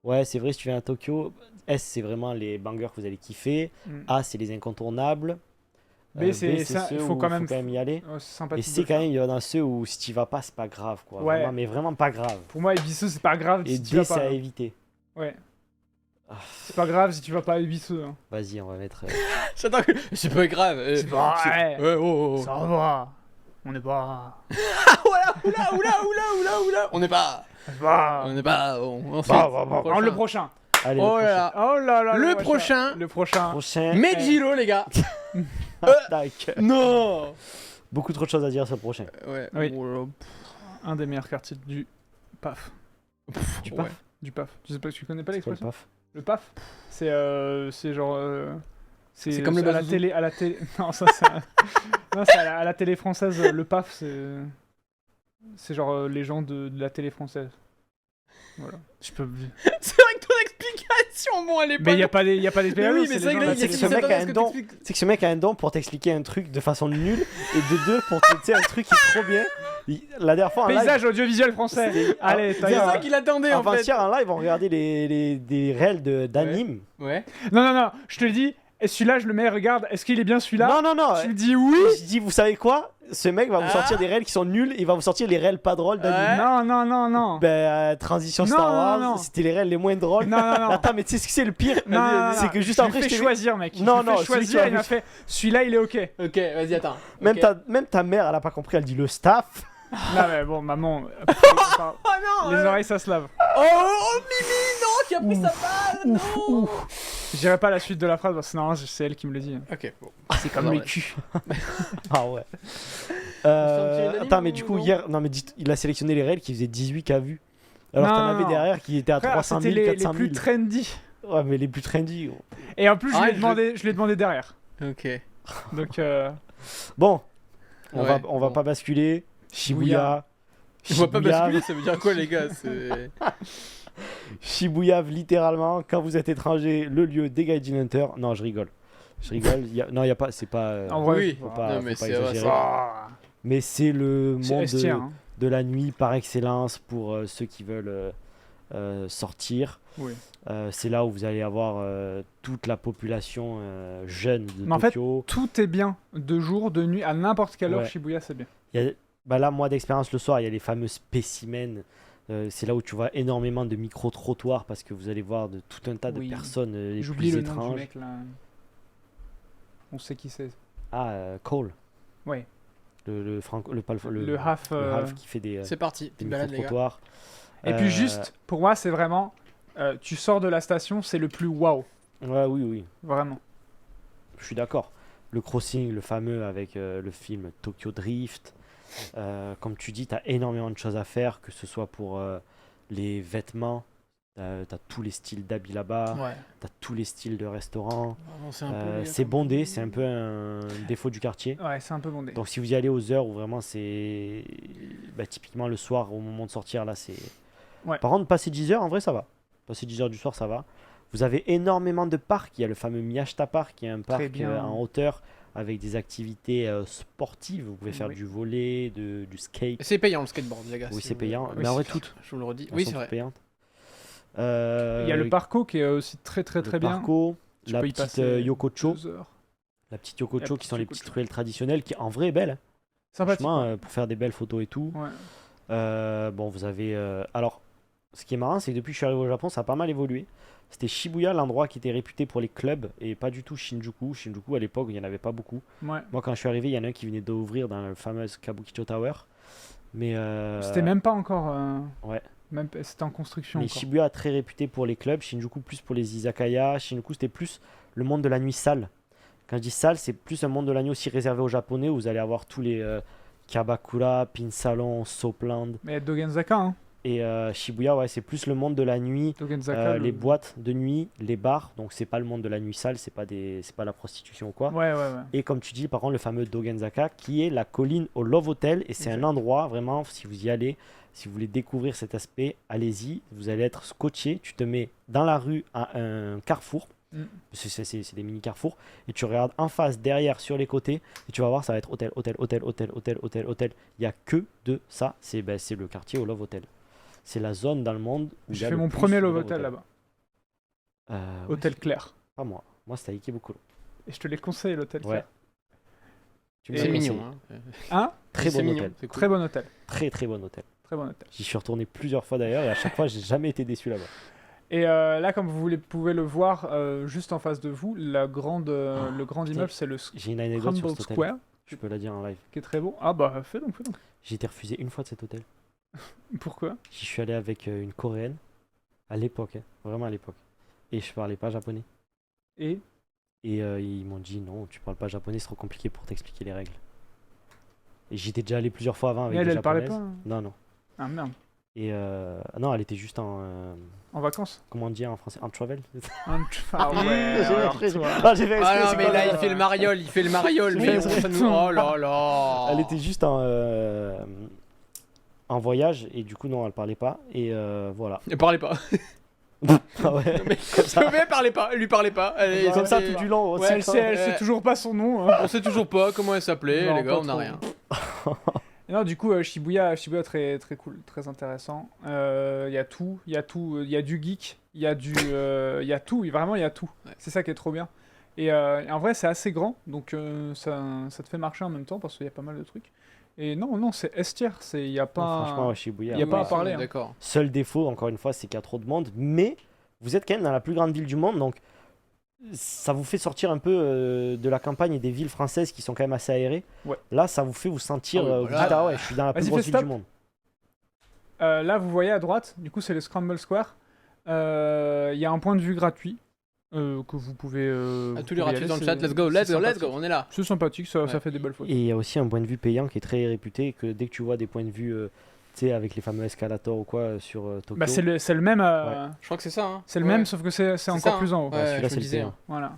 Ouais, c'est vrai, si tu viens à Tokyo. S, c'est vraiment les bangers que vous allez kiffer. Mm. A, c'est les incontournables. B, c'est ça, ceux il faut où quand même. y aller. Ouais, c'est Et sympathique. C, de quand le même, il y en a ceux où si tu vas pas, c'est pas grave, quoi. Ouais. Vraiment, mais vraiment pas grave. faire. Pour moi, Ibisu, c'est pas grave Et si tu D, vas c'est pas. à hein. éviter. Ouais. Ah, C'est pas grave si tu vas pas à Ibisu. Hein. Vas-y, on va mettre. J'attends que. C'est pas grave. C'est pas vrai. Ouais, oh, oh. Ça va. On est pas. Oula. On n'est pas. Bah. On n'est pas. Ensuite. Alors, le prochain. Allez, Oh le là là. Oh là là. Le prochain. Le prochain. prochain. Medjiro, les gars. Tac. Non. Beaucoup trop de choses à dire sur le prochain. Ouais. Oui. Oh là. Un des meilleurs quartiers du PAF. Tu Ouais. paf Du PAF. Tu sais pas, tu connais pas C'est quoi le l'expression paf Le PAF c'est genre. C'est comme le à la Bazouzou. télé. À la télé. Non, ça c'est. Non, c'est à la télé française. Le PAF, c'est. C'est genre les gens de la télé française. Voilà. Je peux. C'est vrai que ton explication, bon, elle est pas. Mais il y a pas des Mais explications. oui, mais c'est vrai que là, il y a c'est qui ce mec s'attendait a à ce un que don. t'expliques. C'est que ce mec a un don pour t'expliquer un truc de façon nulle et de deux pour te dire un truc qui est trop bien. La dernière fois en live, Paysage audiovisuel français. c'était- Allez, Ah, t'as C'est bien, ça qu'il attendait en fait. avant-hier en live, on regardait des réels d'anime. Ouais. Non, je te le dis. Et celui-là, je le mets, regarde. Est-ce qu'il est bien celui-là Non. Tu me dis oui. Je dis, vous savez quoi? Ce mec va vous sortir des réels qui sont nuls, il va vous sortir les réels pas drôles d'anime. Ouais. Non. Transition Non, Star non, Wars, non. c'était les réels les moins drôles. Non. Attends, mais tu sais ce que c'est le pire? Non, C'est que juste je lui après, fais je t'ai choisir, mec. Non, Je lui non, fais celui que tu choisir, as il m'a vu. fait. Celui-là, il est ok. Ok, vas-y, attends. Même, Ok. même ta mère, elle a pas compris, elle dit le staff. Non, mais bon, maman. Oh non Les oreilles, ça se lave. Oh, Mimi, non, qui a pris sa balle, non. Je dirais pas la suite de la phrase parce que non, c'est elle qui me le dit. Ok, bon. C'est comme Non, les ouais. culs. Ah ouais. d'anime Attends, mais ou du coup, non hier, non, mais il a sélectionné les réels qui faisaient 18K vues. Alors Non, t'en avais non. derrière qui étaient à Frère, 300 c'était 000, les 400 plus 000. trendy. Ouais, mais les plus trendy. Gros. Et en plus, je Ah, lui ai demandé derrière. Ok. Donc, Bon, on Ouais, va bon. pas basculer. Shibuya. Je vois pas Shibuya, basculer, ça veut dire quoi, les gars? C'est. Shibuya, littéralement, quand vous êtes étranger, le lieu des Gaijin Hunters. Non, je rigole. Non, il y a pas, c'est pas. en vrai, oui. faut faut pas, Non, mais faut pas c'est vrai, exagérer. Ah, Mais c'est le c'est monde S-tier, hein. de la nuit par excellence pour ceux qui veulent sortir. Oui. C'est là où vous allez avoir toute la population jeune de Mais en fait, Tokyo. Tout est bien. De jour, de nuit, à n'importe quelle heure, Ouais. Shibuya, c'est bien. Il y a- bah là, moi d'expérience le soir, il y a les fameux spécimens. C'est là où tu vois énormément de micro-trottoirs parce que vous allez voir de tout un tas de Oui. personnes les J'oublie plus le nom du étranges. mec là. On sait qui c'est. Ah, Cole. Ouais. Le Le half. half qui fait des C'est parti, des petite balade, les gars. micro-trottoirs. Et puis juste, pour moi, c'est vraiment. Tu sors de la station, c'est le plus waouh. Ouais, oui. Vraiment. Je suis d'accord. Le crossing, le fameux avec le film Tokyo Drift. Comme tu dis, tu as énormément de choses à faire, que ce soit pour les vêtements. T'as tous les styles d'habits là-bas, Ouais. t'as tous les styles de restaurants. C'est un peu. les- C'est bondé, c'est un peu un défaut du quartier. Ouais, c'est un peu bondé. Donc si vous y allez aux heures où vraiment c'est typiquement le soir au moment de sortir là c'est Ouais. Par contre passer 10 heures en vrai ça va. Passer 10 heures du soir ça va. Vous avez énormément de parcs, il y a le fameux Miyashita Park qui est un parc bien. en hauteur avec des activités sportives, vous pouvez faire Oui. du volley, du skate. C'est payant le skateboard, les gars. Oui, si c'est vous- payant, Oui, mais en vrai c'est toutes Je vous le redis. elles Oui, sont c'est toutes vrai. payantes. Il y a le parco qui est aussi très le bien. parco, Tu la peux y petite passer Yokocho, 2 heures. la petite Yokocho La qui sont les petite petites Yokocho. ruelles traditionnelles qui en vrai est belle. Sympathique. Franchement, ouais. pour faire des belles photos et tout. Ouais. Bon, vous avez. Alors, ce qui est marrant, c'est que depuis que je suis arrivé au Japon, ça a pas mal évolué. C'était Shibuya, l'endroit qui était réputé pour les clubs, et pas du tout Shinjuku. Shinjuku, à l'époque, il n'y en avait pas beaucoup. Ouais. Moi, quand je suis arrivé, il y en a un qui venait d'ouvrir dans le fameux Kabukicho Tower. Mais, C'était même pas encore. Ouais. C'était en construction. mais encore. Shibuya, très réputé pour les clubs. Shinjuku, plus pour les izakaya. Shinjuku, c'était plus le monde de la nuit sale. Quand je dis sale, c'est plus un monde de la nuit aussi réservé aux Japonais, où vous allez avoir tous les Kabakura, Pin Salon, Soapland. Mais Dogenzaka, hein. Et Shibuya, ouais, c'est plus le monde de la nuit. Dogenzaka. Les boîtes de nuit, les bars, donc c'est pas le monde de la nuit sale, c'est pas la prostitution ou quoi. Ouais. Et comme tu dis, par contre, le fameux Dogenzaka, qui est la colline au Love Hotel, et c'est un Exact. endroit vraiment, si vous y allez, si vous voulez découvrir cet aspect, allez-y, vous allez être scotché, tu te mets dans la rue à un carrefour, Mm. parce que c'est des mini carrefours, et tu regardes en face, derrière, sur les côtés, et tu vas voir, ça va être hôtel, hôtel, hôtel, hôtel, hôtel, hôtel, hôtel. Il y a que de ça, c'est le quartier au Love Hotel. C'est la zone dans le monde où il y J'ai a fait le mon plus premier de Love Love Hotel là-bas. Ouais, Hôtel Claire. pas moi. Moi, c'était à Ikebukuro. Et je te l'ai conseillé, l'hôtel Ouais. Claire. Tu me Et- C'est l'as mignon. conseillé. Hein. Hein Très C'est bon mignon, hôtel. c'est cool. Très bon hôtel. Très très bon hôtel. Très bon hôtel. J'y suis retourné plusieurs fois d'ailleurs et à chaque fois, j'ai jamais été déçu là-bas. Et là, comme vous pouvez le voir juste en face de vous, le grand putain. immeuble, c'est le J'ai une anecdote sur Scramble cet hôtel. Square, Je peux la dire en live. qui est très beau. Ah bah, fais donc. J'ai été refusé une fois de cet hôtel. Pourquoi J'y suis allé avec une coréenne à l'époque, hein, vraiment à l'époque. Et je parlais pas japonais. Et Et ils m'ont dit non, tu parles pas japonais, c'est trop compliqué pour t'expliquer les règles. Et j'étais déjà allé plusieurs fois avant avec elle, des elle parlait japonaises. pas. Non, non. Ah merde. Et non, elle était juste En vacances comment on dit en français, en travel. Ah ouais, J'ai alors fait- toi. Ah, j'ai fait exprès, Ah non, c'est mais pas là, grave. il fait le mariole, il fait le mariole. Je Mais fais on exprès. ça nous- Oh là là. Elle était juste en voyage et du coup non elle parlait pas et voilà. Ne parlez pas. Ah ouais, Mais comme ça, mais parlez pas, lui parlez pas. Allez, comme ça c'était- tout du long. Ouais, Elle sait toujours pas son nom. Hein. On sait toujours pas comment elle s'appelait, Non, les gars, pas on a trop. rien. Et non, du coup, Shibuya très cool, très intéressant. Il y a tout, il y a du geek, il y a tout, vraiment il y a tout. Ouais. C'est ça qui est trop bien. Et en vrai, c'est assez grand, donc ça te fait marcher en même temps parce qu'il y a pas mal de trucs. Et non, c'est S-tier, il y a pas. Franchement ouais, Shibuya. y a pas à Oui, parler, hein. D'accord. Seul défaut encore une fois c'est qu'il y a trop de monde, mais vous êtes quand même dans la plus grande ville du monde donc ça vous fait sortir un peu de la campagne et des villes françaises qui sont quand même assez aérées. Ouais. Là ça vous fait vous sentir Ah oui, vous voilà. dites, ah ouais je suis dans la plus Vas-y, grosse fais ville du stop. monde. Là, vous voyez à droite, du coup, c'est le Scramble Square. Il y a un point de vue gratuit que vous pouvez. À vous tous les pouvez y ratus aller, dans le c'est- chat, let's go, c'est let's go, let's go, sympathique. on est là. C'est sympathique, ça Ouais. fait des belles photos. Et il y a aussi un point de vue payant qui est très réputé que dès que tu vois des points de vue tu sais avec les fameux escalators ou quoi sur Tokyo. Bah, c'est le même. Je crois que c'est ça. Hein. C'est le Ouais. même, sauf que c'est encore ça, hein. plus en haut. Ouais, celui-là, je c'est me le disais. payant. hein. Voilà.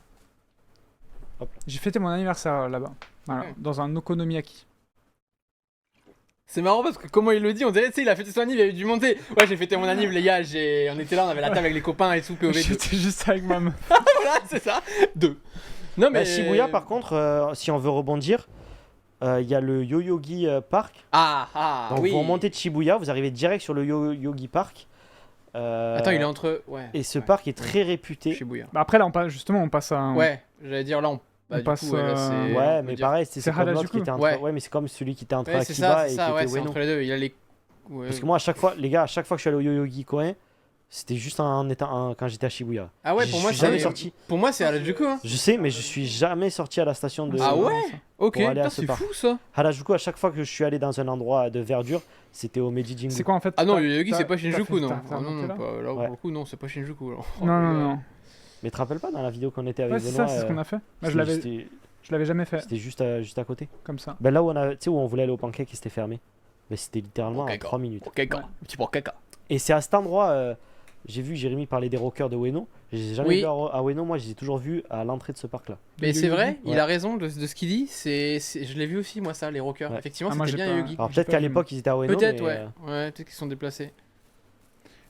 Hop. J'ai fêté mon anniversaire là-bas. Voilà, Ok. dans un Okonomiyaki. C'est marrant parce que comment il le dit, on dirait, tu sais, il a fêté son anniv, il y avait du monté. Ouais, j'ai fêté mon anniv, les gars, on était là, on avait la table avec les copains et tout, POV 2. J'étais juste avec ma meuf. Voilà, c'est ça, 2. Non, mais. Bah, Shibuya par contre si on veut rebondir il y a le Yoyogi Park. Ah, Donc oui. vous remontez de Shibuya, vous arrivez direct sur le Yoyogi Park. Attends, il est entre. Ouais. Et ce ouais. parc est très réputé. Shibuya. Bah, après, là, on passe à. Ouais, j'allais dire là, On du passe, coup, ouais, là, c'est- on Ouais, peut mais dire- pareil, c'est C'est comme l'autre Harajuku. qui était entre. Ouais. Ouais, mais c'est comme celui qui était entre Ouais, c'est Akiba ça, et c'est qui ça, ouais, était c'est Ueno. entre les deux. Il a les. Ouais. Parce que moi, à chaque fois, les gars, à chaque fois que je suis allé au Yoyogi Koen, c'était juste quand j'étais à Shibuya. Ah ouais, Je pour moi, suis jamais c'est. sorti. Pour moi, c'est Harajuku. Hein. Je sais, mais je suis jamais sorti à la station de Ah ouais Ok, Pour aller à putain, ce c'est parc. fou ça. Harajuku. À chaque fois que je suis allé dans un endroit de verdure, c'était au Meiji Jingu. C'est quoi en fait Ah non, t'as- Yoyogi, t'as- c'est pas t'as Shinjuku, fait- non. t'as Ah non, remonté non, là pas, là, Ouais. pour le coup, non, c'est pas Shinjuku. Alors. Non, non. Mais te rappelles pas dans la vidéo qu'on était avec Ouais, c'est Benoît ça, c'est ce qu'on a fait. Bah, c'était- je l'avais jamais fait C'était juste à côté. comme ça. Ben là où tu sais où on voulait aller au pancake et c'était fermé. Ben c'était littéralement Au à caca. 3 minutes. Au caca. Petit pour caca. Et c'est à cet endroit J'ai vu Jérémy parler des rockers de Ueno. Je les ai jamais Oui. vus à Ueno, moi je les ai toujours vus à l'entrée de ce parc-là. Mais c'est vrai, il Ouais. a raison de ce qu'il dit. Je l'ai vu aussi, moi, ça, les rockers. Ouais. Effectivement, Ah, moi, c'était j'ai bien pas- Yogi. Alors J'ai peut-être pas qu'à vu, l'époque ils étaient à Ueno, Peut-être, mais, ouais. Ouais, peut-être qu'ils sont déplacés.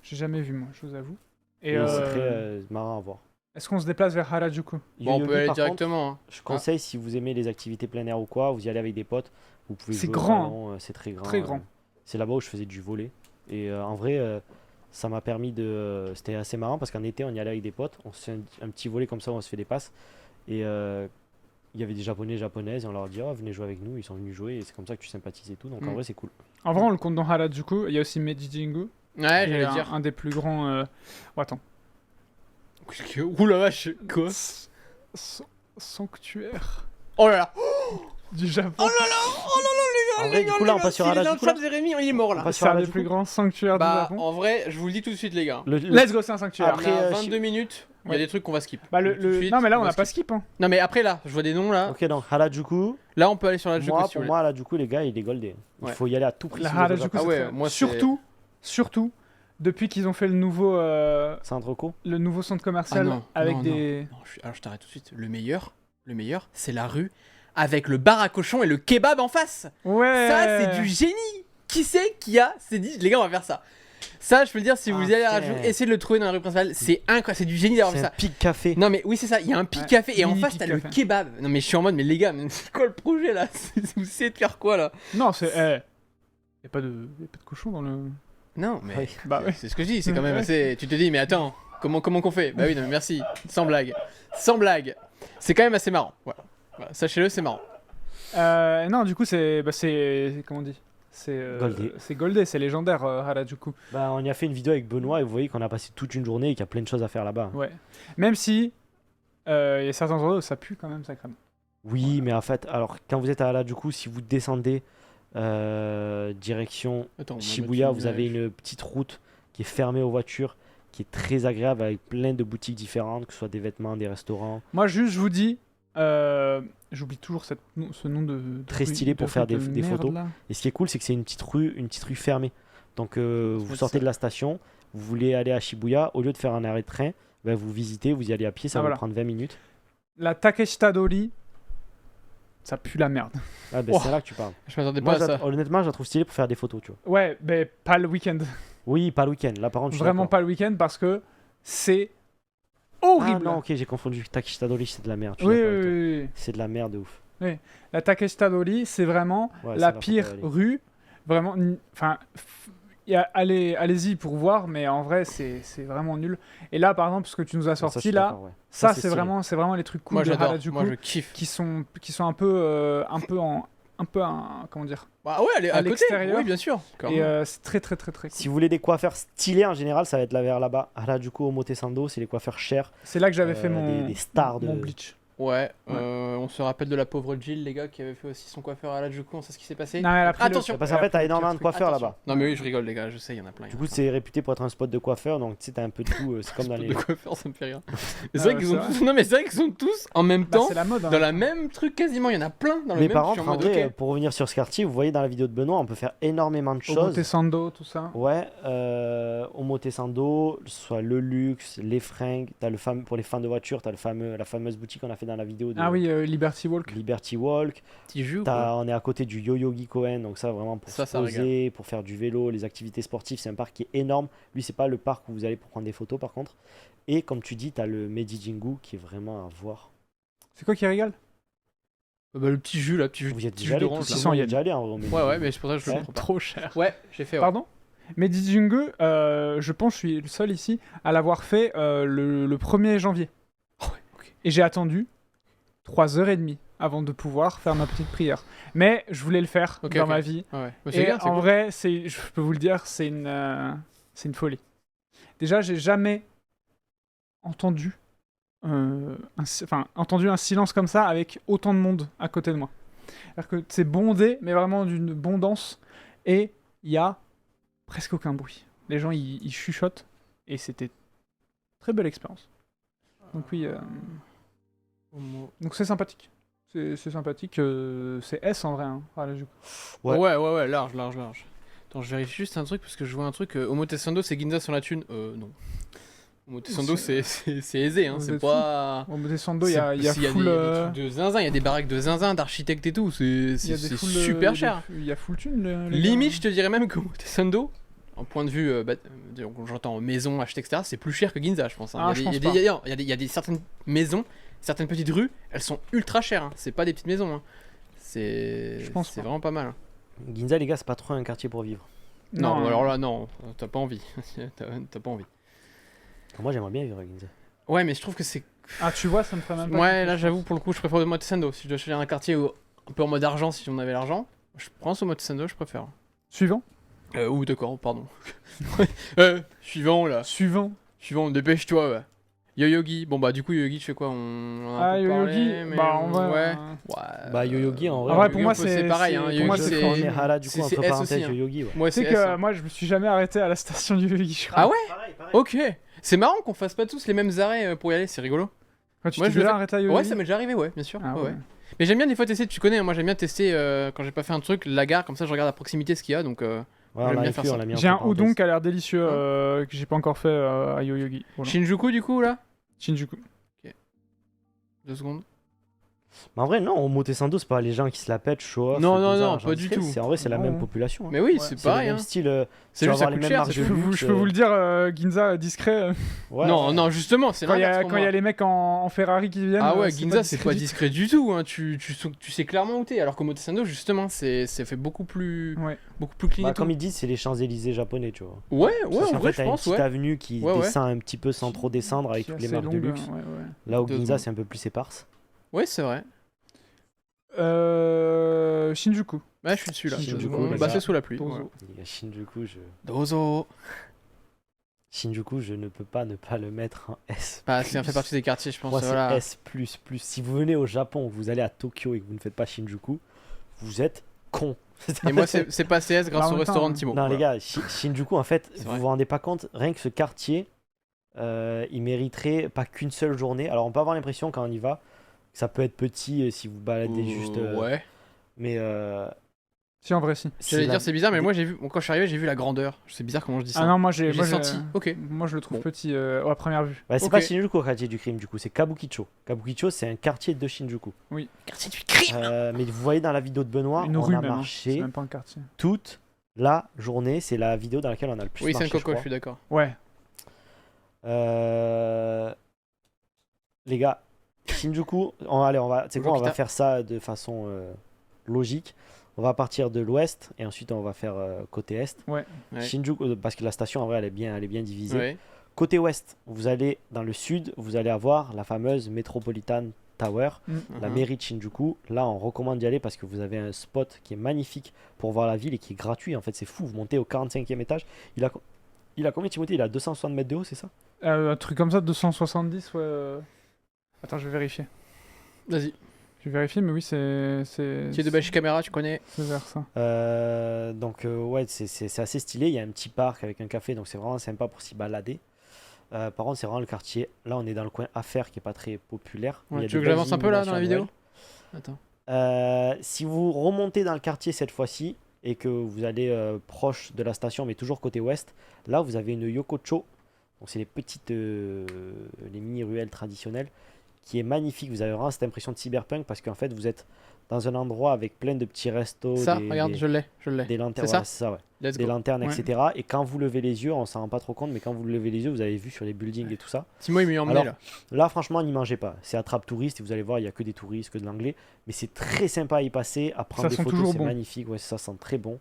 J'ai jamais vu, moi, je vous avoue. Et mais c'est euh, très marrant à voir. est-ce qu'on se déplace vers Harajuku? Bon, on Yoyogi, peut aller par contre, directement. Hein. je conseille si vous aimez les activités plein air ou quoi, vous y allez avec des potes, vous pouvez C'est jouer grand, au ballon, c'est très grand. Très grand. C'est là-bas où je faisais du volley. Et en vrai, ça m'a permis de. C'était assez marrant parce qu'en été, on y allait avec des potes, on se fait un petit volley comme ça, on se fait des passes. Et il y avait des Japonais et Japonaises, et on leur dit oh, venez jouer avec nous, ils sont venus jouer, et c'est comme ça que tu sympathises et tout. Donc en Mm. vrai, c'est cool. En vrai, on le compte dans Harajuku. Il y a aussi Meiji-jingu. Ouais, qui est j'allais dire. un des plus grands. Oh, attends. Ouh la vache, quoi? Sanctuaire Oh là là! du Japon. Oh là là! En vrai, du coup, là, on passe sur S'il est dans le Harajuku. Là chat, Jérémy, il est mort là. On passe C'est sur un des Harajuku. plus grands sanctuaires du Bah, Japon. en vrai, je vous le dis tout de suite, les gars. Le- Let's go, c'est un sanctuaire. Après, on a je- 22 minutes, il y Ouais. a des trucs qu'on va skip. Bah, Tout de suite, non, mais là, on va n'a pas skip. Hein. Non, mais après là, je vois des noms là. Ok, donc Harajuku. Là, on peut aller sur la Moi, Juku si pour vous moi, Harajuku, les gars, il est goldé. Il Ouais. faut y aller à tout prix. La si vous êtes au Harajuku, Japon. Ah c'est ouais, très- moi, c'est- surtout, depuis qu'ils ont fait le nouveau Centre Co. centre commercial Ah non, avec non, des. Non, alors je t'arrête tout de suite. Le meilleur, c'est la rue avec le bar à cochon et le kebab en face. Ouais. Ça, c'est du génie. Qui s'est dit, les gars, on va faire ça. Ça, je peux le dire, si vous Ah, y allez à putain. Harajuku, essayez de le trouver dans la rue principale. C'est incroyable, c'est du génie d'avoir C'est fait un ça. pic café. Non mais oui c'est ça, il y a un pic Ouais, café et en mini face pic t'as le café. kebab. Non mais je suis en mode mais les gars, mais c'est quoi le projet là? Vous essayez de faire quoi là? Non, c'est. Y a pas de cochon dans le. Non mais Oui. Bah ouais. c'est ce que je dis, c'est quand même assez... Tu te dis mais attends, comment qu'on fait? Bah oui non mais merci, sans blague. Sans blague. C'est quand même assez marrant. Voilà, sachez-le, c'est marrant. Non, du coup, c'est. Bah, c'est. Comment on dit? C'est. Goldé. C'est goldé, c'est légendaire, Harajuku. Bah, on y a fait une vidéo avec Benoît et vous voyez qu'on a passé toute une journée et qu'il y a plein de choses à faire là-bas. Ouais. Même si. Il y a certains endroits où ça pue quand même sacrément. Oui, mais en fait, alors quand vous êtes à Harajuku, si vous descendez direction Attends, on m'a Shibuya, battu vous avez neige. une petite route qui est fermée aux voitures, qui est très agréable avec plein de boutiques différentes, que ce soit des vêtements, des restaurants. Moi, juste, je vous dis. J'oublie toujours ce nom de Très rue- stylé de pour rue faire de des merde, photos. là. Et ce qui est cool, c'est que c'est une petite rue fermée. Donc vous c'est sortez ça. de la station, vous voulez aller à Shibuya, au lieu de faire un arrêt de train, ben, vous visitez, vous y allez à pied, ça Ah, va voilà. vous prendre 20 minutes. La Takeshita Dori, ça pue la merde. Ah, ben, Oh. c'est là que tu parles. Je m'attendais Moi, pas à ça. honnêtement, je la trouve stylée pour faire des photos, tu vois. Ouais, mais pas le week-end. Oui, pas le week-end. Là, par contre, je suis Vraiment d'accord. pas le week-end parce que c'est Ah horrible. non, ok, j'ai confondu. Takeshitadori, c'est de la merde. je suis oui, d'accord oui, avec toi. oui, oui. C'est de la merde de ouf. La Takeshita Dori, c'est vraiment Ouais, la celle-là, faut pire pas y aller. rue. Vraiment, enfin, allez-y pour voir, mais en vrai, c'est vraiment nul. Et là, par exemple, ce que tu nous as Ça, je sorti suis là, d'accord, ouais. ça, c'est c'est stylé. vraiment les trucs cool Moi de j'adore, Harajuku moi je kiffe. qui sont comment dire. Bah ouais, allez, à à côté. l'extérieur. Oui, bien sûr. Et c'est très très très très cool. Si vous voulez des coiffeurs stylés en général, ça va être là vers là-bas. Harajuku, Omotesando, c'est les coiffeurs chers. C'est là que j'avais fait des stars de. mon bleach. Ouais, Ouais. on se rappelle de la pauvre Jill, les gars, qui avait fait aussi son coiffeur à Harajuku, on sait ce qui s'est passé. Non, elle a pris le- Attention. Parce qu'en fait, t'as énormément de coiffeurs Attention. là-bas. Non mais oui, je rigole les gars, je sais, il y en a plein. Du coup, c'est réputé pour être un spot de coiffeur, donc tu sais, t'as un peu de tout. C'est comme dans les. de coiffeur, ça me fait rire. Mais c'est Ah vrai ouais, qu'ils c'est ont vrai. tous... Non mais c'est vrai qu'ils sont tous en même Bah, temps c'est la mode. hein. dans la même truc quasiment, il y en a plein dans le Mais même. par je suis contre, en en mode, vrai, ok. pour revenir sur ce quartier, vous voyez dans la vidéo de Benoît, on peut faire énormément de choses. Omotesando, tout ça. Ouais, Omotesando, soit le luxe, les fringues, t'as pour les fans de voitures, t'as la fameuse boutique qu'on a fait dans la vidéo de Ah oui, Liberty Walk. Liberty Walk. Petit jus ou quoi On est à côté du Yoyogi Koen, donc ça vraiment pour Ça, se ça poser, pour faire du vélo, les activités sportives, c'est un parc qui est énorme. Lui, c'est pas le parc où vous allez pour prendre des photos par contre. Et comme tu dis, t'as le Meiji Jingu qui est vraiment à voir. C'est quoi qui régale? Bah, le petit jus là, petit jus, Vous y êtes petit déjà jus allé, d'orange tous là. Ils sont y y est déjà allé en vrai, au Meiji Ouais, ouais, Jingu. mais c'est pour ça que je le Ouais. comprends pas. Trop cher. Ouais, j'ai fait. Ouais. Pardon? Meiji-jingu, je pense que je suis le seul ici à l'avoir fait le 1er janvier. Oh, ouais, ok. Et j'ai attendu 3h30 avant de pouvoir faire ma petite prière. Mais je voulais le faire Ok, dans ok. ma vie. Ouais, ouais. Bah, c'est Et bien, c'est en cool. vrai, je peux vous le dire, c'est une folie. Déjà, j'ai jamais entendu, entendu un silence comme ça avec autant de monde à côté de moi. C'est-à-dire que c'est bondé, mais vraiment d'une bondance. Et il y a presque aucun bruit. Les gens, ils chuchotent. Et c'était très belle expérience. Donc oui, donc c'est sympathique. C'est sympathique. C'est S en vrai. Hein, Harajuku. Ouais. Ouais, large. Attends, Attends, je vérifie juste un truc parce que je vois un truc. Omotesando, c'est Ginza sur la thune. Non. Omotesando, c'est aisé, hein. Vous C'est êtes pas. Au descendo, il y a c'est- s'il full. des trucs de zinzin, il y a des baraques de zinzin, d'architectes et tout. C'est il y a c'est des full, super cher. Il y a full thune. les Limite, gars. je te dirais même que Omotesando, en point de vue, donc, j'entends maison, architecte, etc., c'est plus cher que Ginza, je pense. Hein. Ah, Il y a je des- pense il y a des- il y a des- il y a des certaines maisons, certaines petites rues, elles sont ultra chères. Hein. C'est pas des petites maisons. Hein. Je pense C'est pas. vraiment pas mal. Hein. Ginza, les gars, c'est pas trop un quartier pour vivre. Non, hein. alors là, non, t'as pas envie. T'as pas envie. Moi, j'aimerais bien vivre à Ginza. Ouais, mais je trouve que c'est. Ah, tu vois, ça me ferait même pas. Ouais, kiffer, là, je j'avoue, pense. pour le coup, je préfère Omotesando. Si je dois choisir un quartier un peu en mode argent, si on avait l'argent, je prends ce Omotesando, je préfère. Suivant. D'accord, pardon. Suivant, là. Suivant. Suivant, dépêche-toi, ouais. Yo-Yogi. Bon, bah, du coup, Yo-Yogi, tu fais quoi? On en a un Ah, peu Yo-Yogi. parlé, mais Bah, on va. Ouais. Bah, Yo-Yogi, en vrai. En vrai, pour Yo-Yogi, moi, c'est pareil. Hein. pour moi, Yo-Yogi, c'est On est Hara, du coup, c'est entre S aussi, parenthèses, hein. Yo-Yogi, ouais. Moi, Tu sais c'est que S, hein. moi, je me suis jamais arrêté à la station du Yogi, je crois. Ah ouais? Pareil, pareil. Ok. C'est marrant qu'on fasse pas tous les mêmes arrêts pour y aller, c'est rigolo. Quand tu Moi, t'es je le déjà fais- arrêté à Yogi. Ouais, ça m'est déjà arrivé, ouais, bien sûr. Ah ouais, ouais. ouais. Mais j'aime bien des fois tester, tu connais, hein, moi j'aime bien tester quand j'ai pas fait un truc, la gare, comme ça je regarde à proximité ce qu'il y a, donc Ouais, J'aime on l'a bien inclus, faire on ça. l'a mis J'ai un entre parenthèses. udon qui a l'air délicieux que j'ai pas encore fait à Yoyogi. Voilà. Shinjuku du coup là Shinjuku. 2 secondes. Mais en vrai, non, Omotesando, c'est pas les gens qui se la pètent, show off. Non, non, bizarre, non, genre pas du discret, tout. En vrai, c'est la Non. même population. hein. Mais oui, Ouais. c'est C'est le pareil, même hein. style. C'est tu vas juste ça avoir les coûte mêmes cher, marques c'est de tout. luxe, Je peux vous le dire, Ginza discret. Ouais, Non, ouais. non, justement, c'est Quand il y l'inverse a pour quand il y moi. a les mecs en Ferrari qui viennent. Ah ouais, Ginza c'est pas du tout. discret du tout, hein. tu sais clairement où t'es, alors qu'Omotesando justement c'est fait beaucoup plus Ouais. clean Bah, et tout. comme ils disent, c'est les Champs-Élysées japonais, tu vois. Ouais, ouais, Parce en qu'en vrai fait, je t'as une pense, petite ouais. avenue qui Ouais, ouais. descend un petit peu sans trop descendre avec Qui est toutes les assez marques de longue, luxe. ouais, ouais. Là où 2 Ginza, secondes. c'est un peu plus éparse. Ouais, c'est vrai. Shinjuku. Ouais, je suis dessus là. Shinjuku, 2 secondes. les Bah gars. c'est sous la pluie. Dozo. voilà. Les gars, Dozo. Shinjuku, je ne peux pas ne pas le mettre en S. Bah ça fait partie des quartiers je pense, Moi, c'est voilà. S++. Si vous venez au Japon, vous allez à Tokyo et que vous ne faites pas Shinjuku, vous êtes con. Et moi c'est pas CS grâce Bah, en au même temps, restaurant de Timo. Non, les voilà. gars, Shinjuku, en fait, C'est vous vrai. vous rendez pas compte, rien que ce quartier, il mériterait pas qu'une seule journée. Alors, on peut avoir l'impression quand on y va, que ça peut être petit si vous baladez juste. Ouais. Mais. Si, en vrai, si. J'allais la- dire c'est bizarre mais moi j'ai vu bon, quand je suis arrivé j'ai vu la grandeur. C'est bizarre comment je dis ça. Ah non, moi j'ai j'ai. senti. OK. Moi je le trouve Bon. petit à première vue. Ouais, c'est Ok. pas Shinjuku, le quartier du crime, du coup, c'est Kabukicho. Kabukicho, c'est un quartier de Shinjuku. Quartier du crime. Mais vous voyez dans la vidéo de Benoît, Une on rue a même. Hein. C'est marché même pas un quartier. toute la journée. C'est la vidéo dans laquelle on a le plus Oui, c'est marché, un coco, je je suis d'accord. Ouais. Les gars, Shinjuku, allez, tu sais quoi, on va Okita. faire ça de façon logique. On va partir de l'ouest et ensuite on va faire côté est. Ouais. Ouais. Shinjuku, parce que la station en vrai elle est bien divisée. Ouais. Côté ouest, vous allez dans le sud, vous allez avoir la fameuse Metropolitan Tower, la Mhm. mairie de Shinjuku. Là, on recommande d'y aller parce que vous avez un spot qui est magnifique pour voir la ville et qui est gratuit. En fait, c'est fou. Vous montez au 45e étage. Il a combien, Timothée? Il a 260 mètres de haut, c'est ça? Un truc comme ça, 270, ouais. Attends, je vais vérifier. Vas-y. Je vais vérifier, mais oui, Qui est de Bashi Camera, tu connais. c'est vers ça. Donc, ouais, c'est assez stylé. Il y a un petit parc avec un café, donc c'est vraiment sympa pour s'y balader. Par contre, c'est vraiment le quartier. Là, on est dans le coin affaires qui est pas très populaire. Il y Ouais, a tu veux des que belles j'avance un peu là dans la illuminations vidéo à Noël. Attends. Si vous remontez dans le quartier cette fois-ci et que vous allez proche de la station, mais toujours côté ouest, là vous avez une Yokocho. Donc c'est les petites, les mini ruelles traditionnelles, qui est magnifique. Vous avez vraiment cette impression de cyberpunk parce qu'en fait vous êtes dans un endroit avec plein de petits restos, Ça, des, regarde, des- je l'ai. des lanternes, C'est ça ouais, c'est ça, ouais. Let's Des go. lanternes, Ouais. etc. Et quand vous levez les yeux, on s'en rend pas trop compte, mais quand vous levez les yeux, vous avez vu sur les buildings et tout ça. Timo il m'y a emmené Alors, là. Là, franchement, n'y mangez pas. C'est attrape touriste et vous allez voir, il n'y a que des touristes, que de l'anglais. Mais c'est très sympa à y passer, à prendre Ça des sent photos, toujours c'est bon. magnifique. Ouais, ça sent très bon.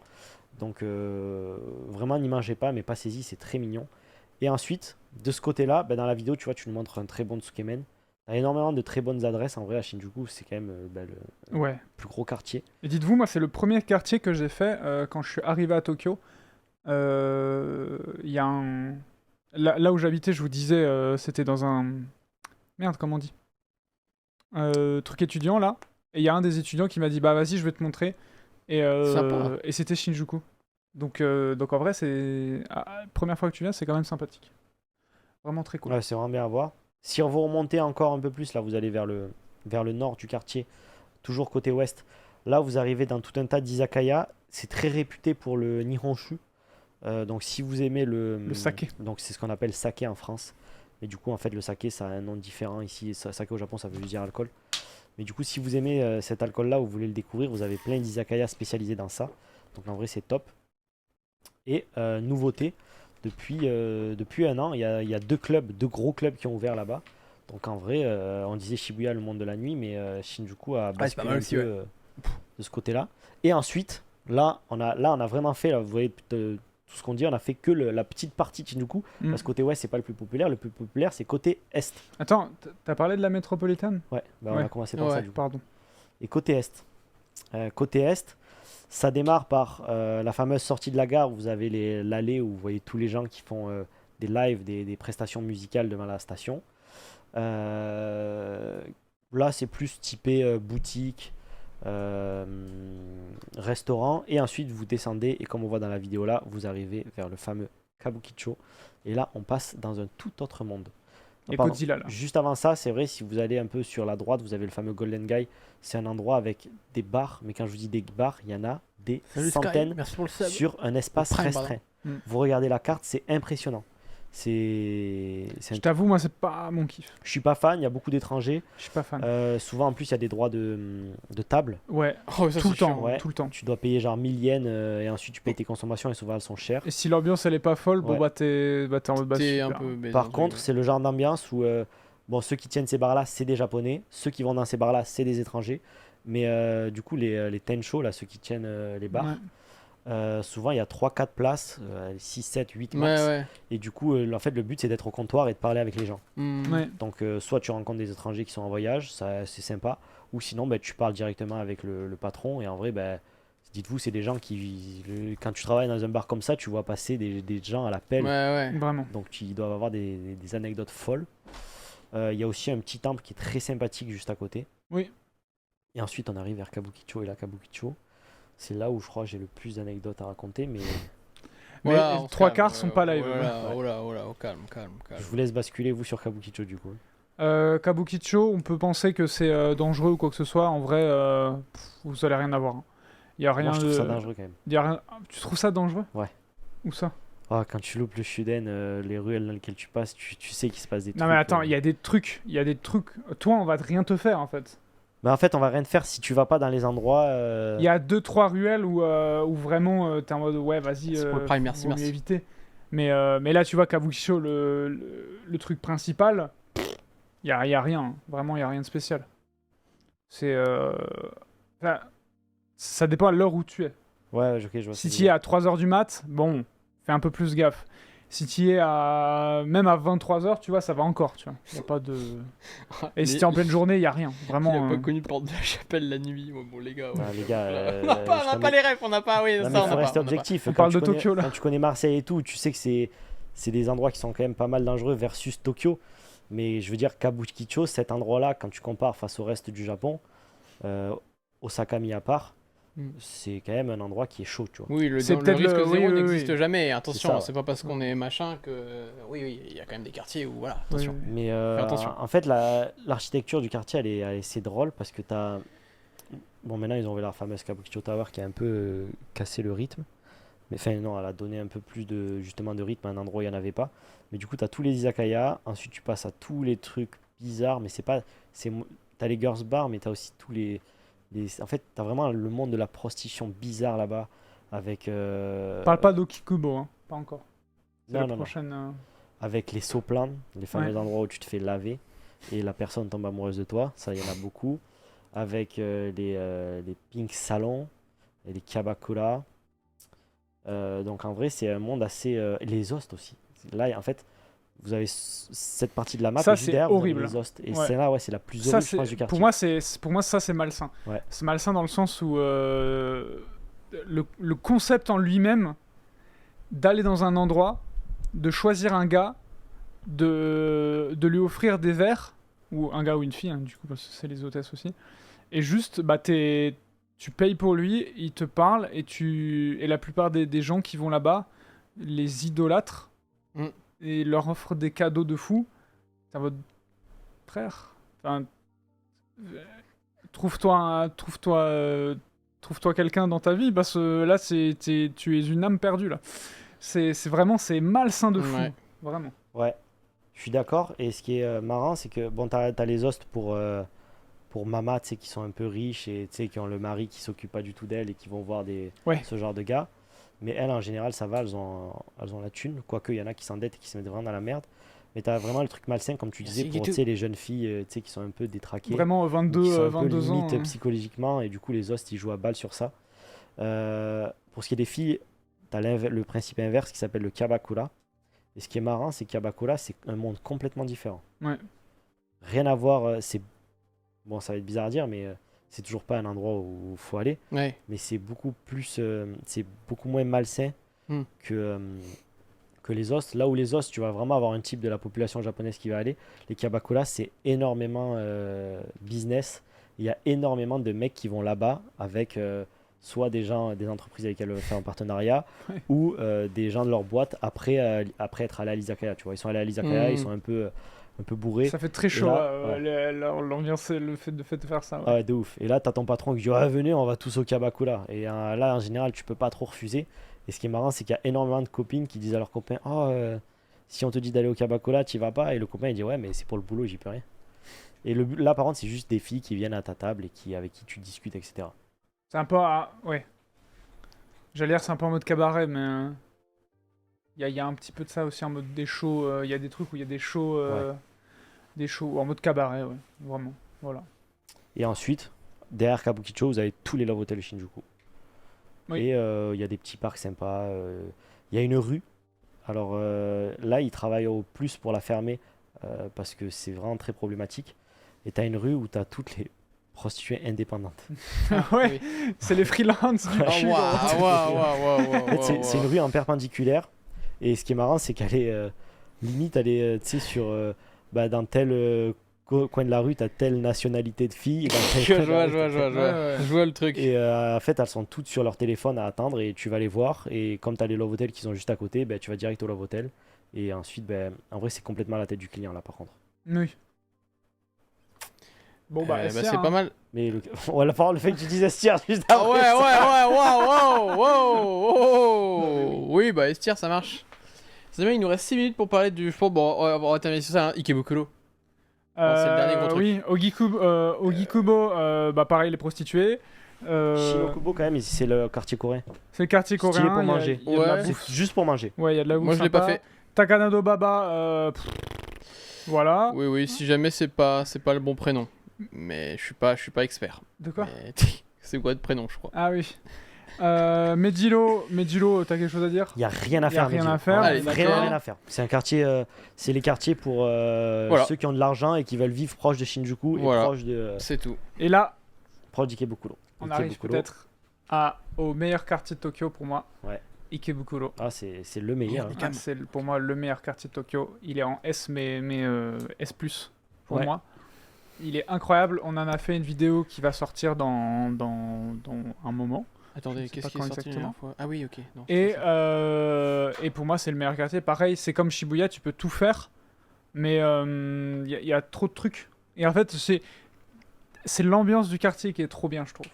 Donc, vraiment, n'y mangez pas, mais passez-y, c'est très mignon. Et ensuite, de ce côté-là, ben, dans la vidéo, tu vois, tu nous montres un très bon Tsukemen. Il y a énormément de très bonnes adresses. En vrai, à Shinjuku, c'est quand même le Ouais. plus gros quartier. Et dites-vous, moi, c'est le premier quartier que j'ai fait quand je suis arrivé à Tokyo. Il y a un. Là où j'habitais, je vous disais, c'était dans un. Merde, comment on dit truc étudiant, là. Et il y a un des étudiants qui m'a dit, bah vas-y, je vais te montrer. Sympa. Et c'était Shinjuku. Donc en vrai, c'est. Première fois que tu viens, c'est quand même sympathique. Vraiment très cool. Ouais, c'est vraiment bien à voir. Si vous remontez encore un peu plus, là, vous allez vers le nord du quartier, toujours côté ouest. Là, vous arrivez dans tout un tas d'izakaya. C'est très réputé pour le nihonshu. Donc, si vous aimez Le saké. donc c'est ce qu'on appelle saké en France. Mais du coup, en fait, le saké, ça a un nom différent ici. Saké au Japon, ça veut juste dire alcool. Mais du coup, si vous aimez cet alcool-là ou vous voulez le découvrir, vous avez plein d'izakaya spécialisés dans ça. Donc, en vrai, c'est top. Et nouveauté, depuis un an, il y a deux gros clubs qui ont ouvert là-bas. Donc, en vrai, on disait Shibuya, le monde de la nuit, mais Shinjuku a c'est basculé pas mal un aussi, peu ouais. de ce côté-là. Et ensuite, là, on a vraiment fait, là, vous voyez tout ce qu'on dit, on a fait que la petite partie de Shinjuku. Mm. Parce que côté ouest, c'est pas le plus populaire. Le plus populaire, c'est côté est. Attends, t'as parlé de la métropolitaine? Ouais, bah, on Ouais. a commencé par Ouais. ça du coup. Pardon. Et côté est. Côté est, ça démarre par la fameuse sortie de la gare où vous avez l'allée où vous voyez tous les gens qui font des lives, des prestations musicales devant la station. Là, c'est plus typé boutique, restaurant. Et ensuite, vous descendez et comme on voit dans la vidéo là, vous arrivez vers le fameux Kabukicho. Et là, on passe dans un tout autre monde. Il y a Pardon. Godzilla là. Juste avant ça, c'est vrai, si vous allez un peu sur la droite, vous avez le fameux Golden Guy. C'est un endroit avec des bars, mais quand je vous dis des bars, il y en a des Salut Sky, centaines merci pour le sub. sur un espace Prime, restreint. pardon. Mm. Vous regardez la carte, c'est impressionnant. C'est Je t'avoue, moi, c'est pas mon kiff. Je suis pas fan, il y a beaucoup d'étrangers. Je suis pas fan. Souvent, en plus, il y a des droits de table. Ouais, Oh, ça, tout le c'est temps, chiant. ouais. tout le temps. Tu dois payer genre 1000 yens et ensuite tu payes tes consommations et souvent elles sont chères. Et si l'ambiance elle est pas folle, bon Ouais. bah t'es en mode bah T'es un super. peu baisé, Par un peu, contre, ouais. c'est le genre d'ambiance où bon, ceux qui tiennent ces bars-là, c'est des Japonais. Ceux qui vont dans ces bars-là, c'est des étrangers. Mais du coup, les tencho, là, ceux qui tiennent les bars, Ouais. souvent il y a 3-4 places, 6, 7, 8 Ouais, max. ouais. Et du coup, en fait, le but c'est d'être au comptoir et de parler avec les gens. Hmm. Ouais. Donc, soit tu rencontres des étrangers qui sont en voyage, ça c'est sympa. Ou sinon, bah, tu parles directement avec le patron. Et en vrai, bah, dites-vous, c'est des gens qui. Quand tu travailles dans un bar comme ça, tu vois passer des gens à l'appel. Ouais, ouais. Vraiment. Donc, ils doivent avoir des anecdotes folles. Il y a aussi un petit temple qui est très sympathique juste à côté. Oui. Et ensuite, on arrive vers Kabukicho. Et là, Kabukicho, c'est là où je crois que j'ai le plus d'anecdotes à raconter. Mais Mais Voilà, on se trois calme, quarts sont pas live. Oh là, au calme, calme, calme. je vous laisse basculer, vous, sur Kabukicho du coup. Kabukicho, on peut penser que c'est dangereux ou quoi que ce soit. En vrai, vous allez rien avoir. Il y a rien Moi, je trouve de- ça dangereux quand même. y a rien- Tu trouves ça dangereux? Ouais. Où ça? Ah, quand tu loupes le Shuden, les ruelles dans lesquelles tu passes, tu sais qu'il se passe des trucs. Non mais attends, il y a des trucs. Il y a des trucs. Toi, on va rien te faire en fait. Mais en fait, on va rien te faire si tu vas pas dans les endroits. Il y a 2-3 ruelles où vraiment t'es en mode ouais, vas-y, C'est pour le Prime, merci, vaut mieux merci. éviter. Mais là, tu vois, Kabukicho, le truc principal, il y a rien. Hein. Vraiment, il y a rien de spécial. C'est. Enfin, ça dépend à l'heure où tu es. Ouais, ok, je vois. Si tu y es à 3h du mat, bon, fais un peu plus gaffe. Si tu y es même à 23h, tu vois, ça va encore, tu vois. Y a pas de... Et si tu es en pleine journée, il y a rien. Vraiment. Il a pas connu Porte de la Chapelle la nuit, ouais, bon les gars. Ouais. Les gars, On n'a pas les refs, on n'a pas, oui, Non, ça mais on faut n'a pas. rester on n'a pas. objectif. On Quand parle tu de connais- Tokyo, là. Quand tu connais Marseille et tout, tu sais que c'est des endroits qui sont quand même pas mal dangereux versus Tokyo. Mais je veux dire, Kabukicho, cet endroit-là, quand tu compares face au reste du Japon, Osaka mis à part, Mm. c'est quand même un endroit qui est chaud, tu vois. Oui, le C'est le peut-être risque le- zéro oui, oui, n'existe oui. jamais. Attention, ça, ouais. c'est pas parce qu'on est machin que. Oui, il y a quand même des quartiers où voilà, attention. Oui, oui. Mais Fais attention. en fait, l'architecture du quartier, elle est assez drôle parce que t'as. Bon, maintenant, ils ont ouvert la fameuse Kabukicho Tower qui a un peu cassé le rythme. Mais enfin, non, elle a donné un peu plus justement de rythme à un endroit où il n'y en avait pas. Mais du coup, t'as tous les izakaya. Ensuite, tu passes à tous les trucs bizarres. Mais c'est pas. T'as les girls bars, mais t'as aussi tous en fait, t'as vraiment le monde de la prostitution bizarre là-bas. Avec. Parle pas d'Okikubo, hein. Pas encore. C'est Non, la non, non. prochaine. Avec les soplans, les fameux Ouais. endroits où tu te fais laver et la personne tombe amoureuse de toi, ça il y en a beaucoup. Avec les pink salons et les kabakura. Donc en vrai c'est un monde assez... les hostes aussi. Là en fait vous avez cette partie de la map Ça, et juste c'est derrière, vous avez horrible. les hostes. Et Ouais. celle-là ouais, c'est la plus Ça, horrible je pense du quartier. pour moi, ça c'est malsain. Ouais. C'est malsain dans le sens où le concept en lui-même d'aller dans un endroit, de choisir un gars, de lui offrir des verres, ou un gars ou une fille, hein, du coup, parce que c'est les hôtesses aussi, et juste, bah, tu payes pour lui, il te parle, et la plupart des gens qui vont là-bas les idolâtrent Mm. et leur offrent des cadeaux de fou. C'est votre frère. Enfin, trouve-toi trouve-toi quelqu'un dans ta vie, parce que là, tu es une âme perdue, là. C'est vraiment, c'est malsain de fou. Ouais. Vraiment. Ouais, je suis d'accord. Et ce qui est marrant, c'est que bon, t'as les hostes pour Mama, tu sais, qui sont un peu riches et tu sais, qui ont le mari qui s'occupe pas du tout d'elle et qui vont voir Ouais. ce genre de gars. Mais elles, en général, ça va, elles ont la thune. Quoique, il y en a qui s'endettent et qui se mettent vraiment dans la merde. Mais t'as vraiment le truc malsain, comme tu disais, Merci, pour Guitou. tu sais, les jeunes filles tu sais, qui sont un peu détraquées. Vraiment, ou qui 22, sont un peu 22 ans. limite hein. psychologiquement. Et du coup, les hostes, ils jouent à balle sur ça. Pour ce qui est des filles, t'as le principe inverse qui s'appelle le Kabakura. Et ce qui est marrant, c'est que Kabakura, c'est un monde complètement différent. Ouais. Rien à voir, c'est... Bon, ça va être bizarre à dire, mais c'est toujours pas un endroit où il faut aller. Ouais. Mais c'est beaucoup plus... c'est beaucoup moins malsain Hmm. que les hostes. Là où les hostes, tu vas vraiment avoir un type de la population japonaise qui va aller. Les Kabakura, c'est énormément business. Il y a énormément de mecs qui vont là-bas avec... soit des gens, des entreprises avec lesquelles elles veulent faire un partenariat, Ouais. ou des gens de leur boîte après être allés à l'izakaya. Tu vois, ils sont allés à l'izakaya, ils sont un peu bourrés. Ça fait très chaud, là, l'ambiance, le fait de faire ça. Ouais. Ah ouais, de ouf. Et là, t'as ton patron qui dit ah, venez, on va tous au Kabakura. Et là, en général, tu peux pas trop refuser. Et ce qui est marrant, c'est qu'il y a énormément de copines qui disent à leurs copains oh, si on te dit d'aller au Kabakura, t'y vas pas. Et le copain, il dit ouais, mais c'est pour le boulot, j'y peux rien. Et là, par contre, c'est juste des filles qui viennent à ta table et avec qui tu discutes, etc. C'est un peu... ouais. J'allais dire c'est un peu en mode cabaret, mais... Il y a un petit peu de ça aussi en mode des shows. Il y a des trucs où il y a des shows... Des shows en mode cabaret, ouais. Vraiment. Voilà. Et ensuite, derrière Kabukicho, vous avez tous les Love Hotels Shinjuku. Oui. Et il y a des petits parcs sympas. Il y a une rue. Alors là, ils travaillent au plus pour la fermer parce que c'est vraiment très problématique. Et tu as une rue où tu as toutes les prostituées indépendantes. Ouais, c'est les freelances du Oh, cul. En fait, c'est une rue en perpendiculaire. Et ce qui est marrant, c'est qu'elle est limite, elle est tu sais, sur dans tel coin de la rue, tu as telle nationalité de filles. Et dans tel Je coin de la rue, t'as telle- Ouais. Je vois le truc. Et en fait, elles sont toutes sur leur téléphone à attendre et tu vas les voir. Et comme tu as les Love Hotels qui sont juste à côté, ben, tu vas direct au Love Hotel. Et ensuite, ben, en vrai, c'est complètement à la tête du client là par contre. Oui. Bon, bah, C'est pas mal. Mais ouais, le fait que tu dises Estière juste Ah après. ouais, ça- wow. Oui, bah Estière, ça marche. C'est bien, il nous reste 6 minutes pour parler du... Bon, on va terminer sur ça, hein. Ikebukuro. c'est le dernier gros truc. Oui, Ogikubo, bah pareil, les prostituées. Shinokubo, quand même, c'est le quartier coréen. C'est le quartier Stylé coréen. pour il y a- manger. il y a de la Ouais. bouffe. C'est juste pour manger. Ouais, il y a de la bouffe. Moi, je l'ai pas sympa. fait. Takanado Baba, voilà. Oui, si jamais c'est pas le bon prénom. Mais je suis pas expert. De quoi Mais c'est quoi de prénom, je crois. Ah oui. Medjilo, t'as quelque chose à dire Il n'y a rien à Y a faire. rien Medjugorje. à faire, Allez, Vraiment d'accord. rien à faire. C'est un quartier, c'est les quartiers pour ceux qui ont de l'argent et qui veulent vivre proche de Shinjuku Voilà. et C'est tout. Et là, proche d'Ikebukuro. on arrive Ikebukuro. peut-être au meilleur quartier de Tokyo pour moi. Ouais. Ikebukuro. Ah, c'est le meilleur. hein. Ah, c'est pour moi le meilleur quartier de Tokyo. Il est en S, mais S+, pour Ouais. moi. Il est incroyable. On en a fait une vidéo qui va sortir dans un moment. Je Attendez, sais qu'est-ce pas qui est quand sorti la exactement. dernière fois? Ah oui, ok. Non, Et, c'est pas ça. et pour moi, c'est le meilleur quartier. Pareil, c'est comme Shibuya, tu peux tout faire, mais il y a trop de trucs. Et en fait, c'est l'ambiance du quartier qui est trop bien, je trouve.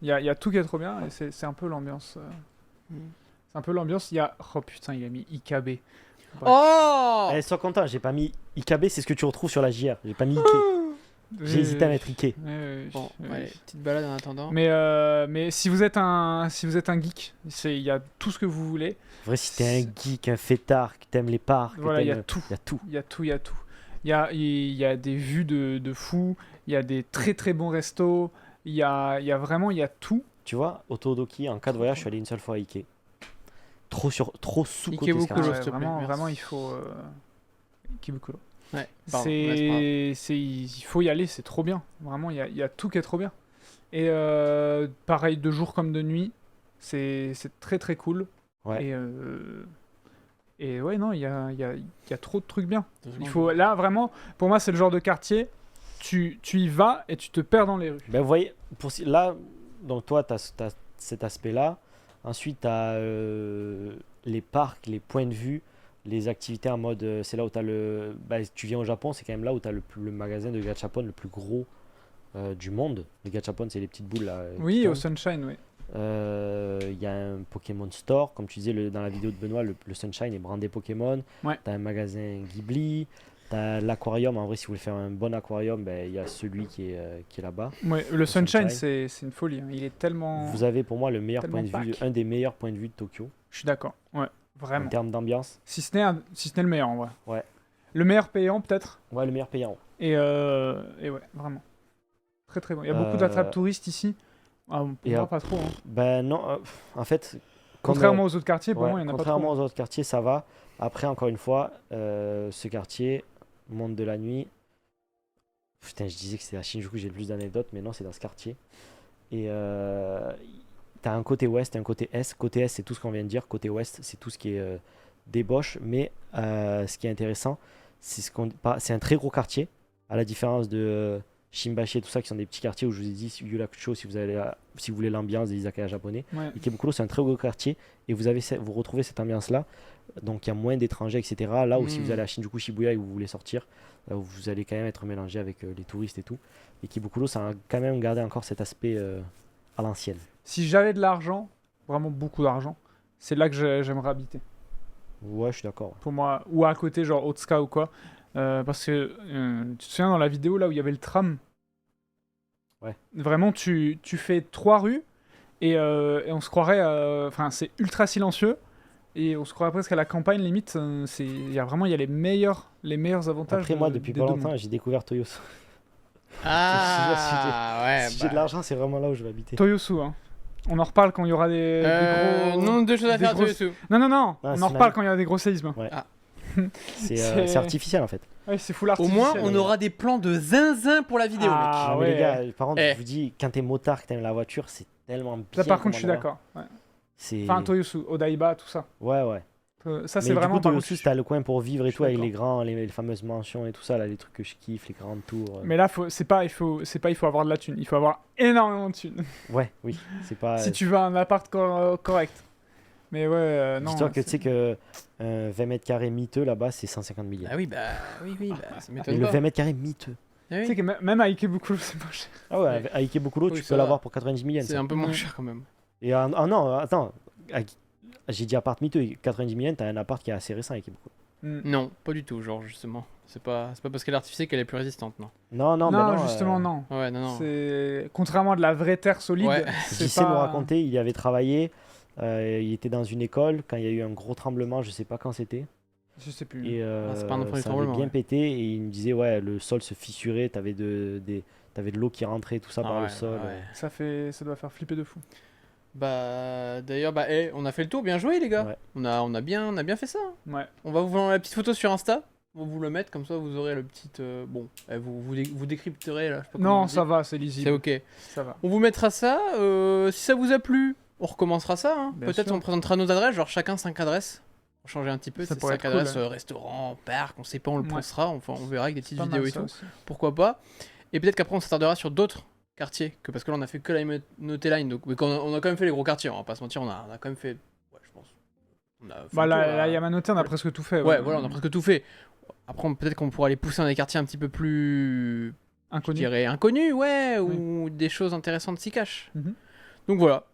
Il y a tout qui est trop bien, et c'est un peu l'ambiance. C'est un peu l'ambiance. Il y a... Oh putain, il a mis IKB. Oh Sois content, j'ai pas mis IKB, c'est ce que tu retrouves sur la JR. J'ai pas mis Ike. J'ai hésité à mettre Ike. Bon, allez, petite balade en attendant. Mais si vous êtes un geek, il y a tout ce que vous voulez. En vrai, si t'es un geek, un fêtard, que t'aimes les parcs, que Voilà, il y a t'aimes- tout. Il y a tout. Il y a tout, il y a tout. Il y a des vues de fou, il y a des très très bons restos, il y a vraiment, il y a tout. Tu vois, au Todoki, en cas de voyage, je suis allé une seule fois à Ike. Trop sous-côté ce Ikebukuro, quartier. s'il te plaît, merci. Vraiment, il faut... Ikebukuro. Ouais, pardon, ouais, Il faut y aller, c'est trop bien. Vraiment, il y a tout qui est trop bien. Et pareil, de jour comme de nuit, c'est très très cool. Ouais. Et ouais, non, il y a trop de trucs bien. c'est pas Il grave. faut, là, vraiment, pour moi, c'est le genre de quartier, tu y vas et tu te perds dans les rues. Ben, vous voyez, là, donc toi, tu as cet aspect-là. Ensuite, tu as les parcs, les points de vue, les activités en mode. C'est là où tu as le. Tu viens au Japon, c'est quand même là où tu as le magasin de gachapon le plus gros du monde. Les gachapon, c'est les petites boules là. Oui, qui au tombent. Sunshine, oui. Il y a un Pokémon Store, comme tu disais dans la vidéo de Benoît, le Sunshine est brandé Pokémon. Ouais. T'as un magasin Ghibli. T'as l'aquarium. En vrai, si vous voulez faire un bon aquarium, ben, il y a celui qui est là-bas. Ouais, le Sunshine, Sunshine. c'est une folie. Hein. Il est tellement. Vous avez pour moi le meilleur tellement point de vue, pack. un des meilleurs points de vue de Tokyo Je suis d'accord. Ouais, en vraiment. termes d'ambiance. Si ce n'est le meilleur en vrai. Ouais. Le meilleur payant peut-être. Ouais, le meilleur payant. Et ouais, vraiment. Très très bon. Il y a beaucoup d'attrapes touristes ici. Ah, pour et moi, ap- pas trop. Hein. Ben non, en fait, comme, Contrairement aux autres quartiers, pour ouais, moi, il n'y en a pas contrairement trop. aux autres quartiers, ça va. Après, encore une fois, ce quartier, monde de la nuit. Putain, je disais que c'était à Shinjuku, j'ai le plus d'anecdotes, mais non, c'est dans ce quartier. Et t'as un côté ouest et un côté est. Côté est, c'est tout ce qu'on vient de dire. Côté ouest, c'est tout ce qui est débauche. Mais ce qui est intéressant, c'est un très gros quartier, à la différence de Shimbashi et tout ça, qui sont des petits quartiers où je vous ai dit, Yurakucho, si vous voulez l'ambiance des izakaya japonais. Ouais. Ikebukuro, c'est un très gros quartier et vous retrouvez cette ambiance-là. Donc il y a moins d'étrangers, etc. Là où si vous allez à Shinjuku, Shibuya et que vous voulez sortir, vous allez quand même être mélangé avec les touristes et tout. Et Ikebukuro, ça a quand même gardé encore cet aspect à l'ancienne. Si j'avais de l'argent, vraiment beaucoup d'argent, c'est là que j'aimerais habiter. Ouais, je suis d'accord. Pour moi, ou à côté, genre Otsuka ou quoi. Parce que tu te souviens dans la vidéo là où il y avait le tram. Ouais. Vraiment, tu fais 3 rues et on se croirait. Enfin, c'est ultra silencieux et on se croirait presque à la campagne limite. Il y a les meilleurs avantages. Après, moi, depuis des pas deux longtemps, mondes. j'ai découvert Toyosu. Ah, ouais. Si j'ai de l'argent, c'est vraiment là où je vais habiter. Toyosu, hein. On en reparle quand il y aura des gros. Non, deux choses à des faire, grosses- Toyosu. Non, Ah, on c'est en reparle mal. quand il y a des gros séismes. C'est artificiel en fait. Ouais, c'est full Au artificiel. moins, on aura des plans de zinzin pour la vidéo, mec. Ah, Non, mais ouais. les gars, par contre, Eh. je vous dis, quand t'es motard, que t'aimes la voiture, c'est tellement bien. Ça, par comme contre, je suis endroit. d'accord. Ouais. C'est... Enfin, Toyosu, Odaiba, tout ça. Ouais, ouais. Ça, Mais c'est du vraiment coup, par contre, Toyosu, t'as le coin pour vivre et je tout, suis avec d'accord. les fameuses mansions et tout ça, là, les trucs que je kiffe, les grandes tours. Mais là, il faut avoir de la thune. Il faut avoir énormément de thune. Ouais, oui, c'est pas. Si tu veux un appart correct. Mais ouais, non. Dis-toi que tu c'est- sais que 20 mètres carrés miteux là-bas, c'est 150 millions. Ah oui, bah, ça Et m'étonne le pas. 20 mètres carrés miteux. Ah Tu oui. sais que même à Ikebukuro, c'est pas cher. Ah ouais, à Ikebukuro, Oui, tu ça peux va. l'avoir pour 90 millions. C'est ça. un peu moins Ouais. cher quand même. Et ah non, attends. J'ai dit appart miteux, 90 millions, t'as un appart qui est assez récent à Ikebukuro. Non, pas du tout, genre, justement. C'est pas parce qu'elle est artificielle qu'elle est plus résistante, non. Non, Non, mais non, justement, non. Ouais, non, non. C'est contrairement à de la vraie terre solide. Ouais. C'est JC pas... nous racontait, il y avait travaillé, il était dans une école quand il y a eu un gros tremblement, je sais pas quand c'était. Je sais plus. Et c'est pas un enfant du ça avait tremblement, bien ouais. pété et il me disait ouais le sol se fissurait, t'avais de l'eau qui rentrait tout ça Ah par le ouais, sol. ouais. Ça doit faire flipper de fou. Bah, d'ailleurs, bah, on a fait le tour, bien joué, les gars. Ouais. On a bien fait ça. Hein. Ouais. On va vous voir la petite photo sur Insta. On va vous le mettre, comme ça vous aurez le petit. Bon, vous décrypterez là. Je sais pas comment on Non, dit. ça va, c'est C'est lisible. ok. Ça va. On vous mettra ça. Si ça vous a plu, on recommencera ça. Hein. Bien Peut-être sûr. on présentera nos adresses, genre chacun 5 adresses. Pour changer un petit peu. Ça C'est pourrait 5 être cool, adresses, ouais. restaurant, parc, on sait pas, on le Ouais. postera. Enfin, on verra avec des petites Pas vidéos mal, et ça tout. aussi. Pourquoi pas. Et peut-être qu'après on s'attardera sur d'autres quartiers. Parce que là on a fait que la Note Line. Donc, mais on a quand même fait les gros quartiers. On va pas se mentir, on a quand même fait. Ouais, je pense. On a fait Bah, le tour, là, Yamanote, on a presque tout fait. Ouais, voilà, on a presque tout fait. Après, peut-être qu'on pourra les pousser dans des quartiers un petit peu plus, je Inconnu. dirais, inconnus, ouais, où des choses intéressantes s'y cachent. Mhm. Donc voilà.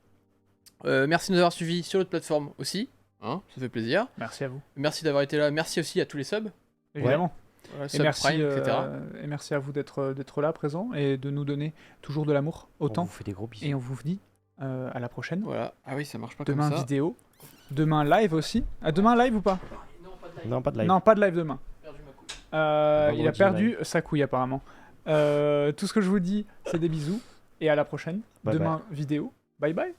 Merci de nous avoir suivis sur l'autre plateforme aussi. Hein, ça fait plaisir. Merci à vous. Merci d'avoir été là. Merci aussi à tous les subs. Évidemment. Voilà, Et sub merci, Prime, etc. et merci à vous d'être là, présent, et de nous donner toujours de l'amour, On autant. vous fait des gros bisous. Et on vous dit à la prochaine. Voilà. Ah oui, ça marche pas Demain, comme ça. vidéo. Demain, live aussi. Demain, live ou pas? Non, pas de live. Non, pas de live demain. Perdu ma couille. Il a Vendredi, perdu sa couille, apparemment. Tout ce que je vous dis, c'est des bisous. Et à la prochaine. Bye Demain, vidéo. Bye bye.